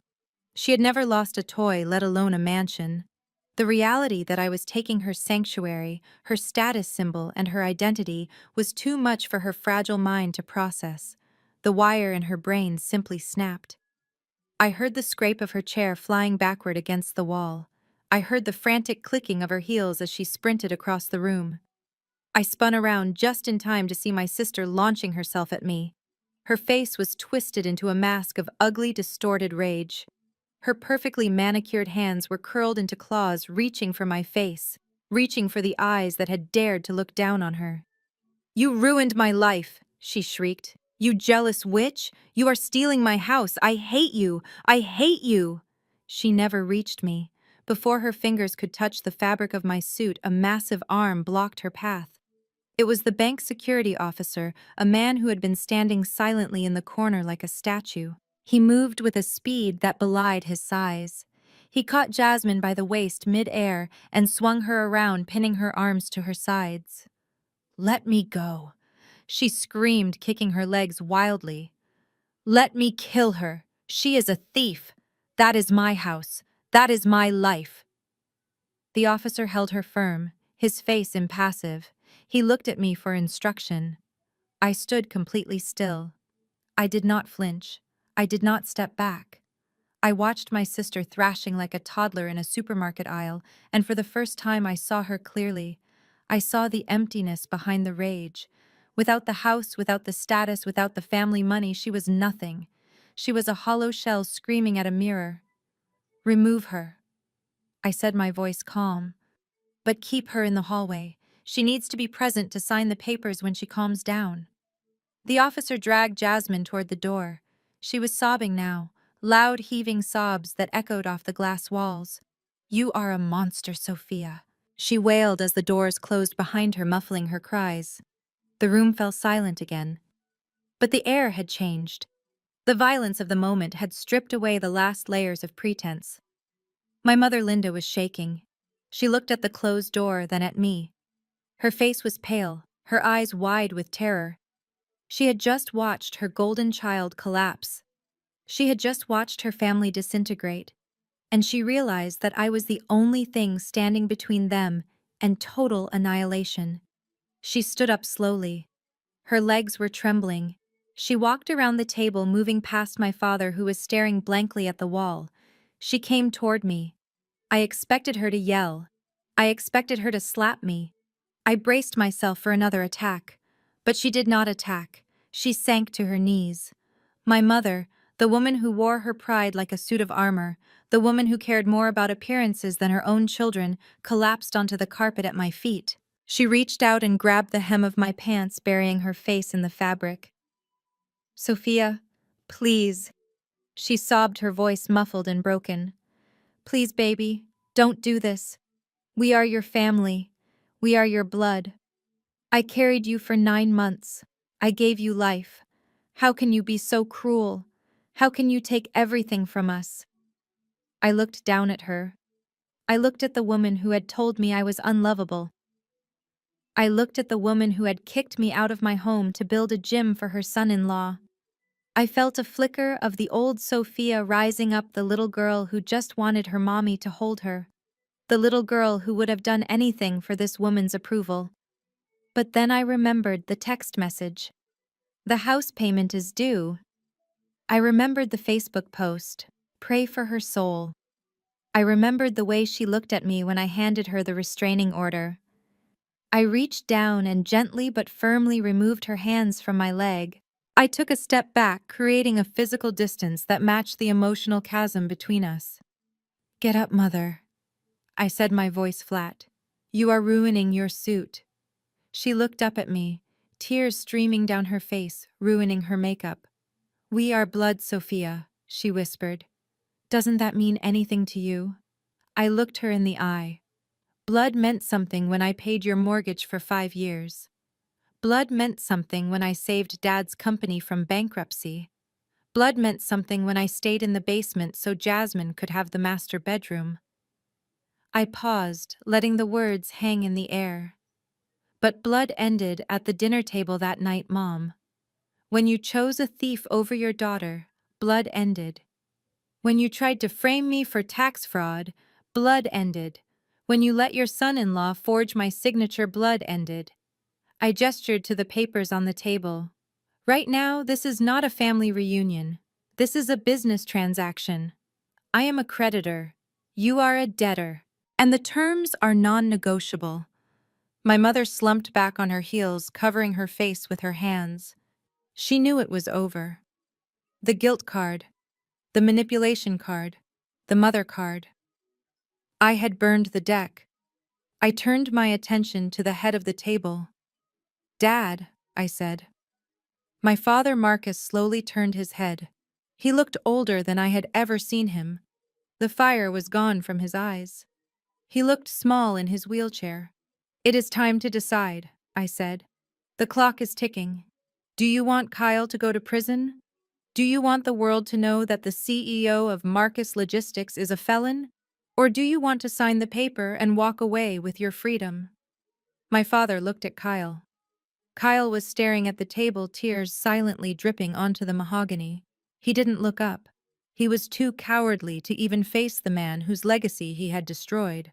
She had never lost a toy, let alone a mansion. The reality that I was taking her sanctuary, her status symbol, and her identity was too much for her fragile mind to process. The wire in her brain simply snapped. I heard the scrape of her chair flying backward against the wall. I heard the frantic clicking of her heels as she sprinted across the room. I spun around just in time to see my sister launching herself at me. Her face was twisted into a mask of ugly, distorted rage. Her perfectly manicured hands were curled into claws reaching for my face, reaching for the eyes that had dared to look down on her. "You ruined my life," she shrieked. "You jealous witch! You are stealing my house! I hate you! I hate you!" She never reached me. Before her fingers could touch the fabric of my suit, a massive arm blocked her path. It was the bank security officer, a man who had been standing silently in the corner like a statue. He moved with a speed that belied his size. He caught Jasmine by the waist mid-air and swung her around, pinning her arms to her sides. "Let me go," she screamed, kicking her legs wildly. "Let me kill her. She is a thief. That is my house. That is my life." The officer held her firm, his face impassive. He looked at me for instruction. I stood completely still. I did not flinch. I did not step back. I watched my sister thrashing like a toddler in a supermarket aisle, and for the first time I saw her clearly. I saw the emptiness behind the rage. Without the house, without the status, without the family money, she was nothing. She was a hollow shell screaming at a mirror. "Remove her," I said, my voice calm. "But keep her in the hallway. She needs to be present to sign the papers when she calms down." The officer dragged Jasmine toward the door. She was sobbing now, loud heaving sobs that echoed off the glass walls. "You are a monster, Sophia," she wailed as the doors closed behind her, muffling her cries. The room fell silent again. But the air had changed. The violence of the moment had stripped away the last layers of pretense. My mother Linda was shaking. She looked at the closed door, then at me. Her face was pale, her eyes wide with terror. She had just watched her golden child collapse. She had just watched her family disintegrate, and she realized that I was the only thing standing between them and total annihilation. She stood up slowly. Her legs were trembling. She walked around the table, moving past my father, who was staring blankly at the wall. She came toward me. I expected her to yell. I expected her to slap me. I braced myself for another attack. But she did not attack. She sank to her knees. My mother, the woman who wore her pride like a suit of armor, the woman who cared more about appearances than her own children, collapsed onto the carpet at my feet. She reached out and grabbed the hem of my pants, burying her face in the fabric. "Sophia, please," she sobbed, her voice muffled and broken. "Please, baby, don't do this. We are your family. We are your blood. I carried you for 9 months. I gave you life. How can you be so cruel? How can you take everything from us?" I looked down at her. I looked at the woman who had told me I was unlovable. I looked at the woman who had kicked me out of my home to build a gym for her son-in-law. I felt a flicker of the old Sophia rising up, the little girl who just wanted her mommy to hold her. The little girl who would have done anything for this woman's approval. But then I remembered the text message. "The house payment is due." I remembered the Facebook post, "Pray for her soul." I remembered the way she looked at me when I handed her the restraining order. I reached down and gently but firmly removed her hands from my leg. I took a step back, creating a physical distance that matched the emotional chasm between us. "Get up, mother," I said, my voice flat. "You are ruining your suit." She looked up at me, tears streaming down her face, ruining her makeup. "We are blood, Sophia," she whispered. "Doesn't that mean anything to you?" I looked her in the eye. "Blood meant something when I paid your mortgage for 5 years. Blood meant something when I saved Dad's company from bankruptcy. Blood meant something when I stayed in the basement so Jasmine could have the master bedroom. I paused, letting the words hang in the air. But blood ended at the dinner table that night, Mom. When you chose a thief over your daughter, blood ended. When you tried to frame me for tax fraud, blood ended. When you let your son-in-law forge my signature, blood ended. I gestured to the papers on the table. Right now, this is not a family reunion. This is a business transaction. I am a creditor. You are a debtor. And the terms are non-negotiable. My mother slumped back on her heels, covering her face with her hands. She knew it was over. The guilt card, the manipulation card, the mother card. I had burned the deck. I turned my attention to the head of the table. Dad, I said. My father Marcus slowly turned his head. He looked older than I had ever seen him. The fire was gone from his eyes. He looked small in his wheelchair. It is time to decide, I said. The clock is ticking. Do you want Kyle to go to prison? Do you want the world to know that the CEO of Marcus Logistics is a felon? Or do you want to sign the paper and walk away with your freedom? My father looked at Kyle. Kyle was staring at the table, tears silently dripping onto the mahogany. He didn't look up. He was too cowardly to even face the man whose legacy he had destroyed.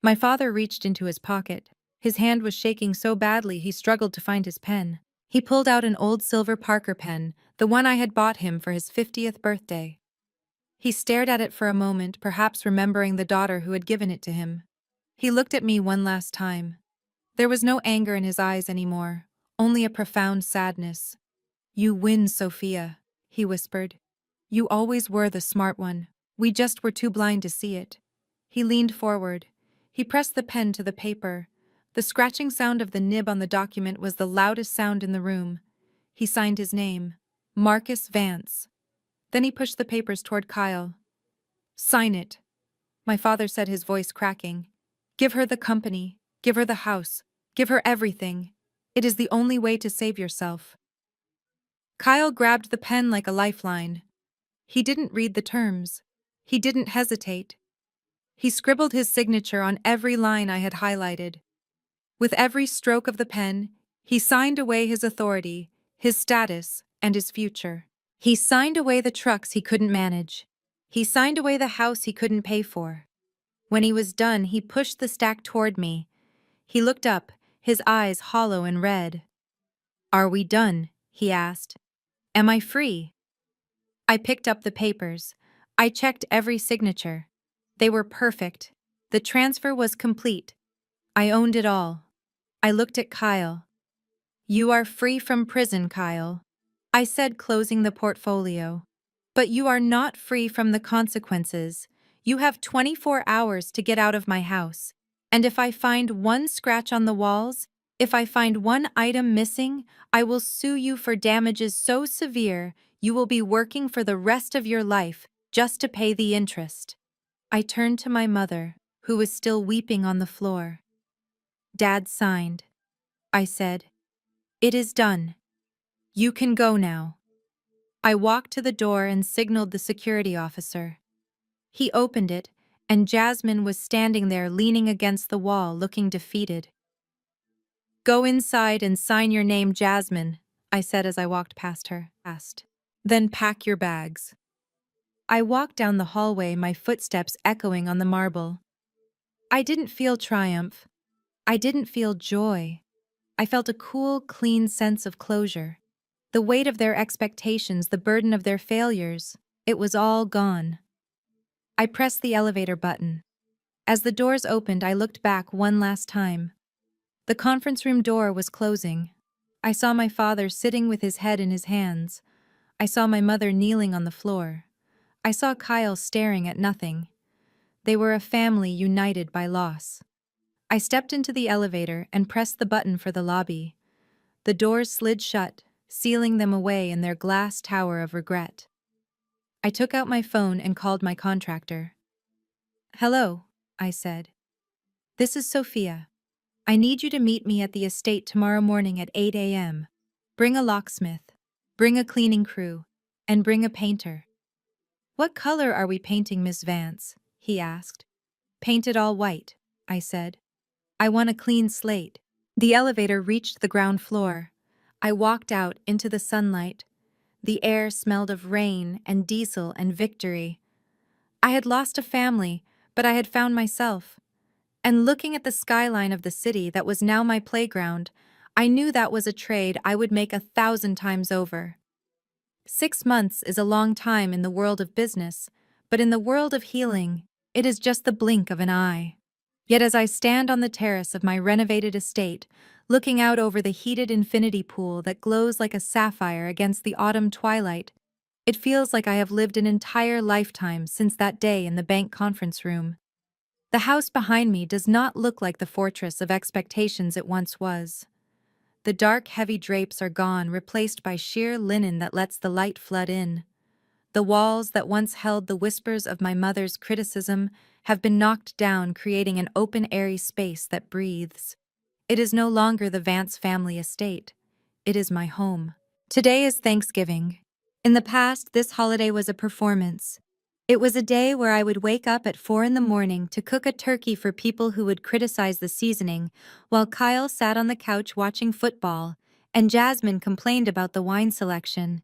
My father reached into his pocket. His hand was shaking so badly he struggled to find his pen. He pulled out an old silver Parker pen, the one I had bought him for his 50th birthday. He stared at it for a moment, perhaps remembering the daughter who had given it to him. He looked at me one last time. There was no anger in his eyes anymore, only a profound sadness. You win, Sophia, he whispered. You always were the smart one. We just were too blind to see it. He leaned forward. He pressed the pen to the paper. The scratching sound of the nib on the document was the loudest sound in the room. He signed his name, Marcus Vance. Then he pushed the papers toward Kyle. Sign it, my father said, his voice cracking. Give her the company, give her the house, give her everything. It is the only way to save yourself. Kyle grabbed the pen like a lifeline. He didn't read the terms. He didn't hesitate. He scribbled his signature on every line I had highlighted. With every stroke of the pen, he signed away his authority, his status, and his future. He signed away the trucks he couldn't manage. He signed away the house he couldn't pay for. When he was done, he pushed the stack toward me. He looked up, his eyes hollow and red. Are we done? He asked. Am I free? I picked up the papers. I checked every signature. They were perfect. The transfer was complete. I owned it all. I looked at Kyle. You are free from prison, Kyle, I said, closing the portfolio. But you are not free from the consequences. You have 24 hours to get out of my house. And if I find one scratch on the walls, if I find one item missing, I will sue you for damages so severe you will be working for the rest of your life just to pay the interest. I turned to my mother, who was still weeping on the floor. Dad signed. I said, It is done. You can go now. I walked to the door and signaled the security officer. He opened it, and Jasmine was standing there leaning against the wall, looking defeated. Go inside and sign your name, Jasmine, I said as I walked past her. Then pack your bags. I walked down the hallway, my footsteps echoing on the marble. I didn't feel triumph. I didn't feel joy. I felt a cool, clean sense of closure. The weight of their expectations, the burden of their failures, it was all gone. I pressed the elevator button. As the doors opened, I looked back one last time. The conference room door was closing. I saw my father sitting with his head in his hands. I saw my mother kneeling on the floor. I saw Kyle staring at nothing. They were a family united by loss. I stepped into the elevator and pressed the button for the lobby. The doors slid shut, sealing them away in their glass tower of regret. I took out my phone and called my contractor. Hello, I said. This is Sophia. I need you to meet me at the estate tomorrow morning at 8 a.m. Bring a locksmith, bring a cleaning crew, and bring a painter. What color are we painting, Miss Vance? He asked. Paint it all white, I said. I want a clean slate. The elevator reached the ground floor. I walked out into the sunlight. The air smelled of rain and diesel and victory. I had lost a family, but I had found myself. And looking at the skyline of the city that was now my playground, I knew that was a trade I would make 1,000 times over. 6 months is a long time in the world of business, but in the world of healing, it is just the blink of an eye. Yet as I stand on the terrace of my renovated estate, looking out over the heated infinity pool that glows like a sapphire against the autumn twilight, it feels like I have lived an entire lifetime since that day in the bank conference room. The house behind me does not look like the fortress of expectations it once was. The dark, heavy drapes are gone, replaced by sheer linen that lets the light flood in. The walls that once held the whispers of my mother's criticism have been knocked down, creating an open, airy space that breathes. It is no longer the Vance family estate. It is my home. Today is Thanksgiving. In the past, this holiday was a performance. It was a day where I would wake up at 4 in the morning to cook a turkey for people who would criticize the seasoning, while Kyle sat on the couch watching football, and Jasmine complained about the wine selection.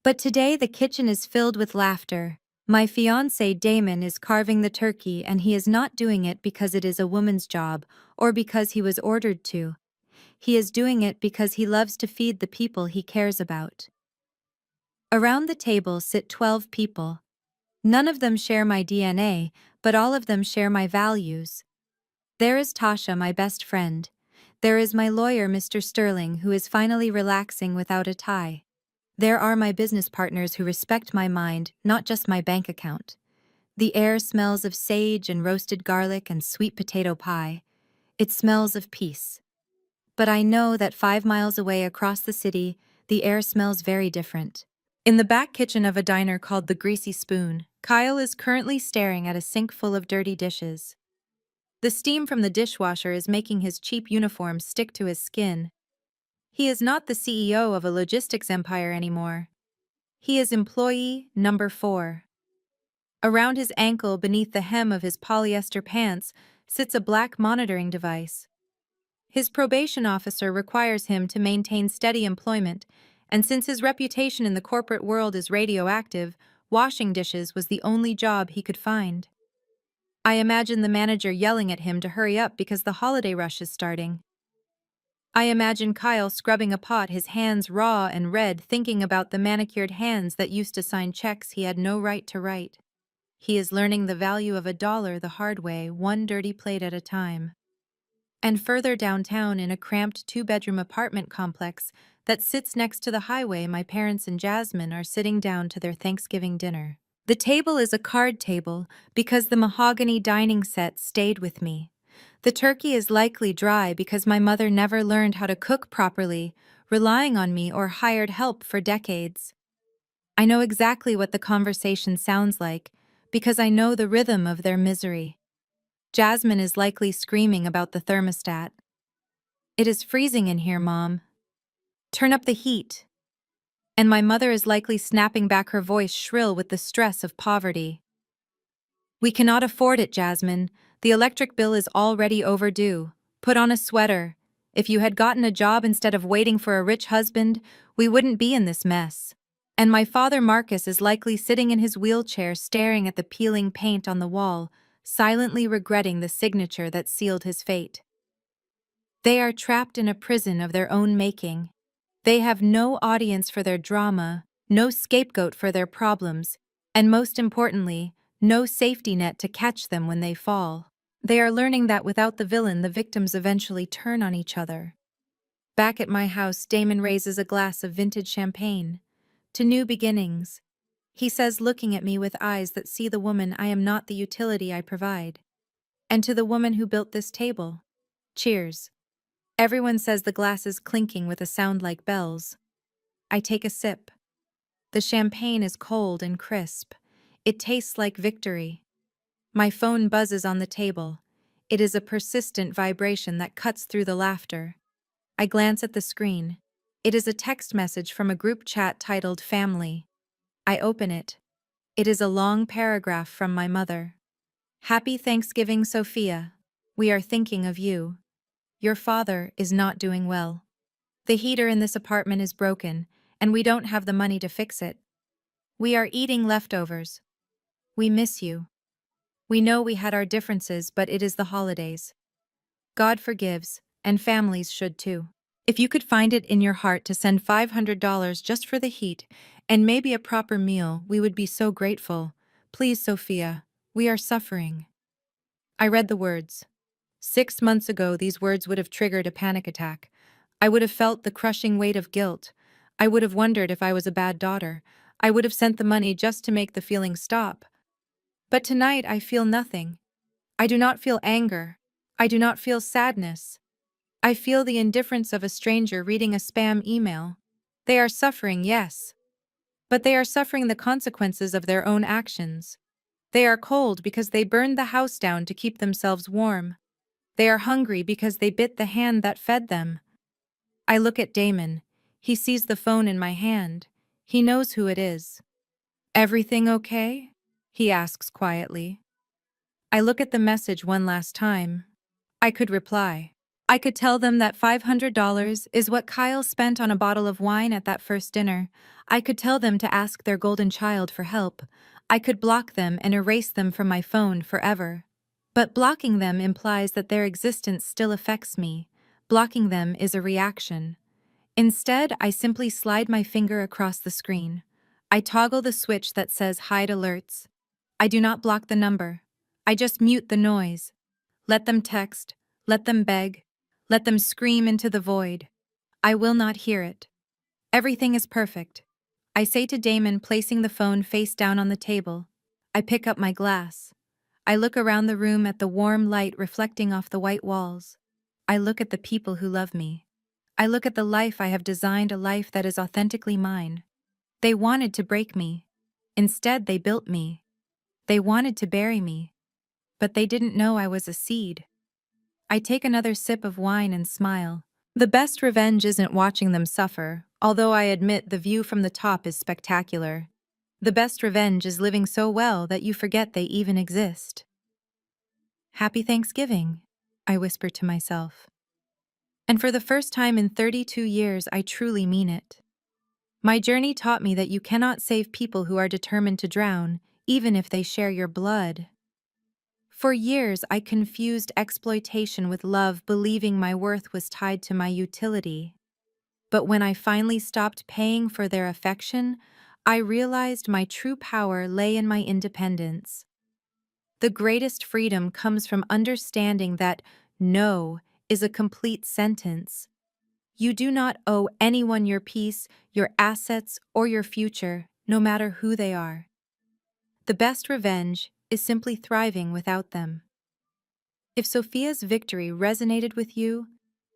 But today the kitchen is filled with laughter. My fiancé Damon is carving the turkey, and he is not doing it because it is a woman's job or because he was ordered to. He is doing it because he loves to feed the people he cares about. Around the table sit 12 people. None of them share my DNA, but all of them share my values. There is Tasha, my best friend. There is my lawyer, Mr. Sterling, who is finally relaxing without a tie. There are my business partners who respect my mind, not just my bank account. The air smells of sage and roasted garlic and sweet potato pie. It smells of peace. But I know that 5 miles away across the city, the air smells very different. In the back kitchen of a diner called the Greasy Spoon, Kyle is currently staring at a sink full of dirty dishes. The steam from the dishwasher is making his cheap uniform stick to his skin. He is not the CEO of a logistics empire anymore. He is employee number 4. Around his ankle, beneath the hem of his polyester pants, sits a black monitoring device. His probation officer requires him to maintain steady employment, and since his reputation in the corporate world is radioactive, washing dishes was the only job he could find. I imagine the manager yelling at him to hurry up because the holiday rush is starting. I imagine Kyle scrubbing a pot, his hands raw and red, thinking about the manicured hands that used to sign checks he had no right to write. He is learning the value of $1 the hard way, one dirty plate at a time. And further downtown, in a cramped 2-bedroom apartment complex that sits next to the highway, my parents and Jasmine are sitting down to their Thanksgiving dinner. The table is a card table because the mahogany dining set stayed with me. The turkey is likely dry because my mother never learned how to cook properly, relying on me or hired help for decades. I know exactly what the conversation sounds like because I know the rhythm of their misery. Jasmine is likely screaming about the thermostat. It is freezing in here, Mom. Turn up the heat. And my mother is likely snapping back, her voice shrill with the stress of poverty. We cannot afford it, Jasmine. The electric bill is already overdue. Put on a sweater. If you had gotten a job instead of waiting for a rich husband, we wouldn't be in this mess. And my father Marcus is likely sitting in his wheelchair staring at the peeling paint on the wall, silently regretting the signature that sealed his fate. They are trapped in a prison of their own making. They have no audience for their drama, no scapegoat for their problems, and most importantly, no safety net to catch them when they fall. They are learning that without the villain, the victims eventually turn on each other. Back at my house, Damon raises a glass of vintage champagne. To new beginnings. He says, looking at me with eyes that see the woman I am, not the utility I provide. And to the woman who built this table. Cheers. Everyone says the glass is clinking with a sound like bells. I take a sip. The champagne is cold and crisp. It tastes like victory. My phone buzzes on the table. It is a persistent vibration that cuts through the laughter. I glance at the screen. It is a text message from a group chat titled Family. I open it. It is a long paragraph from my mother. Happy Thanksgiving, Sophia. We are thinking of you. Your father is not doing well. The heater in this apartment is broken, and we don't have the money to fix it. We are eating leftovers. We miss you. We know we had our differences, but it is the holidays. God forgives, and families should too. If you could find it in your heart to send $500 just for the heat and maybe a proper meal, we would be so grateful. Please, Sophia, we are suffering. I read the words. 6 months ago, these words would have triggered a panic attack. I would have felt the crushing weight of guilt. I would have wondered if I was a bad daughter. I would have sent the money just to make the feeling stop. But tonight I feel nothing. I do not feel anger. I do not feel sadness. I feel the indifference of a stranger reading a spam email. They are suffering, yes. But they are suffering the consequences of their own actions. They are cold because they burned the house down to keep themselves warm. They are hungry because they bit the hand that fed them. I look at Damon. He sees the phone in my hand. He knows who it is. Everything okay? He asks quietly. I look at the message one last time. I could reply. I could tell them that $500 is what Kyle spent on a bottle of wine at that first dinner. I could tell them to ask their golden child for help. I could block them and erase them from my phone forever. But blocking them implies that their existence still affects me. Blocking them is a reaction. Instead, I simply slide my finger across the screen. I toggle the switch that says hide alerts. I do not block the number. I just mute the noise. Let them text. Let them beg. Let them scream into the void. I will not hear it. Everything is perfect. I say to Damon, placing the phone face down on the table. I pick up my glass. I look around the room at the warm light reflecting off the white walls. I look at the people who love me. I look at the life I have designed, a life that is authentically mine. They wanted to break me. Instead, they built me. They wanted to bury me. But they didn't know I was a seed. I take another sip of wine and smile. The best revenge isn't watching them suffer, although I admit the view from the top is spectacular. The best revenge is living so well that you forget they even exist. Happy Thanksgiving, I whisper to myself. And for the first time in 32 years, I truly mean it. My journey taught me that you cannot save people who are determined to drown, even if they share your blood. For years, I confused exploitation with love, believing my worth was tied to my utility. But when I finally stopped paying for their affection, I realized my true power lay in my independence. The greatest freedom comes from understanding that no is a complete sentence. You do not owe anyone your peace, your assets, or your future, no matter who they are. The best revenge is simply thriving without them. If Sophia's victory resonated with you,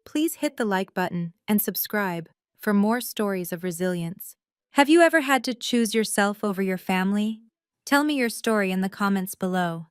please hit the like button and subscribe for more stories of resilience. Have you ever had to choose yourself over your family? Tell me your story in the comments below.